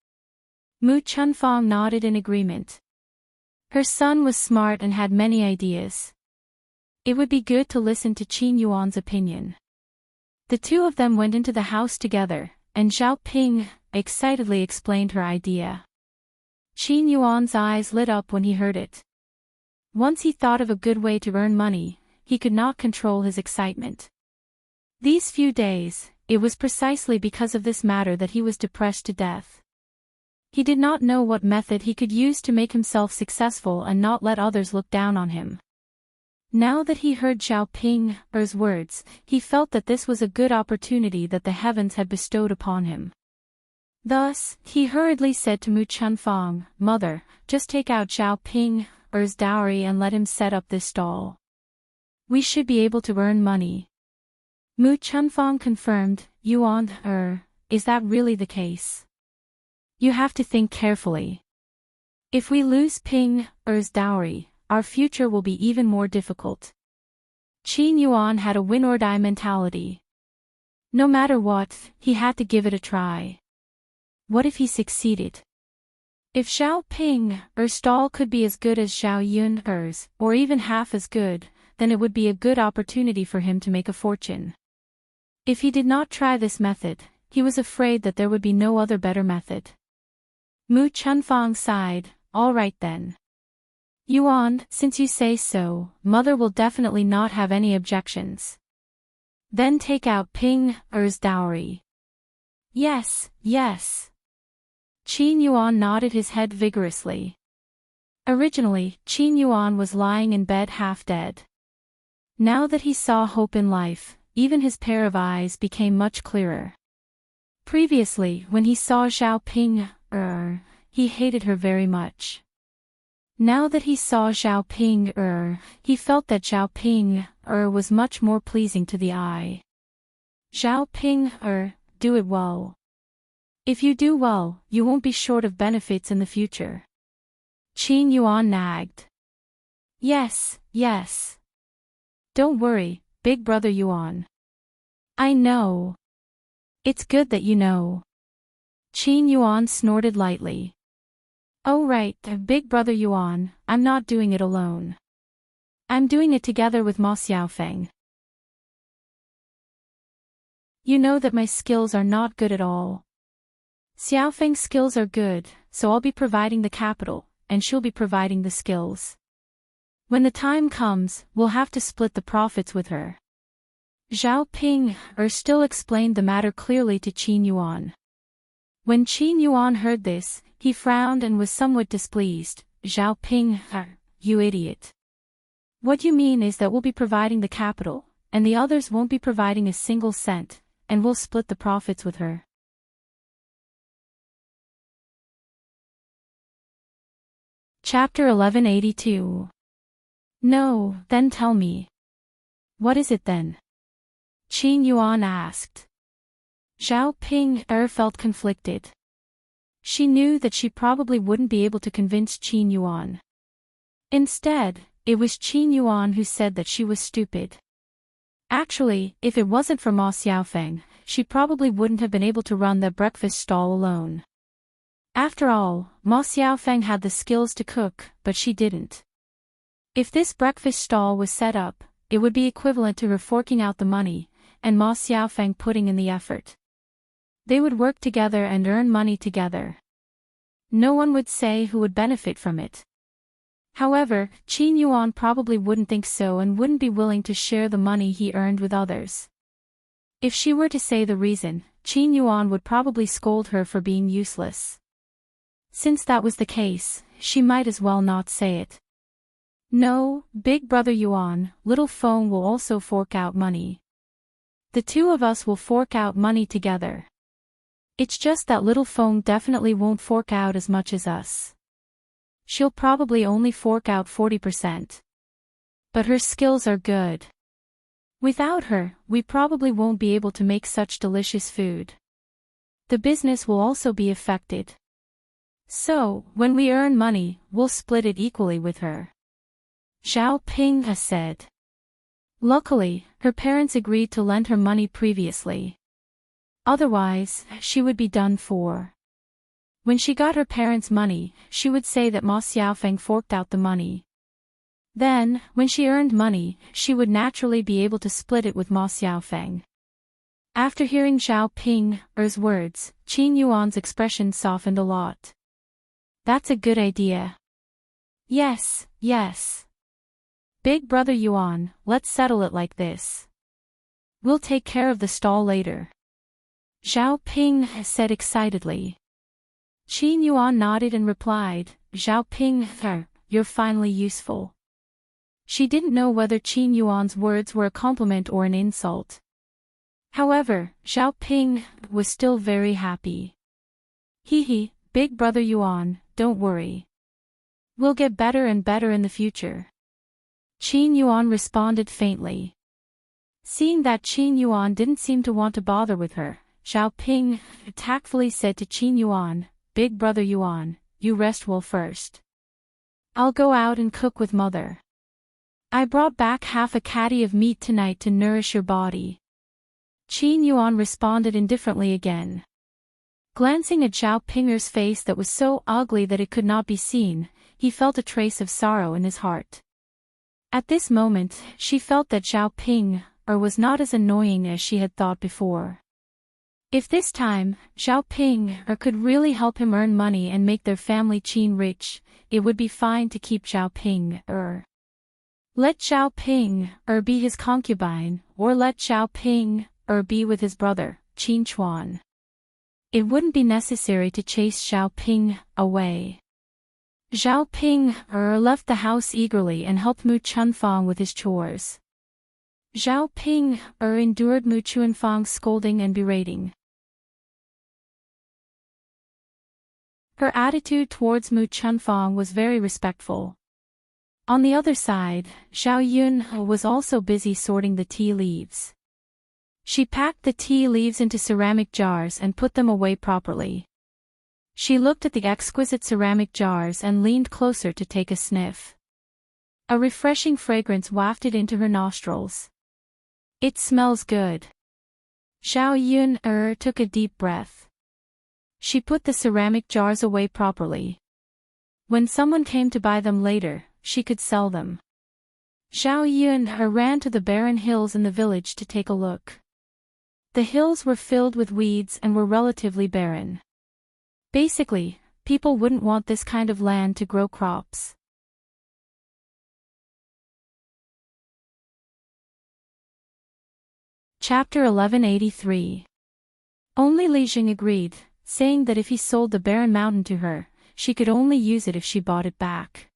A: Mu Chunfang nodded in agreement. Her son was smart and had many ideas. It would be good to listen to Qin Yuan's opinion. The two of them went into the house together, and Zhao Ping excitedly explained her idea. Qin Yuan's eyes lit up when he heard it. Once he thought of a good way to earn money, he could not control his excitement. These few days, it was precisely because of this matter that he was depressed to death. He did not know what method he could use to make himself successful and not let others look down on him. Now that he heard Zhao Ping's words, he felt that this was a good opportunity that the heavens had bestowed upon him. Thus, he hurriedly said to Mu Chunfang, "Mother, just take out Zhao Ping's dowry and let him set up this stall. We should be able to earn money." Mu Chunfang confirmed, "Yuan, is that really the case? You have to think carefully. If we lose Ping's dowry, our future will be even more difficult." Qin Yuan had a win-or-die mentality. No matter what, he had to give it a try. What if he succeeded? If Zhao Ping's stall could be as good as Zhao Yun's, or even half as good, then it would be a good opportunity for him to make a fortune. If he did not try this method, he was afraid that there would be no other better method. Mu Chunfang sighed, "All right then. Yuan, since you say so, Mother will definitely not have any objections. Then take out Ping's dowry." "Yes, yes." Qin Yuan nodded his head vigorously. Originally, Qin Yuan was lying in bed half dead. Now that he saw hope in life, even his pair of eyes became much clearer. Previously, when he saw Zhao Ping, he hated her very much. Now that he saw Zhao Ping, he felt that Zhao Ping, was much more pleasing to the eye. Zhao Ping, do it well. If you do well, you won't be short of benefits in the future. Qin Yuan nagged. Yes, yes. Don't worry, Big Brother Yuan. I know. It's good that you know. Qin Yuan snorted lightly. Oh right, Big Brother Yuan, I'm not doing it alone. I'm doing it together with Ma Xiaofeng. You know that my skills are not good at all. Xiaofeng's skills are good, so I'll be providing the capital, and she'll be providing the skills. When the time comes, we'll have to split the profits with her. Zhao Ping still explained the matter clearly to Qin Yuan. When Qin Yuan heard this, he frowned and was somewhat displeased. Zhao Ping, you idiot. What you mean is that we'll be providing the capital, and the others won't be providing a single cent, and we'll split the profits with her. Chapter 1182. No, then tell me. What is it then? Qin Yuan asked. Zhao Ping felt conflicted. She knew that she probably wouldn't be able to convince Qin Yuan. Instead, it was Qin Yuan who said that she was stupid. Actually, if it wasn't for Ma Xiaofeng, she probably wouldn't have been able to run the breakfast stall alone. After all, Ma Xiaofeng had the skills to cook, but she didn't. If this breakfast stall was set up, it would be equivalent to her forking out the money, and Ma Xiaofeng putting in the effort. They would work together and earn money together. No one would say who would benefit from it. However, Qin Yuan probably wouldn't think so and wouldn't be willing to share the money he earned with others. If she were to say the reason, Qin Yuan would probably scold her for being useless. Since that was the case, she might as well not say it. No, Big Brother Yuan, Little Feng will also fork out money. The two of us will fork out money together. It's just that Little Feng definitely won't fork out as much as us. She'll probably only fork out 40%. But her skills are good. Without her, we probably won't be able to make such delicious food. The business will also be affected. So, when we earn money, we'll split it equally with her. Xiao Ping said. Luckily, her parents agreed to lend her money previously. Otherwise, she would be done for. When she got her parents' money, she would say that Ma Xiaofeng forked out the money. Then, when she earned money, she would naturally be able to split it with Ma Xiaofeng. After hearing Xiao Ping's words, Qin Yuan's expression softened a lot. That's a good idea. Yes, yes. Big brother Yuan, let's settle it like this. We'll take care of the stall later. Xiao Ping said excitedly. Qin Yuan nodded and replied, Xiao Ping, you're finally useful. She didn't know whether Qin Yuan's words were a compliment or an insult. However, Xiao Ping was still very happy. Hee, big brother Yuan, don't worry. We'll get better and better in the future. Qin Yuan responded faintly. Seeing that Qin Yuan didn't seem to want to bother with her, Xiao Ping tactfully said to Qin Yuan, Big brother Yuan, you rest well first. I'll go out and cook with mother. I brought back half a caddy of meat tonight to nourish your body. Qin Yuan responded indifferently again. Glancing at Xiao Ping's face that was so ugly that it could not be seen, he felt a trace of sorrow in his heart. At this moment, she felt that Xiao Ping was not as annoying as she had thought before. If this time, Xiao Ping could really help him earn money and make their family Qin rich, it would be fine to keep Xiao Ping. Let Xiao Ping be his concubine, or let Xiao Ping be with his brother, Qin Chuan. It wouldn't be necessary to chase Xiao Ping away. Xiao Ping left the house eagerly and helped Mu Chunfang with his chores. Xiao Ping endured Mu Chunfang's scolding and berating. Her attitude towards Mu Chunfang was very respectful. On the other side, Xiao Yun was also busy sorting the tea leaves. She packed the tea leaves into ceramic jars and put them away properly. She looked at the exquisite ceramic jars and leaned closer to take a sniff. A refreshing fragrance wafted into her nostrils. It smells good. Xiao Yun took a deep breath. She put the ceramic jars away properly. When someone came to buy them later, she could sell them. Xiao Yun ran to the barren hills in the village to take a look. The hills were filled with weeds and were relatively barren. Basically, people wouldn't want this kind of land to grow crops. Chapter 1183. Only Li Jing agreed, saying that if he sold the barren mountain to her, she could only use it if she bought it back.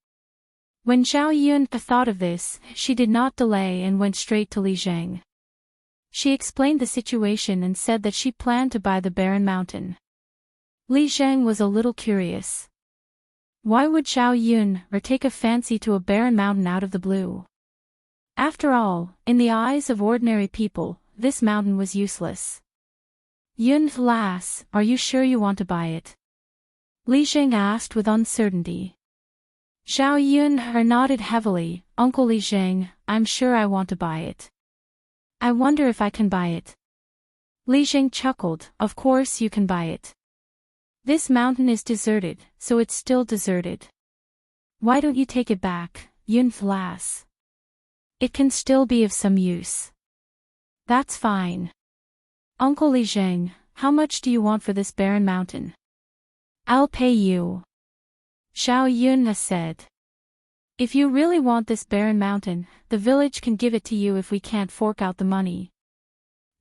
A: When Xiao Yun thought of this, she did not delay and went straight to Li Jing. She explained the situation and said that she planned to buy the barren mountain. Li Jing was a little curious. Why would Xiao Yun take a fancy to a barren mountain out of the blue? After all, in the eyes of ordinary people, this mountain was useless. Yun lass, are you sure you want to buy it? Li Jing asked with uncertainty. Xiao Yun nodded heavily, Uncle Li Jing, I'm sure I want to buy it. I wonder if I can buy it. Li Jing chuckled, of course you can buy it. This mountain is deserted, so it's still deserted. Why don't you take it back, Yun lass? It can still be of some use. That's fine. Uncle Li Jing, how much do you want for this barren mountain? I'll pay you. Xiao Yun said. If you really want this barren mountain, the village can give it to you if we can't fork out the money.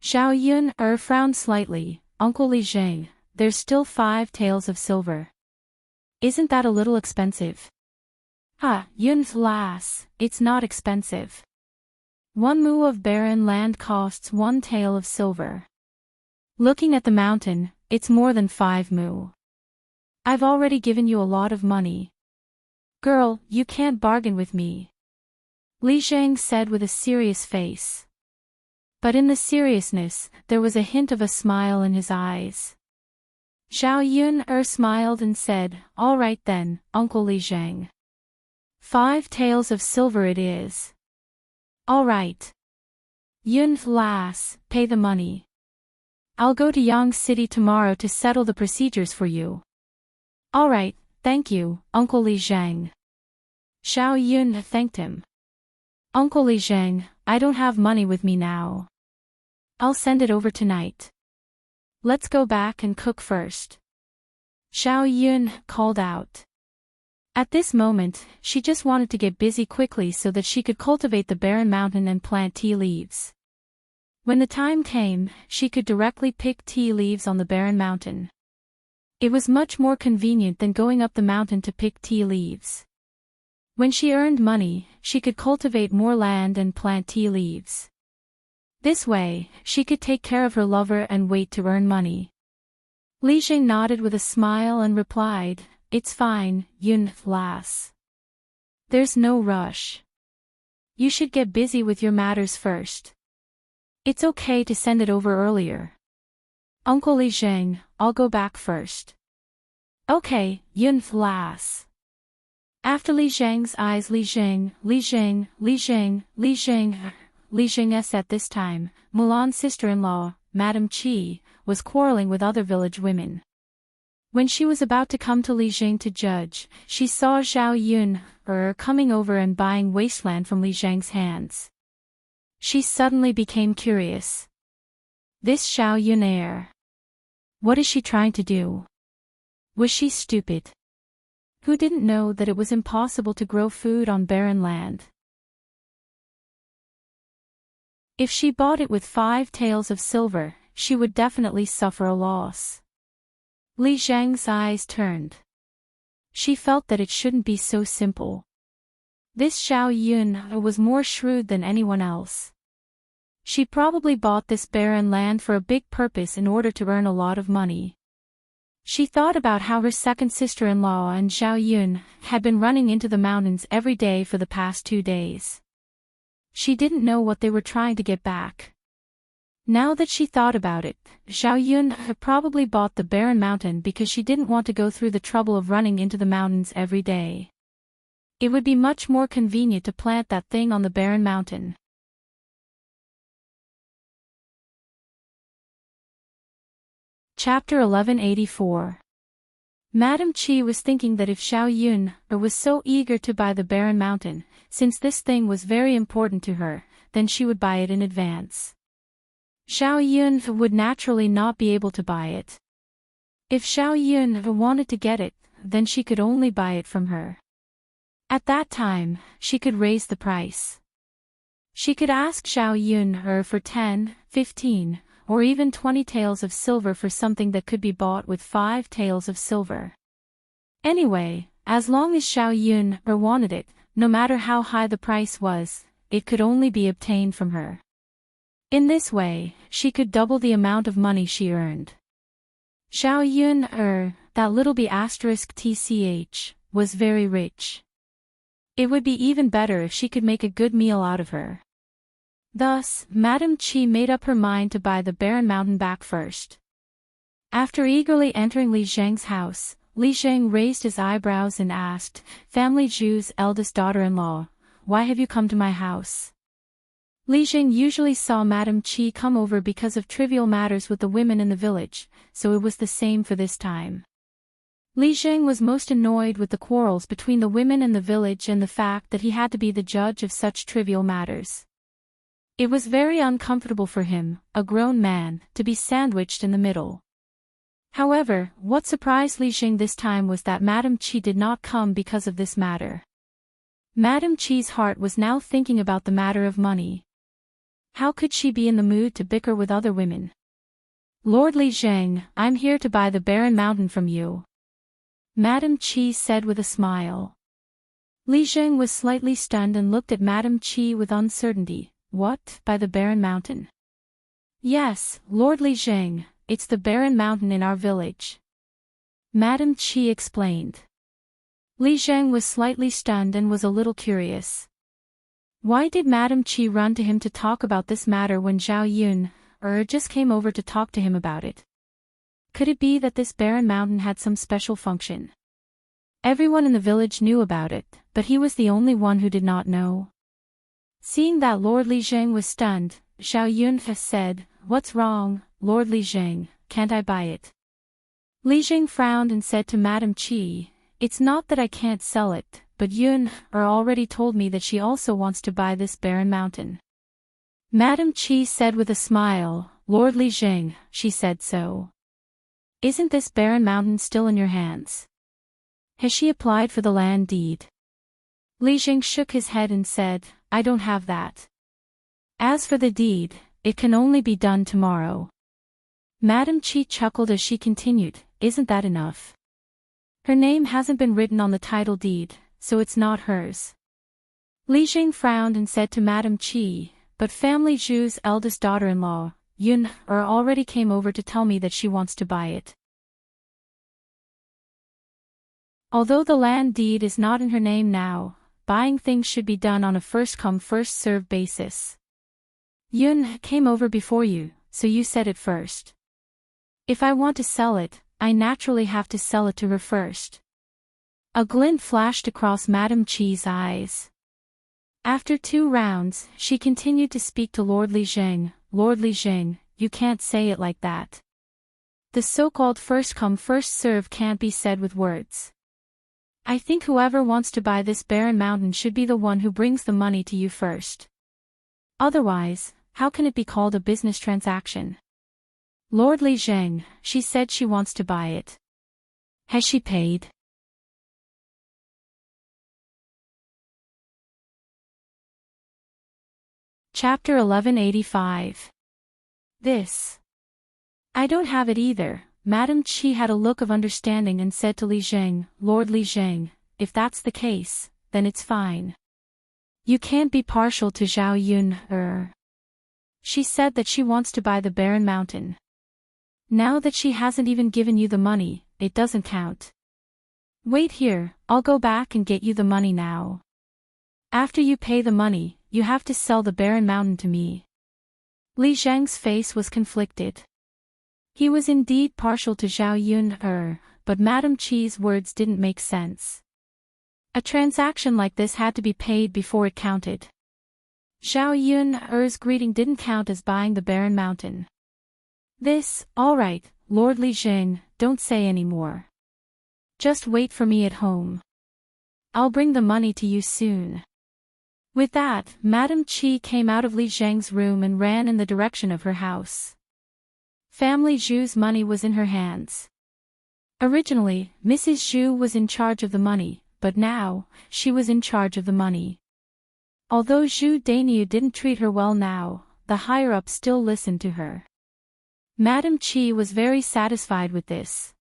A: Xiao Yun frowned slightly, Uncle Li Jing, there's still 5 taels of silver. Isn't that a little expensive? Yun lass, it's not expensive. 1 mu of barren land costs 1 tael of silver. Looking at the mountain, it's more than 5 mu. I've already given you a lot of money. Girl, you can't bargain with me. Li Jing said with a serious face. But in the seriousness, there was a hint of a smile in his eyes. Xiao Yun smiled and said, all right then, Uncle Li Jing. 5 taels of silver it is. All right. Yun lass, pay the money. I'll go to Yang City tomorrow to settle the procedures for you. All right, thank you, Uncle Li Zhang. Xiao Yun thanked him. Uncle Li Zhang, I don't have money with me now. I'll send it over tonight. Let's go back and cook first. Xiao Yun called out. At this moment, she just wanted to get busy quickly so that she could cultivate the barren mountain and plant tea leaves. When the time came, she could directly pick tea leaves on the barren mountain. It was much more convenient than going up the mountain to pick tea leaves. When she earned money, she could cultivate more land and plant tea leaves. This way, she could take care of her lover and wait to earn money. Li Jing nodded with a smile and replied, "It's fine, Yun lass. There's no rush. You should get busy with your matters first. It's okay to send it over earlier. Uncle Li Zhang, I'll go back first." "Okay, Yun lass." After Li Zhang's eyes Li Zhang at this time, Mulan's sister-in-law, Madame Qi, was quarreling with other village women. When she was about to come to Li Zhang to judge, she saw Xiao Yun coming over and buying wasteland from Li Zhang's hands. She suddenly became curious. This Xiao Yun what is she trying to do? Was she stupid? Who didn't know that it was impossible to grow food on barren land? If she bought it with 5 taels of silver, she would definitely suffer a loss. Li Zhang's eyes turned. She felt that it shouldn't be so simple. This Xiao Yun was more shrewd than anyone else. She probably bought this barren land for a big purpose in order to earn a lot of money. She thought about how her second sister-in-law and Xiao Yun had been running into the mountains every day for the past 2 days. She didn't know what they were trying to get back. Now that she thought about it, Xiao Yun had probably bought the barren mountain because she didn't want to go through the trouble of running into the mountains every day. It would be much more convenient to plant that thing on the barren mountain. Chapter 1184. Madame Qi was thinking that if Xiao Yun was so eager to buy the barren mountain, since this thing was very important to her, then she would buy it in advance. Xiao Yun would naturally not be able to buy it. If Xiao Yun wanted to get it, then she could only buy it from her. At that time, she could raise the price. She could ask Xiao Yun for 10, 15, or even 20 taels of silver for something that could be bought with 5 taels of silver. Anyway, as long as Xiao Yun wanted it, no matter how high the price was, it could only be obtained from her. In this way, she could double the amount of money she earned. Xiao Yun that little b** tch, was very rich. It would be even better if she could make a good meal out of her. Thus, Madame Qi made up her mind to buy the barren mountain back first. After eagerly entering Li Zhang's house, Li Zhang raised his eyebrows and asked, "Family Zhu's eldest daughter-in-law, why have you come to my house?" Li Zhang usually saw Madame Qi come over because of trivial matters with the women in the village, so it was the same for this time. Li Zhang was most annoyed with the quarrels between the women in the village and the fact that he had to be the judge of such trivial matters. It was very uncomfortable for him, a grown man, to be sandwiched in the middle. However, what surprised Li Zhang this time was that Madame Qi did not come because of this matter. Madame Qi's heart was now thinking about the matter of money. How could she be in the mood to bicker with other women? "Lord Li Zhang, I'm here to buy the barren mountain from you," Madame Qi said with a smile. Li Zhang was slightly stunned and looked at Madame Qi with uncertainty. "What, by the barren mountain?" "Yes, Lord Li Zhang, it's the barren mountain in our village," Madame Qi explained. Li Zhang was slightly stunned and was a little curious. Why did Madame Qi run to him to talk about this matter when Xiao Yun just came over to talk to him about it? Could it be that this barren mountain had some special function? Everyone in the village knew about it, but he was the only one who did not know. Seeing that Lord Li Zheng was stunned, Zhao Yun said, "What's wrong, Lord Li Zheng, can't I buy it?" Li Zheng frowned and said to Madame Qi, "It's not that I can't sell it, but Yun already told me that she also wants to buy this barren mountain." Madame Qi said with a smile, "Lord Li Zheng, she said so. Isn't this barren mountain still in your hands? Has she applied for the land deed?" Li Zheng shook his head and said, "I don't have that. As for the deed, it can only be done tomorrow." Madame Qi chuckled as she continued, "Isn't that enough? Her name hasn't been written on the title deed, so it's not hers." Li Zheng frowned and said to Madame Qi, "But family Zhu's eldest daughter-in-law, Yun, already came over to tell me that she wants to buy it. Although the land deed is not in her name now, buying things should be done on a first-come first-served basis. Yun came over before you, so you said it first. If I want to sell it, I naturally have to sell it to her first." A glint flashed across Madame Qi's eyes. After 2 rounds, she continued to speak to Lord Li Zheng, "Lord Li Zheng, you can't say it like that. The so-called first-come first-served can't be said with words. I think whoever wants to buy this barren mountain should be the one who brings the money to you first. Otherwise, how can it be called a business transaction? Lord Li Zheng, she said she wants to buy it. Has she paid?" Chapter 1185. This. "I don't have it either." Madame Qi had a look of understanding and said to Li Zheng, "Lord Li Zheng, if that's the case, then it's fine. You can't be partial to Zhao Yun, She said that she wants to buy the barren mountain. Now that she hasn't even given you the money, it doesn't count. Wait here, I'll go back and get you the money now. After you pay the money, you have to sell the barren mountain to me." Li Zheng's face was conflicted. He was indeed partial to Zhao Yun, but Madame Qi's words didn't make sense. A transaction like this had to be paid before it counted. Zhao Yun's greeting didn't count as buying the barren mountain. This, all right, Lord Li Zheng, don't say any more. Just wait for me at home. I'll bring the money to you soon. With that, Madame Qi came out of Li Zheng's room and ran in the direction of her house. Family Zhu's money was in her hands. Originally, Mrs. Zhu was in charge of the money, but now, she was in charge of the money. Although Zhu Dainiu didn't treat her well now, the higher-ups still listened to her. Madame Qi was very satisfied with this.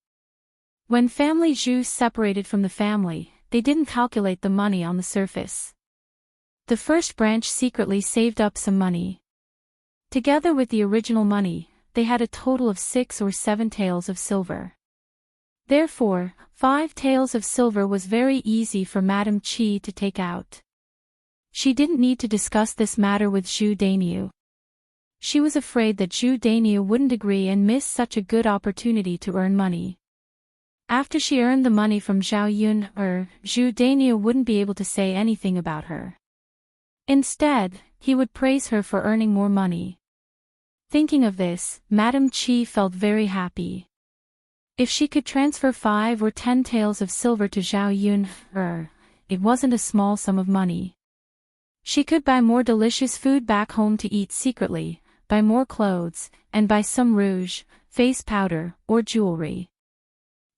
A: When family Zhu separated from the family, they didn't calculate the money on the surface. The first branch secretly saved up some money. Together with the original money, they had a total of 6 or 7 taels of silver. Therefore, 5 taels of silver was very easy for Madame Qi to take out. She didn't need to discuss this matter with Zhu Dainiu. She was afraid that Zhu Dainiu wouldn't agree and miss such a good opportunity to earn money. After she earned the money from Zhao Yun, Zhu Dainiu wouldn't be able to say anything about her. Instead, he would praise her for earning more money. Thinking of this, Madame Qi felt very happy. If she could transfer 5 or 10 taels of silver to Zhao Yun, it wasn't a small sum of money. She could buy more delicious food back home to eat secretly, buy more clothes, and buy some rouge, face powder, or jewelry.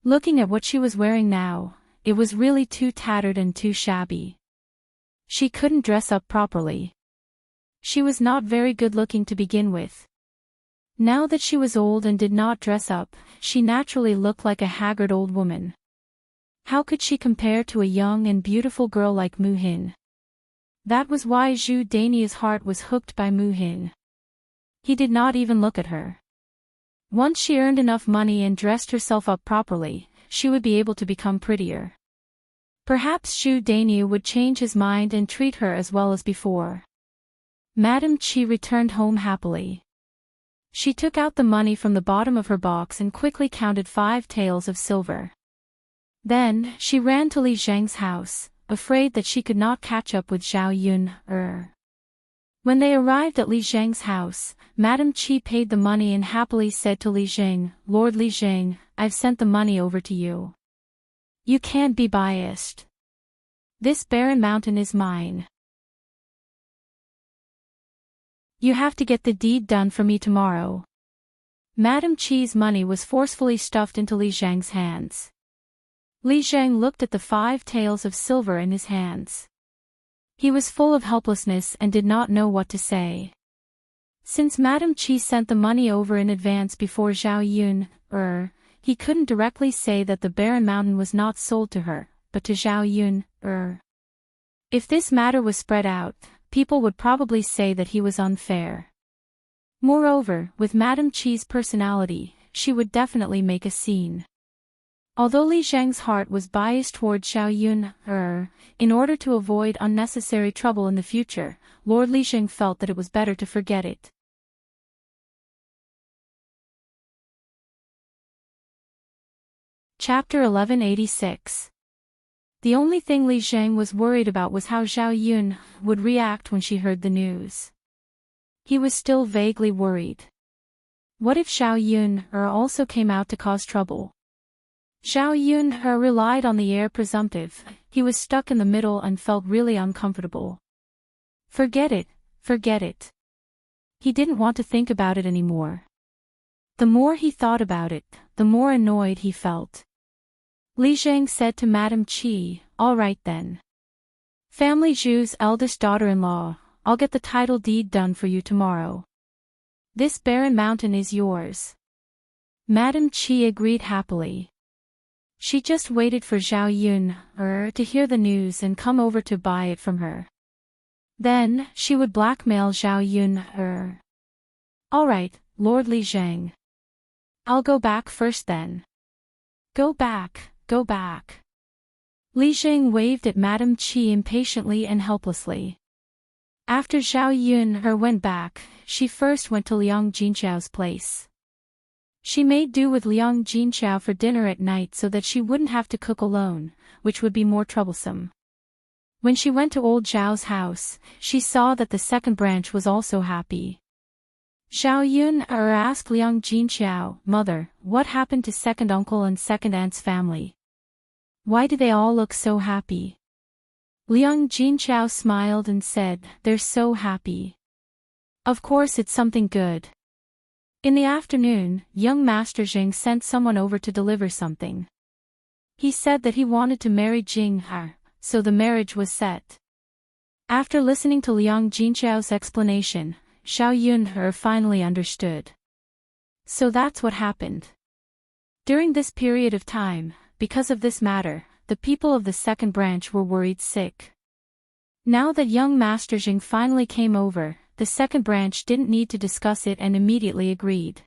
A: Looking at what she was wearing now, it was really too tattered and too shabby. She couldn't dress up properly. She was not very good-looking to begin with. Now that she was old and did not dress up, she naturally looked like a haggard old woman. How could she compare to a young and beautiful girl like Mu Hin? That was why Zhu Dainiu's heart was hooked by Mu Hin. He did not even look at her. Once she earned enough money and dressed herself up properly, she would be able to become prettier. Perhaps Zhu Dainiu would change his mind and treat her as well as before. Madame Qi returned home happily. She took out the money from the bottom of her box and quickly counted 5 taels of silver. Then, she ran to Li Zheng's house, afraid that she could not catch up with Zhao Yun. When they arrived at Li Zhang's house, Madame Qi paid the money and happily said to Li Zhang, "Lord Li Zhang, I've sent the money over to you. You can't be biased. This barren mountain is mine. You have to get the deed done for me tomorrow." Madame Qi's money was forcefully stuffed into Li Zhang's hands. Li Zhang looked at the 5 taels of silver in his hands. He was full of helplessness and did not know what to say. Since Madame Qi sent the money over in advance before Zhao Yun, he couldn't directly say that the barren mountain was not sold to her, but to Zhao Yun, If this matter was spread out, people would probably say that he was unfair. Moreover, with Madame Qi's personality, she would definitely make a scene. Although Li Zhang's heart was biased toward Zhao Yun, in order to avoid unnecessary trouble in the future, Lord Li Zhang felt that it was better to forget it. Chapter 1186. The only thing Li Zhang was worried about was how Zhao Yun would react when she heard the news. He was still vaguely worried. What if Zhao Yun also came out to cause trouble? Zhao Yun relied on the heir presumptive. He was stuck in the middle and felt really uncomfortable. Forget it, forget it. He didn't want to think about it anymore. The more he thought about it, the more annoyed he felt. Li Zhang said to Madame Qi, "All right then. Family Zhu's eldest daughter-in-law, I'll get the title deed done for you tomorrow. This barren mountain is yours." Madame Qi agreed happily. She just waited for Zhao Yun to hear the news and come over to buy it from her. Then, she would blackmail Zhao Yun. "All right, Lord Li Zhang. I'll go back first then." Go back, go back." Li Zhang waved at Madame Qi impatiently and helplessly. After Zhao Yun went back, she first went to Liang Jinqiao's place. She made do with Liang Jinqiao for dinner at night so that she wouldn't have to cook alone, which would be more troublesome. When she went to old Zhao's house, she saw that the second branch was also happy. Zhao Yun asked Liang Jinqiao, "Mother, what happened to second uncle and second aunt's family? Why do they all look so happy?" Liang Jinqiao smiled and said, "They're so happy. Of course it's something good." In the afternoon, young Master Jing sent someone over to deliver something. He said that he wanted to marry Jing, so the marriage was set. After listening to Liang Jinqiao's explanation, Zhao Yun finally understood. So that's what happened. During this period of time, because of this matter, the people of the second branch were worried sick. Now that young Master Jing finally came over, the second branch didn't need to discuss it and immediately agreed.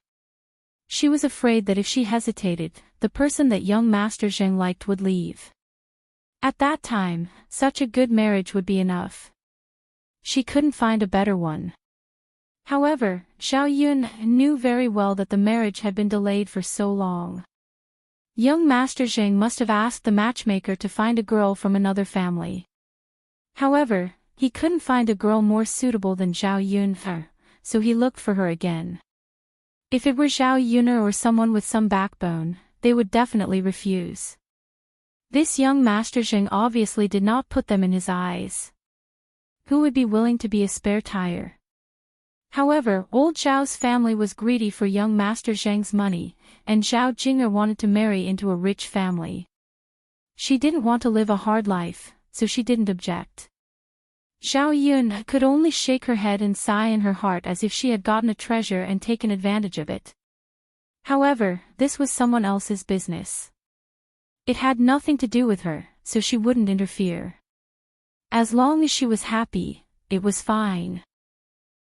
A: She was afraid that if she hesitated, the person that young Master Zheng liked would leave. At that time, such a good marriage would be enough. She couldn't find a better one. However, Zhao Yun knew very well that the marriage had been delayed for so long. Young Master Zheng must have asked the matchmaker to find a girl from another family. However, he couldn't find a girl more suitable than Zhao Yun, so he looked for her again. If it were Zhao Yun or someone with some backbone, they would definitely refuse. This young Master Zheng obviously did not put them in his eyes. Who would be willing to be a spare tire? However, old Zhao's family was greedy for young Master Zheng's money, and Zhao Jing'er wanted to marry into a rich family. She didn't want to live a hard life, so she didn't object. Zhao Yun could only shake her head and sigh in her heart as if she had gotten a treasure and taken advantage of it. However, this was someone else's business. It had nothing to do with her, so she wouldn't interfere. As long as she was happy, it was fine.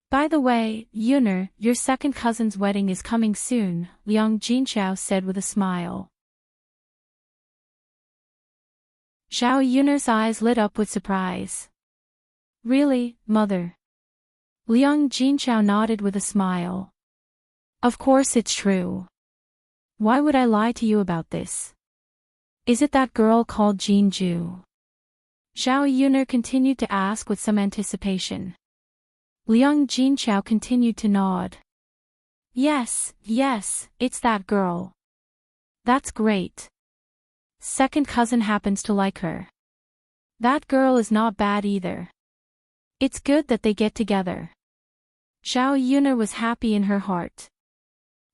A: By the way, Yun'er, your second cousin's wedding is coming soon, Liang Jinqiao said with a smile. Zhao Yun'er's eyes lit up with surprise. Really, mother? Liang Jinqiao nodded with a smile. Of course it's true. Why would I lie to you about this? Is it that girl called Jinju? Zhao Yuner continued to ask with some anticipation. Liang Jinqiao continued to nod. Yes, it's that girl. That's great. Second cousin happens to like her. That girl is not bad either. It's good that they get together. Zhao Yuner was happy in her heart.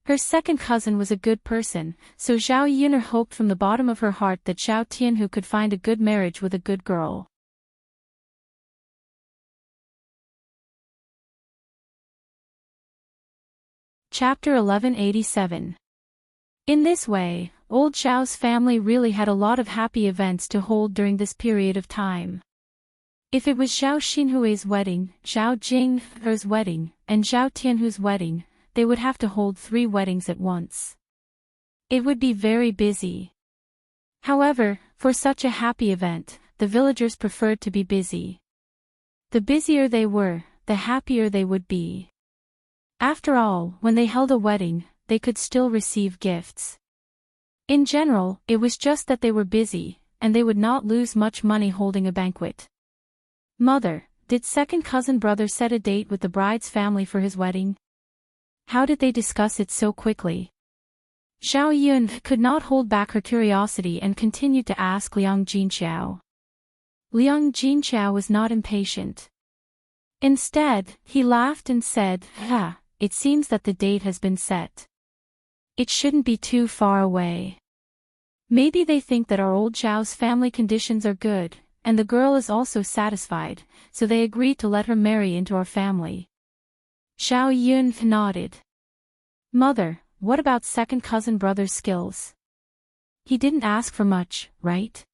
A: Her second cousin was a good person, so Zhao Yuner hoped from the bottom of her heart that Zhao Tianhu could find a good marriage with a good girl. Chapter 1187. In this way, old Zhao's family really had a lot of happy events to hold during this period of time. If it was Zhao Xinhui's wedding, Zhao Jinghe's wedding, and Zhao Tianhu's wedding, they would have to hold 3 weddings at once. It would be very busy. However, for such a happy event, the villagers preferred to be busy. The busier they were, the happier they would be. After all, when they held a wedding, they could still receive gifts. In general, it was just that they were busy, and they would not lose much money holding a banquet. Mother, did second cousin brother set a date with the bride's family for his wedding? How did they discuss it so quickly? Zhao Yun could not hold back her curiosity and continued to ask Liang Jinqiao. Liang Jinqiao was not impatient. Instead, he laughed and said, it seems that the date has been set. It shouldn't be too far away. Maybe they think that our old Zhao's family conditions are good, and the girl is also satisfied, so they agreed to let her marry into our family. Zhao Yun nodded. Mother, what about second cousin brother's skills? He didn't ask for much, right?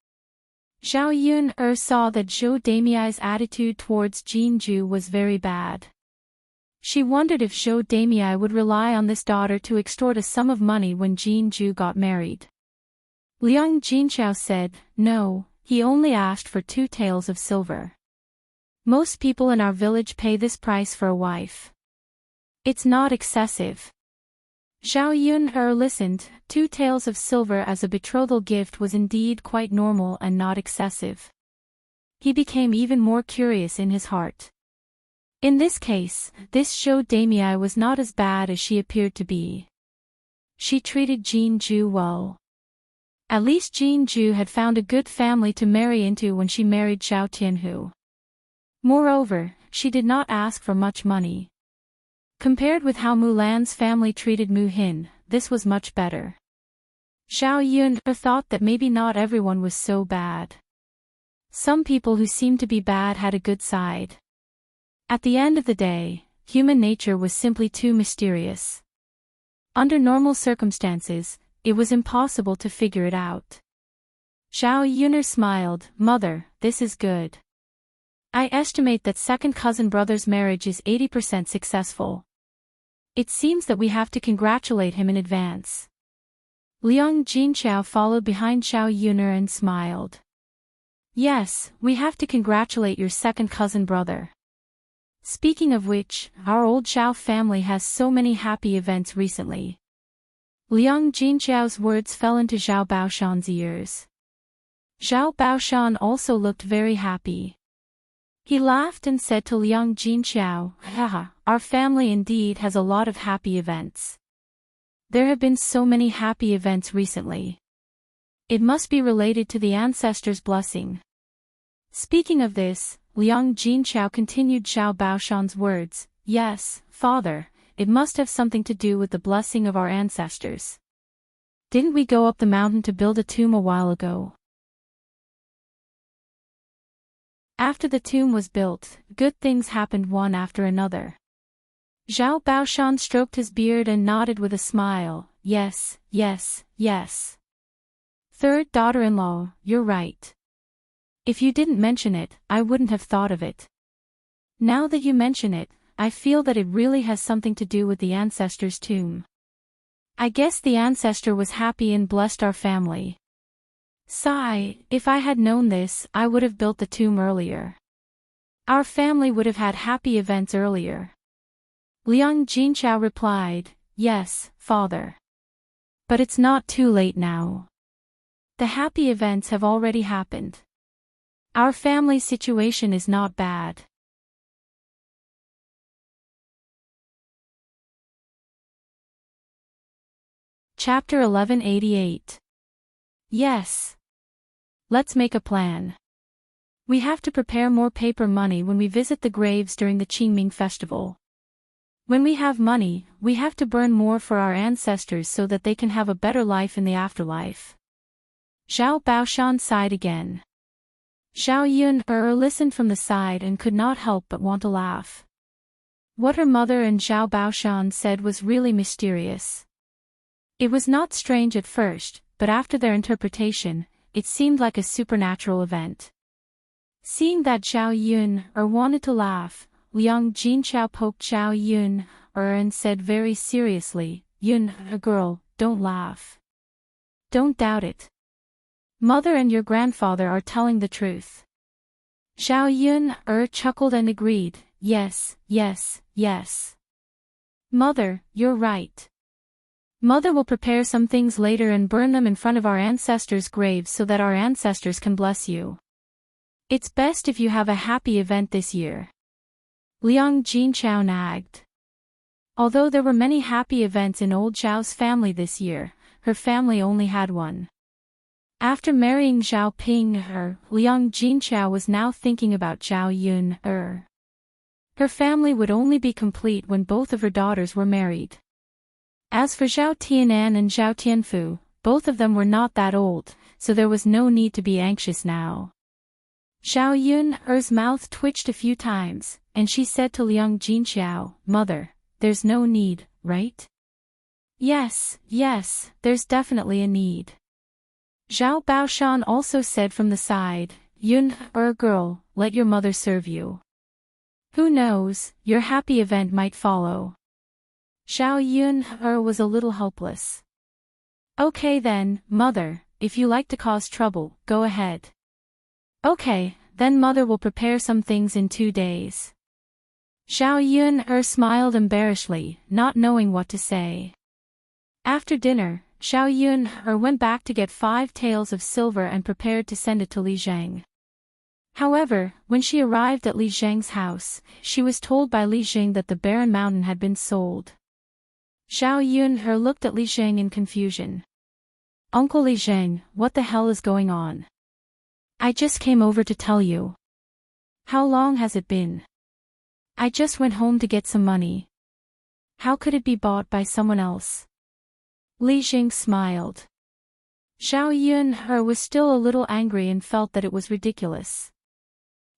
A: Zhao Yun saw that Zhou Damei's attitude towards Jinju was very bad. She wondered if Zhou Damei would rely on this daughter to extort a sum of money when Jinju got married. Liang Jinqiao said, no, he only asked for 2 taels of silver. Most people in our village pay this price for a wife. It's not excessive. Zhao Yun listened. 2 taels of silver as a betrothal gift was indeed quite normal and not excessive. He became even more curious in his heart. In this case, this Zhou Damei was not as bad as she appeared to be. She treated Jinju well. At least Jinju had found a good family to marry into when she married Zhao Tianhu. Moreover, she did not ask for much money. Compared with how Mulan's family treated Mu Hin, this was much better. Zhao Yun thought that maybe not everyone was so bad. Some people who seemed to be bad had a good side. At the end of the day, human nature was simply too mysterious. Under normal circumstances, it was impossible to figure it out. Zhao Yuner smiled, Mother, this is good. I estimate that second cousin brother's marriage is 80% successful. It seems that we have to congratulate him in advance. Liang Jinqiao followed behind Zhao Yuner and smiled. Yes, we have to congratulate your second cousin brother. Speaking of which, our old Zhao family has so many happy events recently. Liang Jinqiao's words fell into Zhao Baoshan's ears. Zhao Baoshan also looked very happy. He laughed and said to Liang Jinqiao, our family indeed has a lot of happy events. There have been so many happy events recently. It must be related to the ancestors' blessing. Speaking of this, Liang Jinqiao continued Zhao Baoshan's words, yes, father, it must have something to do with the blessing of our ancestors. Didn't we go up the mountain to build a tomb a while ago? After the tomb was built, good things happened one after another. Zhao Baoshan stroked his beard and nodded with a smile, yes. Third daughter-in-law, you're right. If you didn't mention it, I wouldn't have thought of it. Now that you mention it, I feel that it really has something to do with the ancestor's tomb. I guess the ancestor was happy and blessed our family. Sigh, if I had known this, I would have built the tomb earlier. Our family would have had happy events earlier. Liang Jinqiao replied, yes, father. But it's not too late now. The happy events have already happened. Our family situation is not bad. Chapter 1188. Yes. Let's make a plan. We have to prepare more paper money when we visit the graves during the Qingming festival. When we have money, we have to burn more for our ancestors so that they can have a better life in the afterlife. Zhao Baoshan sighed again. Xiao Yun listened from the side and could not help but want to laugh. What her mother and Zhao Baoshan said was really mysterious. It was not strange at first, but after their interpretation, it seemed like a supernatural event. Seeing that Zhao Yun wanted to laugh, Liang Jinchao poked Zhao Yun and said very seriously, Yun, girl, don't laugh. Don't doubt it. Mother and your grandfather are telling the truth. Zhao Yun chuckled and agreed, yes, yes, yes. Mother, you're right. Mother will prepare some things later and burn them in front of our ancestors' graves so that our ancestors can bless you. It's best if you have a happy event this year. Liang Jinchao nagged. Although there were many happy events in old Zhao's family this year, her family only had one. After marrying Zhao Ping, Liang Jinchao was now thinking about Zhao Yun. Her family would only be complete when both of her daughters were married. As for Zhao Tianan and Zhao Tianfu, both of them were not that old, so there was no need to be anxious now. Zhao Yun's mouth twitched a few times, and she said to Liang Jinchao, Mother, there's no need, right? Yes, yes, there's definitely a need. Zhao Baoshan also said from the side, Yun, girl, let your mother serve you. Who knows, your happy event might follow. Zhao Yun was a little helpless. Okay then, mother, if you like to cause trouble, go ahead. Okay, then mother will prepare some things in 2 days. Zhao Yun smiled embarrassedly, not knowing what to say. After dinner, Zhao Yun went back to get 5 taels of silver and prepared to send it to Li Zheng. However, when she arrived at Li Zheng's house, she was told by Li Zheng that the barren mountain had been sold. Zhao Yun looked at Li Zheng in confusion. Uncle Li Zheng, what the hell is going on? I just came over to tell you. How long has it been? I just went home to get some money. How could it be bought by someone else? Li Zheng smiled. Zhao Yun was still a little angry and felt that it was ridiculous.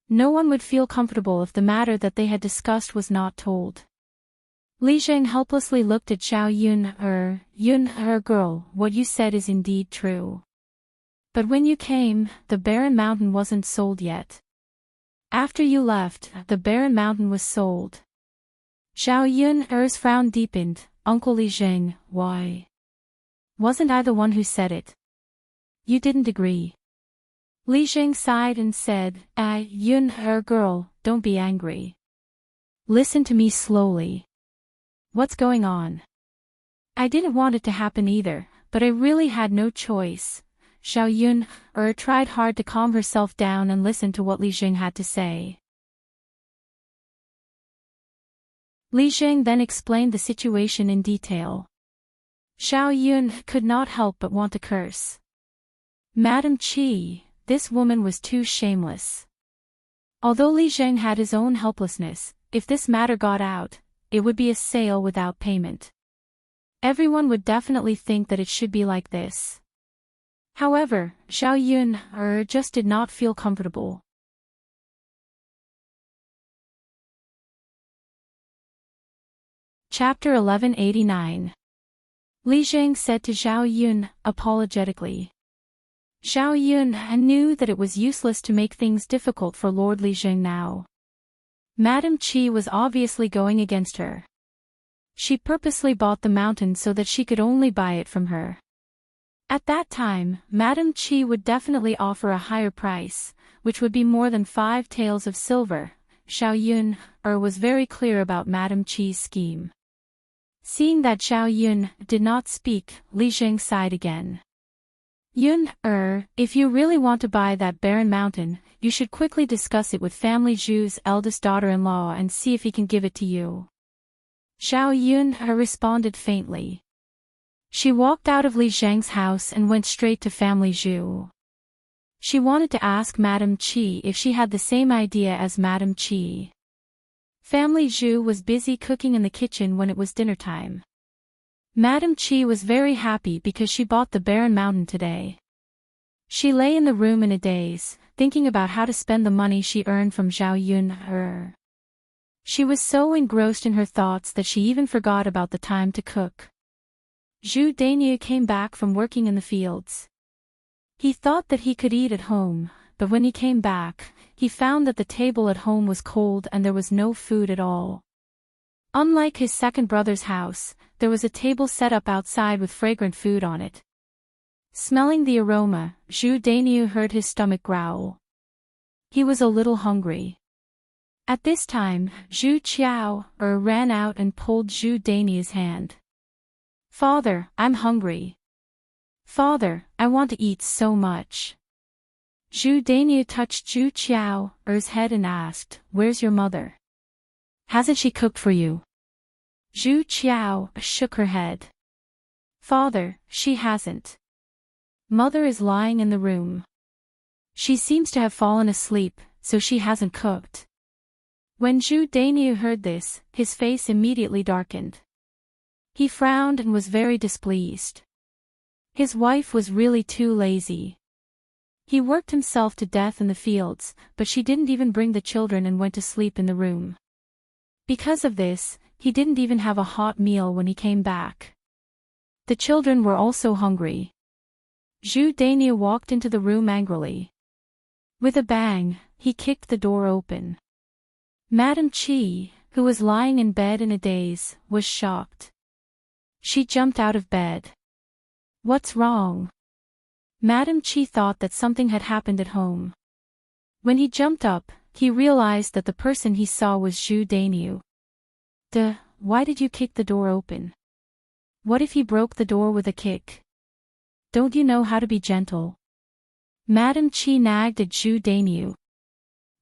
A: No one would feel comfortable if the matter that they had discussed was not told. Li Zheng helplessly looked at Zhao Yun, girl, what you said is indeed true. But when you came, the barren mountain wasn't sold yet. After you left, the barren mountain was sold. Zhao Yun's frown deepened. Uncle Li Zheng, why? Wasn't I the one who said it? You didn't agree. Li Zheng sighed and said, Yun, girl, don't be angry. Listen to me slowly. What's going on? I didn't want it to happen either, but I really had no choice. Zhao Yun tried hard to calm herself down and listen to what Li Zheng had to say. Li Zheng then explained the situation in detail. Zhao Yun could not help but want to curse. Madam Qi, this woman was too shameless. Although Li Zheng had his own helplessness, if this matter got out, it would be a sale without payment. Everyone would definitely think that it should be like this. However, Zhao Yun just did not feel comfortable. Chapter 1189. Li Zheng said to Zhao Yun, apologetically. Zhao Yun knew that it was useless to make things difficult for Lord Li Zheng now. Madam Qi was obviously going against her. She purposely bought the mountain so that she could only buy it from her. At that time, Madam Qi would definitely offer a higher price, which would be more than 5 taels of silver. Zhao Yun was very clear about Madam Qi's scheme. Seeing that Zhao Yun did not speak, Li Zheng sighed again. If you really want to buy that barren mountain, you should quickly discuss it with family Zhu's eldest daughter-in-law and see if he can give it to you. Zhao Yun responded faintly. She walked out of Li Zheng's house and went straight to family Zhu. She wanted to ask Madame Qi if she had the same idea as Madame Qi. Family Zhu was busy cooking in the kitchen when it was dinner time. Madame Qi was very happy because she bought the barren mountain today. She lay in the room in a daze, thinking about how to spend the money she earned from Zhao Yun. She was so engrossed in her thoughts that she even forgot about the time to cook. Zhu Dainyu came back from working in the fields. He thought that he could eat at home, but when he came back, he found that the table at home was cold and there was no food at all. Unlike his second brother's house, there was a table set up outside with fragrant food on it. Smelling the aroma, Zhu Dainyu heard his stomach growl. He was a little hungry. At this time, Zhu Qiao ran out and pulled Zhu Dainyu's hand. "Father, I'm hungry. Father, I want to eat so much." Zhu Dainyu touched Zhu Qiao's head and asked, "Where's your mother? Hasn't she cooked for you?" Zhu Qiao shook her head. "Father, she hasn't. Mother is lying in the room. She seems to have fallen asleep, so she hasn't cooked." When Zhu Dainyu heard this, his face immediately darkened. He frowned and was very displeased. His wife was really too lazy. He worked himself to death in the fields, but she didn't even bring the children and went to sleep in the room. Because of this, he didn't even have a hot meal when he came back. The children were also hungry. Zhu Dainyu walked into the room angrily. With a bang, he kicked the door open. Madame Qi, who was lying in bed in a daze, was shocked. She jumped out of bed. "What's wrong?" Madame Qi thought that something had happened at home. When he jumped up, he realized that the person he saw was Zhu Dainyu. Why did you kick the door open? What if he broke the door with a kick? Don't you know how to be gentle? Madame Qi nagged at Zhu Dainyu.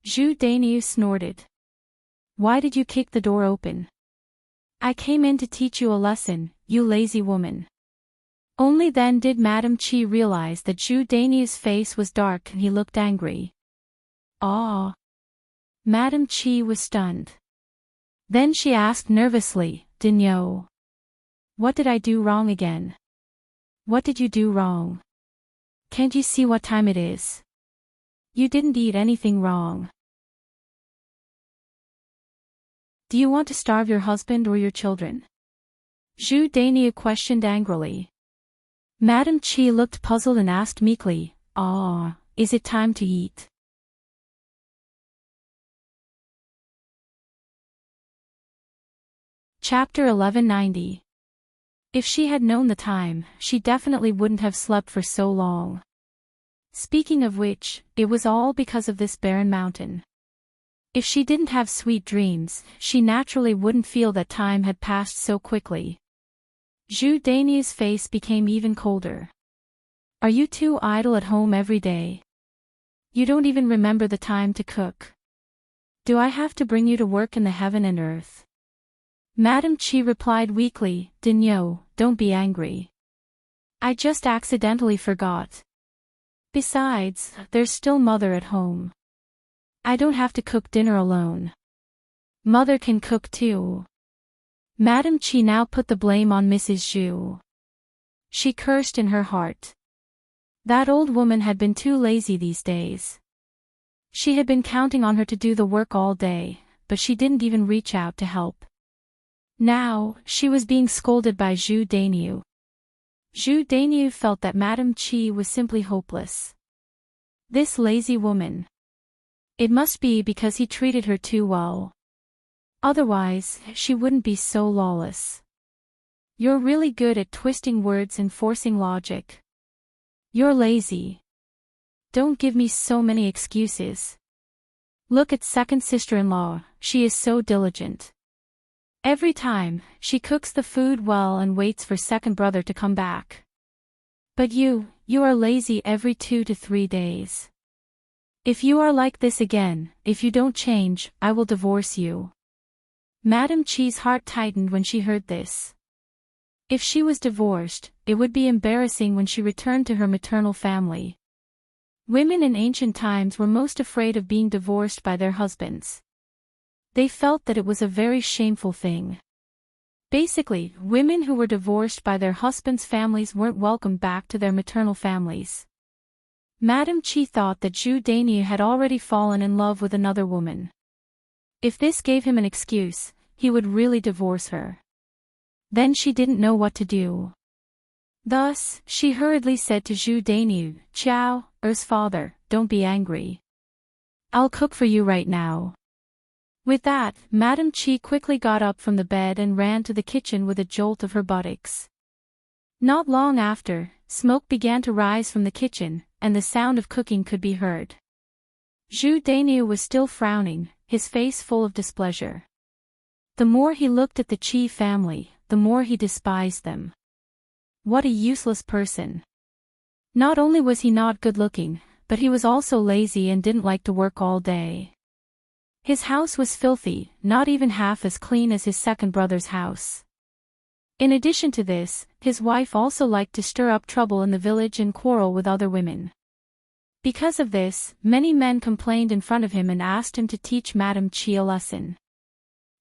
A: Zhu Dainyu snorted. "Why did you kick the door open?" "I came in to teach you a lesson, you lazy woman." Only then did Madame Qi realize that Zhu Dainyu's face was dark and he looked angry. "Ah!" Madame Qi was stunned. Then she asked nervously, "Dinyo, what did I do wrong again? What did you do wrong? Can't you see what time it is? You didn't eat anything wrong. Do you want to starve your husband or your children?" Zhu Dainyu questioned angrily. Madame Qi looked puzzled and asked meekly, "Is it time to eat?" Chapter 1190. If she had known the time, she definitely wouldn't have slept for so long. Speaking of which, it was all because of this barren mountain. If she didn't have sweet dreams, she naturally wouldn't feel that time had passed so quickly. Zhu Dainyu's face became even colder. "Are you too idle at home every day? You don't even remember the time to cook. Do I have to bring you to work in the heaven and earth?" Madame Qi replied weakly, "Dinyo, don't be angry. I just accidentally forgot. Besides, there's still mother at home. I don't have to cook dinner alone. Mother can cook too." Madame Qi now put the blame on Mrs. Zhu. She cursed in her heart. That old woman had been too lazy these days. She had been counting on her to do the work all day, but she didn't even reach out to help. Now, she was being scolded by Zhu Dainyu. Zhu Dainyu felt that Madame Qi was simply hopeless. This lazy woman. It must be because he treated her too well. Otherwise, she wouldn't be so lawless. "You're really good at twisting words and forcing logic. You're lazy. Don't give me so many excuses. Look at second sister-in-law, she is so diligent. Every time, she cooks the food well and waits for second brother to come back. But you You are lazy every 2 to 3 days. If you are like this again, if you don't change, I will divorce you. Madam Chi's heart tightened when she heard this. If she was divorced, it would be embarrassing when she returned to her maternal family. Women in ancient times were most afraid of being divorced by their husbands. They felt that it was a very shameful thing. Basically, women who were divorced by their husbands' families weren't welcomed back to their maternal families. Madam Chi thought that Zhu Dainyu had already fallen in love with another woman. If this gave him an excuse, he would really divorce her. Then she didn't know what to do. Thus, she hurriedly said to Zhu Dainyu, "Chow, Er's father, don't be angry. I'll cook for you right now." With that, Madam Chi quickly got up from the bed and ran to the kitchen with a jolt of her buttocks. Not long after, smoke began to rise from the kitchen, and the sound of cooking could be heard. Zhu Dainyu was still frowning, his face full of displeasure. The more he looked at the Chi family, the more he despised them. What a useless person. Not only was he not good-looking, but he was also lazy and didn't like to work all day. His house was filthy, not even half as clean as his second brother's house. In addition to this, his wife also liked to stir up trouble in the village and quarrel with other women. Because of this, many men complained in front of him and asked him to teach Madam Chi a lesson.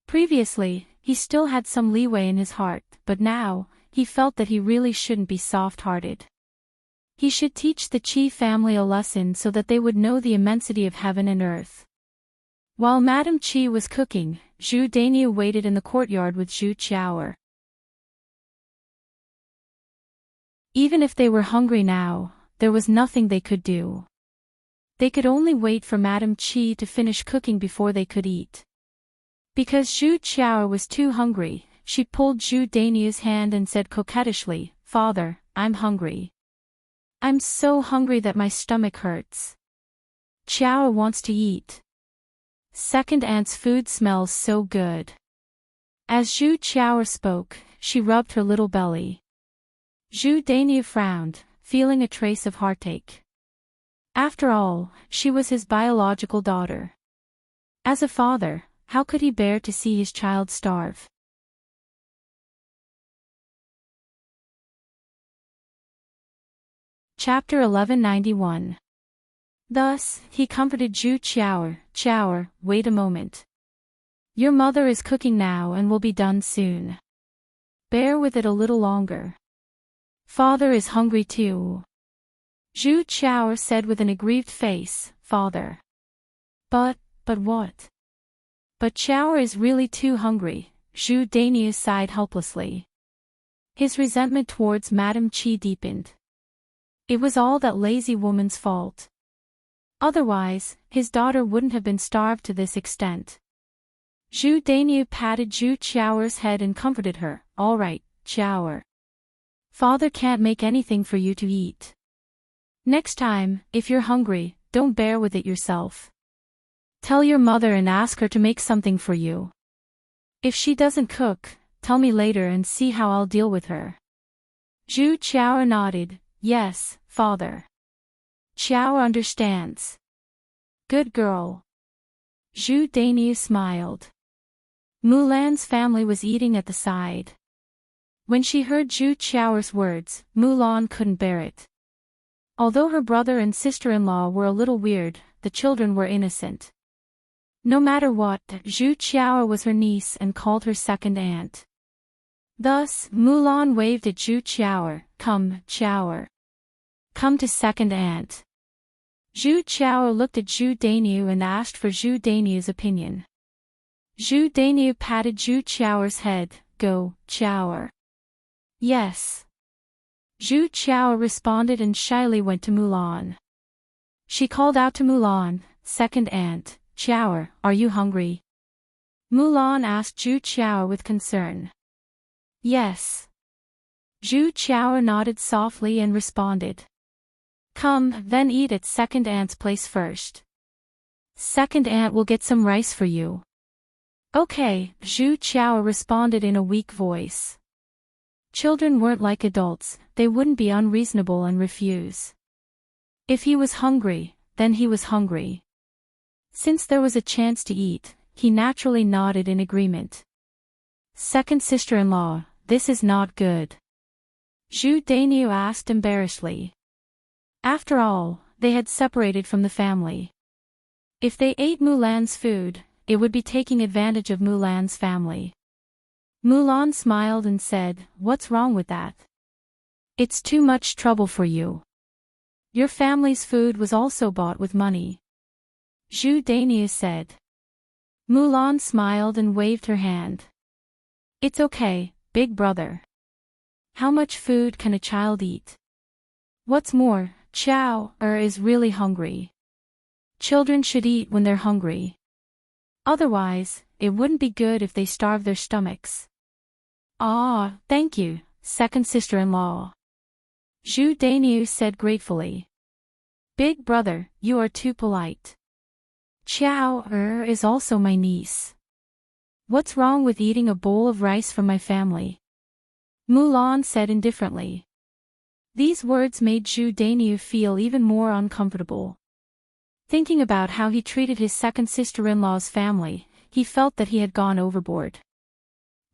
A: Previously, he still had some leeway in his heart, but now, he felt that he really shouldn't be soft-hearted. He should teach the Chi family a lesson so that they would know the immensity of heaven and earth. While Madam Chi was cooking, Zhu Dainyu waited in the courtyard with Zhu Qiaoer. Even if they were hungry now, there was nothing they could do. They could only wait for Madam Chi to finish cooking before they could eat. Because Zhu Qiaoer was too hungry, she pulled Zhu Dainyu's hand and said coquettishly, "Father, I'm hungry. I'm so hungry that my stomach hurts. Qiaoer wants to eat. Second aunt's food smells so good." As Zhu Qiaoer spoke, she rubbed her little belly. Zhu Dainyu frowned, feeling a trace of heartache. After all, she was his biological daughter. As a father, how could he bear to see his child starve? Chapter 1191. Thus, he comforted Zhu Qiaoer, "Qiaoer, wait a moment. Your mother is cooking now and will be done soon. Bear with it a little longer. Father is hungry too." Zhu Qiaoer said with an aggrieved face, "Father. But what? But Qiaoer is really too hungry." Zhu Dainyu sighed helplessly. His resentment towards Madam Chi deepened. It was all that lazy woman's fault. Otherwise, his daughter wouldn't have been starved to this extent. Zhu Dainyu patted Zhu Qiaoer's head and comforted her, "All right, Qiaoer. Father can't make anything for you to eat. Next time, if you're hungry, don't bear with it yourself. Tell your mother and ask her to make something for you. If she doesn't cook, tell me later and see how I'll deal with her." Zhu Qiaoer nodded, "Yes, father. Qiaoer understands. Good girl." Zhu Dainyu smiled. Mulan's family was eating at the side. When she heard Zhu Qiaoer's words, Mulan couldn't bear it. Although her brother and sister-in-law were a little weird, the children were innocent. No matter what, Zhu Qiaoer was her niece and called her second aunt. Thus, Mulan waved at Zhu Qiaoer, "Come, Qiaoer. Come to second aunt." Zhu Qiaoer looked at Zhu Dainyu and asked for Zhu Dainyu's opinion. Zhu Dainyu patted Zhu Qiaoer's head, "Go, Qiaoer." "Yes." Zhu Qiaoer responded and shyly went to Mulan. She called out to Mulan, "Second aunt, Qiaoer, are you hungry?" Mulan asked Zhu Qiaoer with concern. "Yes." Zhu Qiaoer nodded softly and responded. "Come, then eat at second aunt's place first. Second aunt will get some rice for you." "Okay," Zhu Qiaoer responded in a weak voice. Children weren't like adults, they wouldn't be unreasonable and refuse. If he was hungry, then he was hungry. Since there was a chance to eat, he naturally nodded in agreement. Second sister-in-law, this is not good. Zhu Dainiu asked embarrassedly. After all, they had separated from the family. If they ate Mulan's food, it would be taking advantage of Mulan's family. Mulan smiled and said, "What's wrong with that? It's too much trouble for you. Your family's food was also bought with money." Zhu Dainiu said. Mulan smiled and waved her hand. "It's okay, big brother. How much food can a child eat? What's more, Chao is really hungry. Children should eat when they're hungry. Otherwise, it wouldn't be good if they starve their stomachs." "Ah, thank you, second sister-in-law," Zhu Dainiu said gratefully. "Big brother, you are too polite. Chao is also my niece. What's wrong with eating a bowl of rice from my family?" Mulan said indifferently. These words made Zhu Dainiu feel even more uncomfortable. Thinking about how he treated his second sister-in-law's family, he felt that he had gone overboard.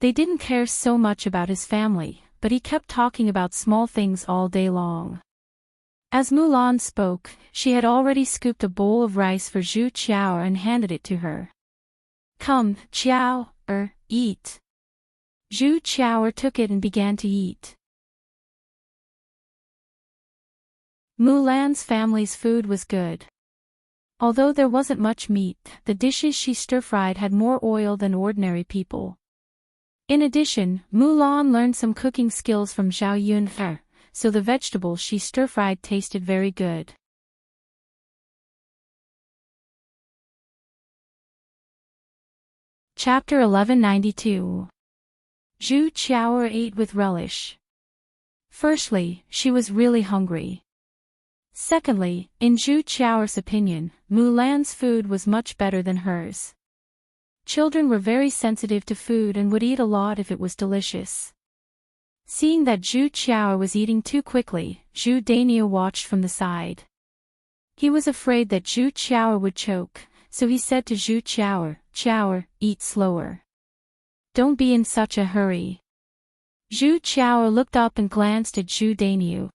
A: They didn't care so much about his family, but he kept talking about small things all day long. As Mulan spoke, she had already scooped a bowl of rice for Zhu Qiao and handed it to her. "Come, Qiao, eat." Zhu Qiao took it and began to eat. Mulan's family's food was good. Although there wasn't much meat, the dishes she stir-fried had more oil than ordinary people. In addition, Mulan learned some cooking skills from Zhao Yunhe, so the vegetables she stir-fried tasted very good. Chapter 1192. Zhu Qiao ate with relish. Firstly, she was really hungry. Secondly, in Zhu Qiao's opinion, Mulan's food was much better than hers. Children were very sensitive to food and would eat a lot if it was delicious. Seeing that Zhu Qiao was eating too quickly, Zhu Dainiu watched from the side. He was afraid that Zhu Qiao would choke, so he said to Zhu Qiao, "Qiao, eat slower. Don't be in such a hurry." Zhu Qiao looked up and glanced at Zhu Dainiu.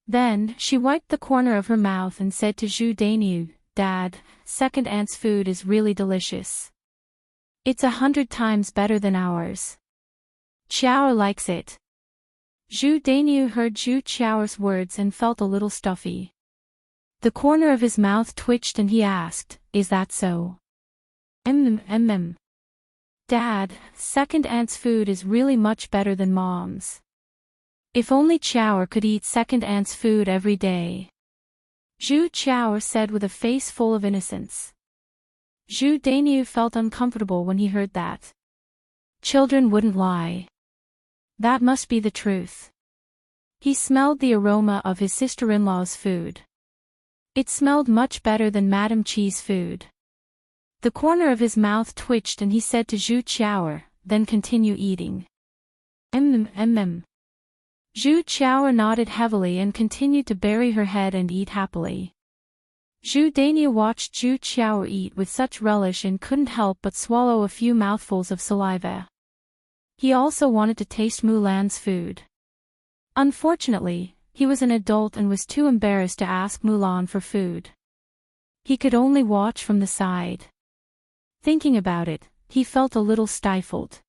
A: Then, she wiped the corner of her mouth and said to Zhu Dainiu, "Dad, second aunt's food is really delicious. It's 100 times better than ours. Qiao likes it." Zhu Dainiu heard Zhu Qiao's words and felt a little stuffy. The corner of his mouth twitched and he asked, "Is that so?" Dad, second aunt's food is really much better than mom's. If only Qiao could eat second aunt's food every day. Zhu Qiao said with a face full of innocence. Zhu Dainiu felt uncomfortable when he heard that. Children wouldn't lie. That must be the truth. He smelled the aroma of his sister-in-law's food. It smelled much better than Madame Chi's food. The corner of his mouth twitched and he said to Zhu Qiao, "Then continue eating." Zhu Qiao nodded heavily and continued to bury her head and eat happily. Zhu Dainiu watched Zhu Qiao eat with such relish and couldn't help but swallow a few mouthfuls of saliva. He also wanted to taste Mulan's food. Unfortunately, he was an adult and was too embarrassed to ask Mulan for food. He could only watch from the side. Thinking about it, he felt a little stifled.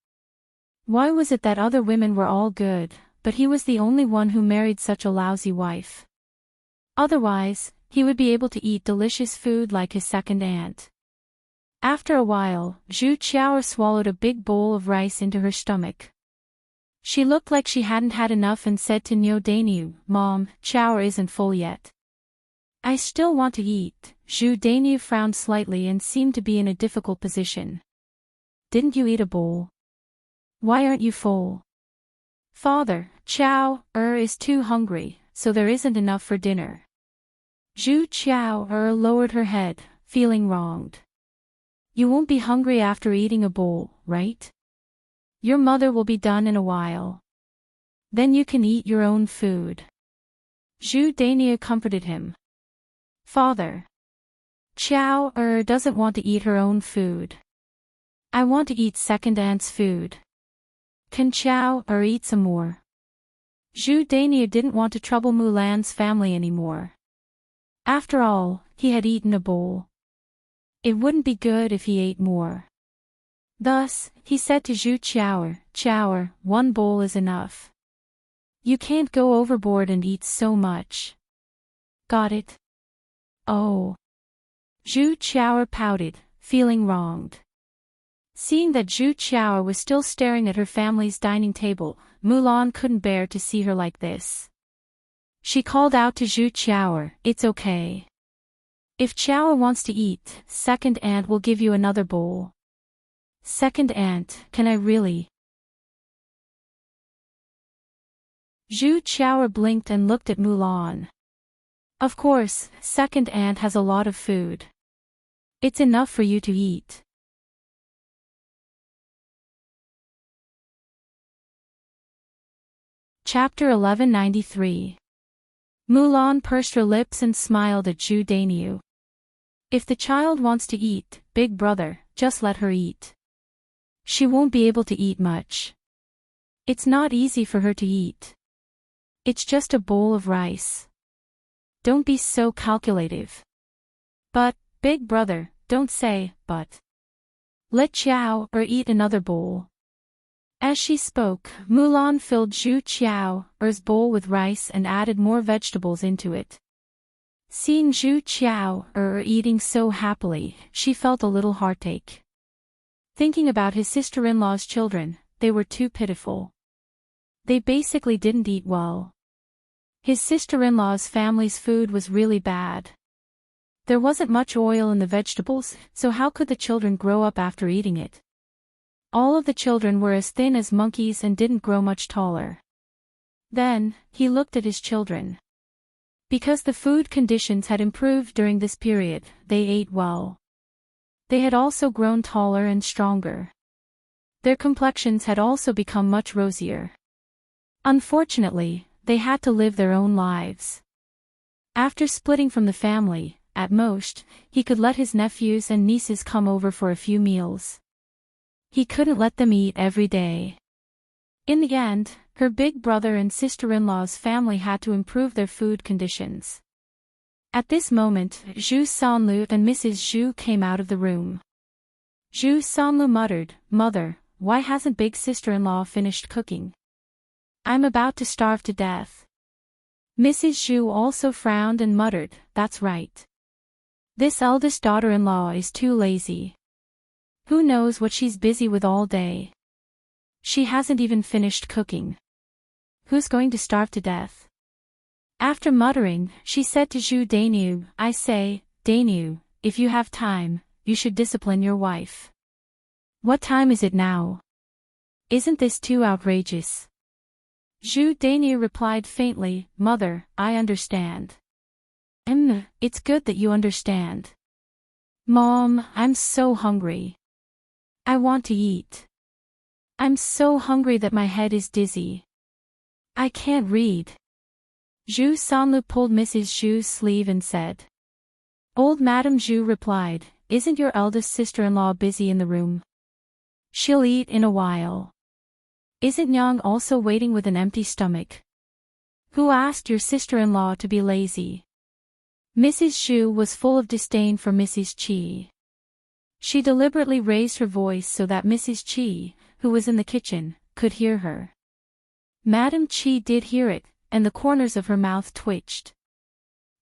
A: Why was it that other women were all good, but he was the only one who married such a lousy wife? Otherwise, he would be able to eat delicious food like his second aunt. After a while, Zhu Qiao swallowed a big bowl of rice into her stomach. She looked like she hadn't had enough and said to Zhu Dainiu, "Mom, Qiao isn't full yet." "I still want to eat." Zhu Dainiu frowned slightly and seemed to be in a difficult position. "Didn't you eat a bowl? Why aren't you full?" "Father, Qiao is too hungry, so there isn't enough for dinner." Zhu Qiao lowered her head, feeling wronged. "You won't be hungry after eating a bowl, right? Your mother will be done in a while." Then you can eat your own food. Zhu Dania comforted him. Father. Chow doesn't want to eat her own food. I want to eat second aunt's food. Can Chow eat some more? Zhu Dania didn't want to trouble Mulan's family anymore. After all, he had eaten a bowl. It wouldn't be good if he ate more. Thus, he said to Zhu Chower, one bowl is enough. You can't go overboard and eat so much. Got it? Oh. Zhu Chower pouted, feeling wronged. Seeing that Zhu Chower was still staring at her family's dining table, Mulan couldn't bear to see her like this. She called out to Zhu Chower, it's okay. If Chower wants to eat, second aunt will give you another bowl. Second aunt, can I really? Zhu Chower blinked and looked at Mulan. Of course, second aunt has a lot of food. It's enough for you to eat. Chapter 1193. Mulan pursed her lips and smiled at Zhu Daniu. If the child wants to eat, big brother, just let her eat. She won't be able to eat much. It's not easy for her to eat. It's just a bowl of rice. Don't be so calculative. But, big brother, don't say, but. Let Chow eat another bowl. As she spoke, Mulan filled Zhu Chower's bowl with rice and added more vegetables into it. Seeing Zhu Chower eating so happily, she felt a little heartache. Thinking about his sister-in-law's children, they were too pitiful. They basically didn't eat well. His sister-in-law's family's food was really bad. There wasn't much oil in the vegetables, so how could the children grow up after eating it? All of the children were as thin as monkeys and didn't grow much taller. Then, he looked at his children. Because the food conditions had improved during this period, they ate well. They had also grown taller and stronger. Their complexions had also become much rosier. Unfortunately, they had to live their own lives. After splitting from the family, at most, he could let his nephews and nieces come over for a few meals. He couldn't let them eat every day. In the end, her big brother and sister-in-law's family had to improve their food conditions. At this moment, Zhu Sanlu and Mrs. Zhu came out of the room. Zhu Sanlu muttered, Mother, why hasn't big sister-in-law finished cooking? I'm about to starve to death. Mrs. Zhu also frowned and muttered, That's right. This eldest daughter-in-law is too lazy. Who knows what she's busy with all day? She hasn't even finished cooking. Who's going to starve to death? After muttering, she said to Zhu Daniu, I say, Daniu, if you have time, you should discipline your wife. What time is it now? Isn't this too outrageous? Zhu Daniu replied faintly, Mother, I understand. It's good that you understand. Mom, I'm so hungry. I want to eat. I'm so hungry that my head is dizzy. I can't read. Zhu Sanlu pulled Mrs. Zhu's sleeve and said. Old Madame Zhu replied, Isn't your eldest sister-in-law busy in the room? She'll eat in a while. Isn't Nyang also waiting with an empty stomach? Who asked your sister-in-law to be lazy? Mrs. Zhu was full of disdain for Mrs. Qi. She deliberately raised her voice so that Mrs. Qi, who was in the kitchen, could hear her. Madame Qi did hear it, and the corners of her mouth twitched.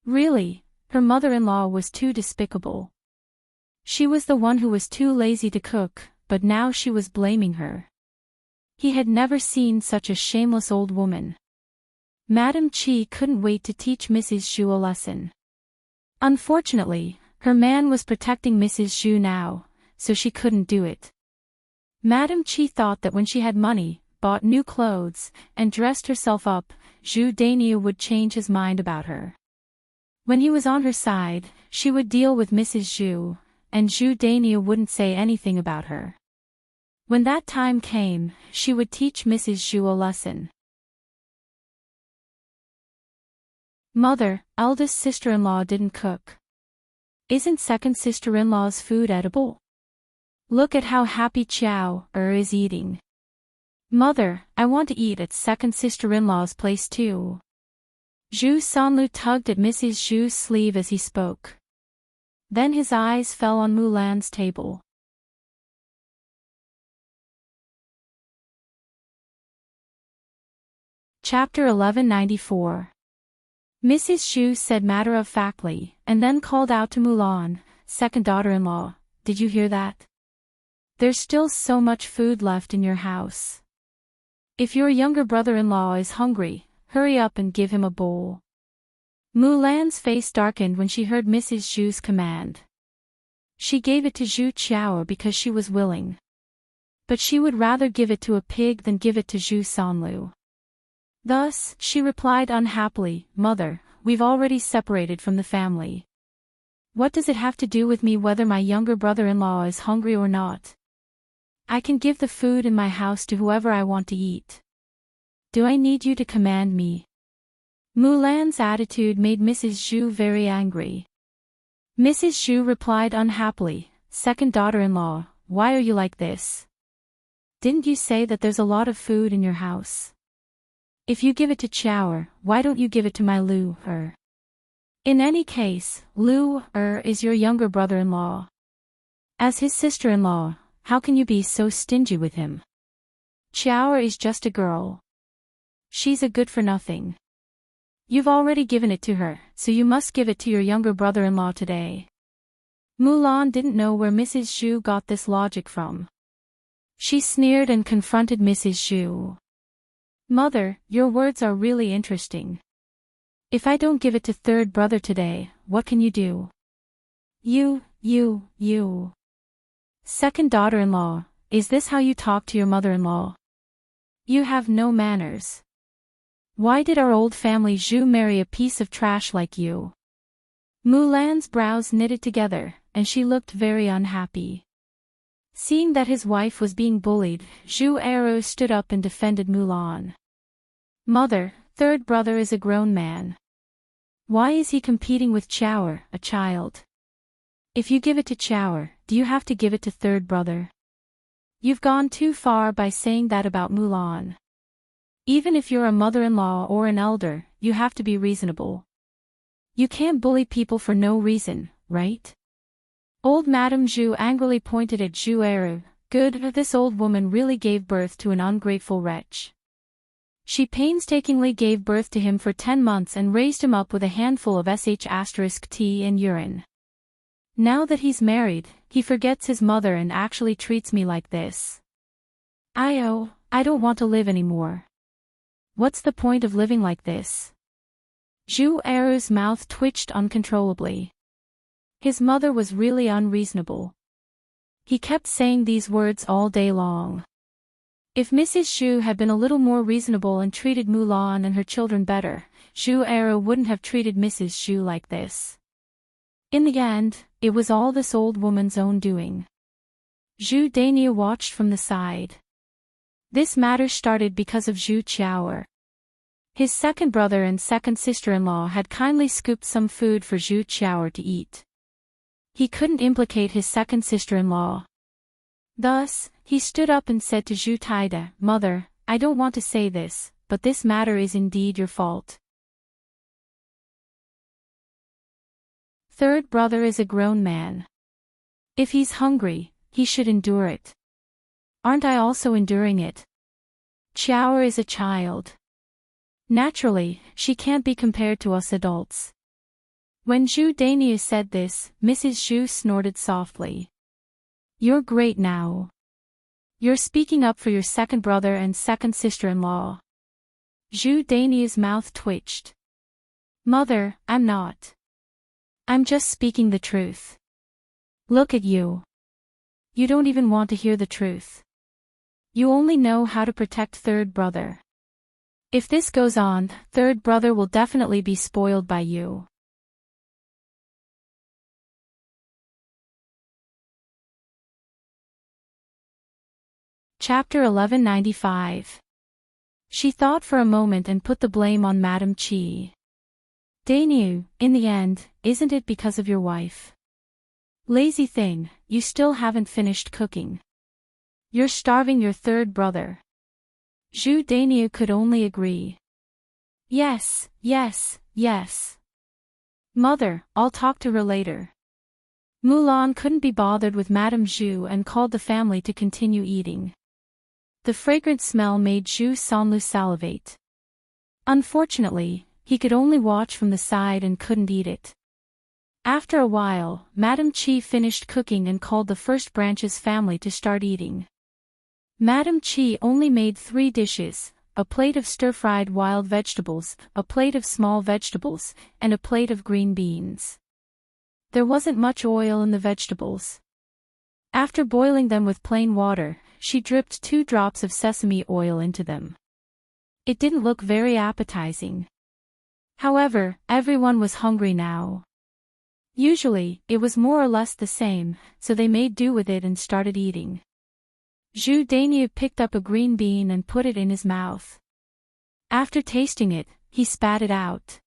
A: Really, her mother-in-law was too despicable. She was the one who was too lazy to cook, but now she was blaming her. He had never seen such a shameless old woman. Madame Qi couldn't wait to teach Mrs. Zhu a lesson. Unfortunately, her man was protecting Mrs. Zhu now, so she couldn't do it. Madame Qi thought that when she had money, bought new clothes, and dressed herself up, Zhu Daniu would change his mind about her. When he was on her side, she would deal with Mrs. Zhu, and Zhu Daniu wouldn't say anything about her. When that time came, she would teach Mrs. Zhu a lesson. Mother, eldest sister-in-law didn't cook. Isn't second sister-in-law's food edible? Look at how happy Chow is eating. Mother, I want to eat at second sister-in-law's place too. Zhu Sanlu tugged at Mrs. Zhu's sleeve as he spoke. Then his eyes fell on Mulan's table. Chapter 1194. Mrs. Zhu said matter-of-factly, and then called out to Mulan, second daughter-in-law, did you hear that? There's still so much food left in your house. If your younger brother-in-law is hungry, hurry up and give him a bowl. Mulan's face darkened when she heard Mrs. Zhu's command. She gave it to Zhu Qiao because she was willing. But she would rather give it to a pig than give it to Zhu Sanlu. Thus, she replied unhappily, Mother, we've already separated from the family. What does it have to do with me whether my younger brother-in-law is hungry or not? I can give the food in my house to whoever I want to eat. Do I need you to command me? Mulan's attitude made Mrs. Zhu very angry. Mrs. Zhu replied unhappily, second daughter-in-law, why are you like this? Didn't you say that there's a lot of food in your house? If you give it to Chow, why don't you give it to my Lu? In any case, Lu is your younger brother-in-law. As his sister-in-law, how can you be so stingy with him? Chow is just a girl. She's a good-for-nothing. You've already given it to her, so you must give it to your younger brother-in-law today. Mulan didn't know where Mrs. Zhu got this logic from. She sneered and confronted Mrs. Zhu. Mother, your words are really interesting. If I don't give it to third brother today, what can you do? You. Second daughter-in-law, is this how you talk to your mother-in-law? You have no manners. Why did our old family Zhu marry a piece of trash like you? Mulan's brows knitted together, and she looked very unhappy. Seeing that his wife was being bullied, Zhu Ero stood up and defended Mulan. Mother, third brother is a grown man. Why is he competing with Chow, a child? If you give it to Chow, do you have to give it to third brother? You've gone too far by saying that about Mulan. Even if you're a mother-in-law or an elder, you have to be reasonable. You can't bully people for no reason, right? Old Madame Zhu angrily pointed at Zhu Eru. Good, this old woman really gave birth to an ungrateful wretch. She painstakingly gave birth to him for 10 months and raised him up with a handful of sh*t and urine. Now that he's married, he forgets his mother and actually treats me like this. I don't want to live anymore. What's the point of living like this? Zhu Eru's mouth twitched uncontrollably. His mother was really unreasonable. He kept saying these words all day long. If Mrs. Zhu had been a little more reasonable and treated Mulan and her children better, Zhu Eru wouldn't have treated Mrs. Zhu like this. In the end, it was all this old woman's own doing. Zhu Dania watched from the side. This matter started because of Zhu Qiao. His second brother and second sister-in-law had kindly scooped some food for Zhu Qiao to eat. He couldn't implicate his second sister-in-law. Thus, he stood up and said to Zhu Taida, Mother, I don't want to say this, but this matter is indeed your fault. Third brother is a grown man. If he's hungry, he should endure it. Aren't I also enduring it? Qiao is a child. Naturally, she can't be compared to us adults. When Zhu Dania said this, Mrs. Zhu snorted softly. You're great now. You're speaking up for your second brother and second sister-in-law. Zhu Dania's mouth twitched. Mother, I'm not. I'm just speaking the truth. Look at you. You don't even want to hear the truth. You only know how to protect third brother. If this goes on, third brother will definitely be spoiled by you. Chapter 1195. She thought for a moment and put the blame on Madame Qi. Dainu, in the end, isn't it because of your wife? Lazy thing, you still haven't finished cooking. You're starving your third brother. Zhu Dainu could only agree. Yes, yes, yes. Mother, I'll talk to her later. Mulan couldn't be bothered with Madame Zhu and called the family to continue eating. The fragrant smell made Zhu Sanlu salivate. Unfortunately, he could only watch from the side and couldn't eat it. After a while, Madame Qi finished cooking and called the first branch's family to start eating. Madame Qi only made 3 dishes, a plate of stir-fried wild vegetables, a plate of small vegetables, and a plate of green beans. There wasn't much oil in the vegetables. After boiling them with plain water, she dripped 2 drops of sesame oil into them. It didn't look very appetizing. However, everyone was hungry now. Usually, it was more or less the same, so they made do with it and started eating. Zhu Dainu picked up a green bean and put it in his mouth. After tasting it, he spat it out.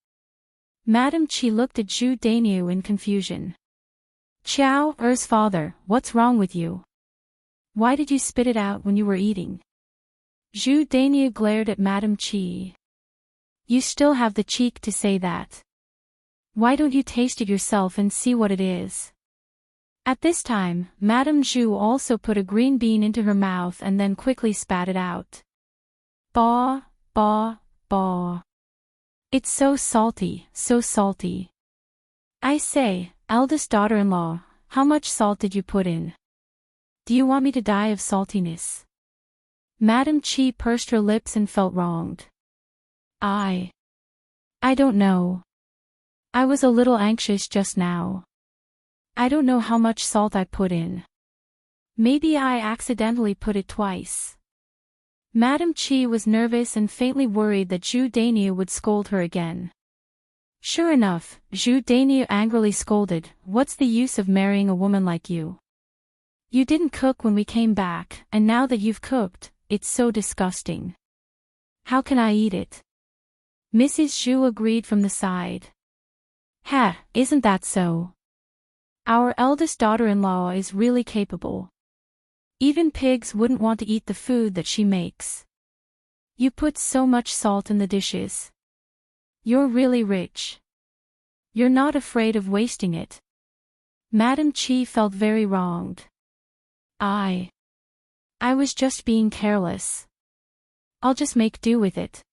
A: Madame Qi looked at Zhu Dainu in confusion. Qiao Er's father, what's wrong with you? Why did you spit it out when you were eating? Zhu Dainu glared at Madame Qi. You still have the cheek to say that. Why don't you taste it yourself and see what it is? At this time, Madame Zhu also put a green bean into her mouth and then quickly spat it out. Baw, baw, baw. It's so salty, so salty. I say, eldest daughter-in-law, how much salt did you put in? Do you want me to die of saltiness? Madame Qi pursed her lips and felt wronged. I don't know. I was a little anxious just now. I don't know how much salt I put in. Maybe I accidentally put it twice. Madame Qi was nervous and faintly worried that Zhu Dainu would scold her again. Sure enough, Zhu Dainu angrily scolded, "What's the use of marrying a woman like you? You didn't cook when we came back, and now that you've cooked, it's so disgusting. How can I eat it?" Mrs. Zhu agreed from the side. "Ha, isn't that so? Our eldest daughter-in-law is really capable. Even pigs wouldn't want to eat the food that she makes. You put so much salt in the dishes. You're really rich. You're not afraid of wasting it." Madame Qi felt very wronged. I was just being careless. I'll just make do with it.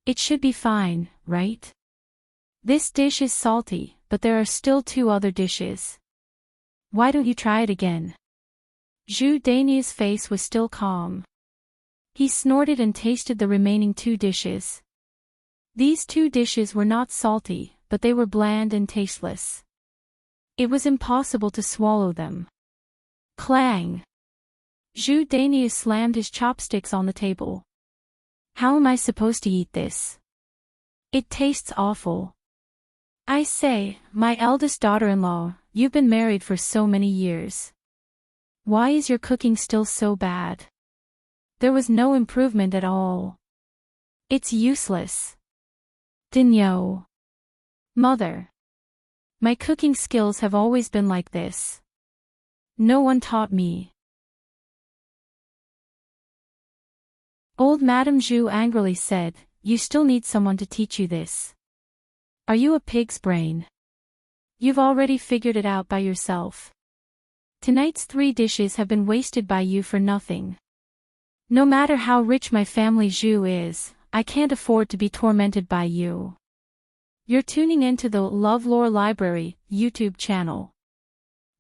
A: It should be fine, right? This dish is salty, but there are still 2 other dishes. Why don't you try it again? Zhu Dainu's face was still calm. He snorted and tasted the remaining 2 dishes. These 2 dishes were not salty, but they were bland and tasteless. It was impossible to swallow them. Clang! Zhu Dainu slammed his chopsticks on the table. How am I supposed to eat this? It tastes awful. I say, my eldest daughter-in-law, you've been married for so many years. Why is your cooking still so bad? There was no improvement at all. It's useless. Dinyo. Mother. My cooking skills have always been like this. No one taught me. Old Madame Zhu angrily said, "You still need someone to teach you this. Are you a pig's brain? You've already figured it out by yourself. Tonight's 3 dishes have been wasted by you for nothing. No matter how rich my family Zhu is, I can't afford to be tormented by you." You're tuning into the LoveLore Library YouTube channel.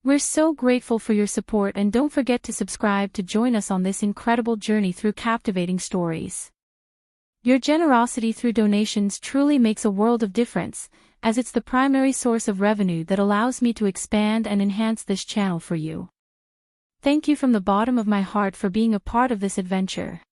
A: We're so grateful for your support, and don't forget to subscribe to join us on this incredible journey through captivating stories. Your generosity through donations truly makes a world of difference, as it's the primary source of revenue that allows me to expand and enhance this channel for you. Thank you from the bottom of my heart for being a part of this adventure.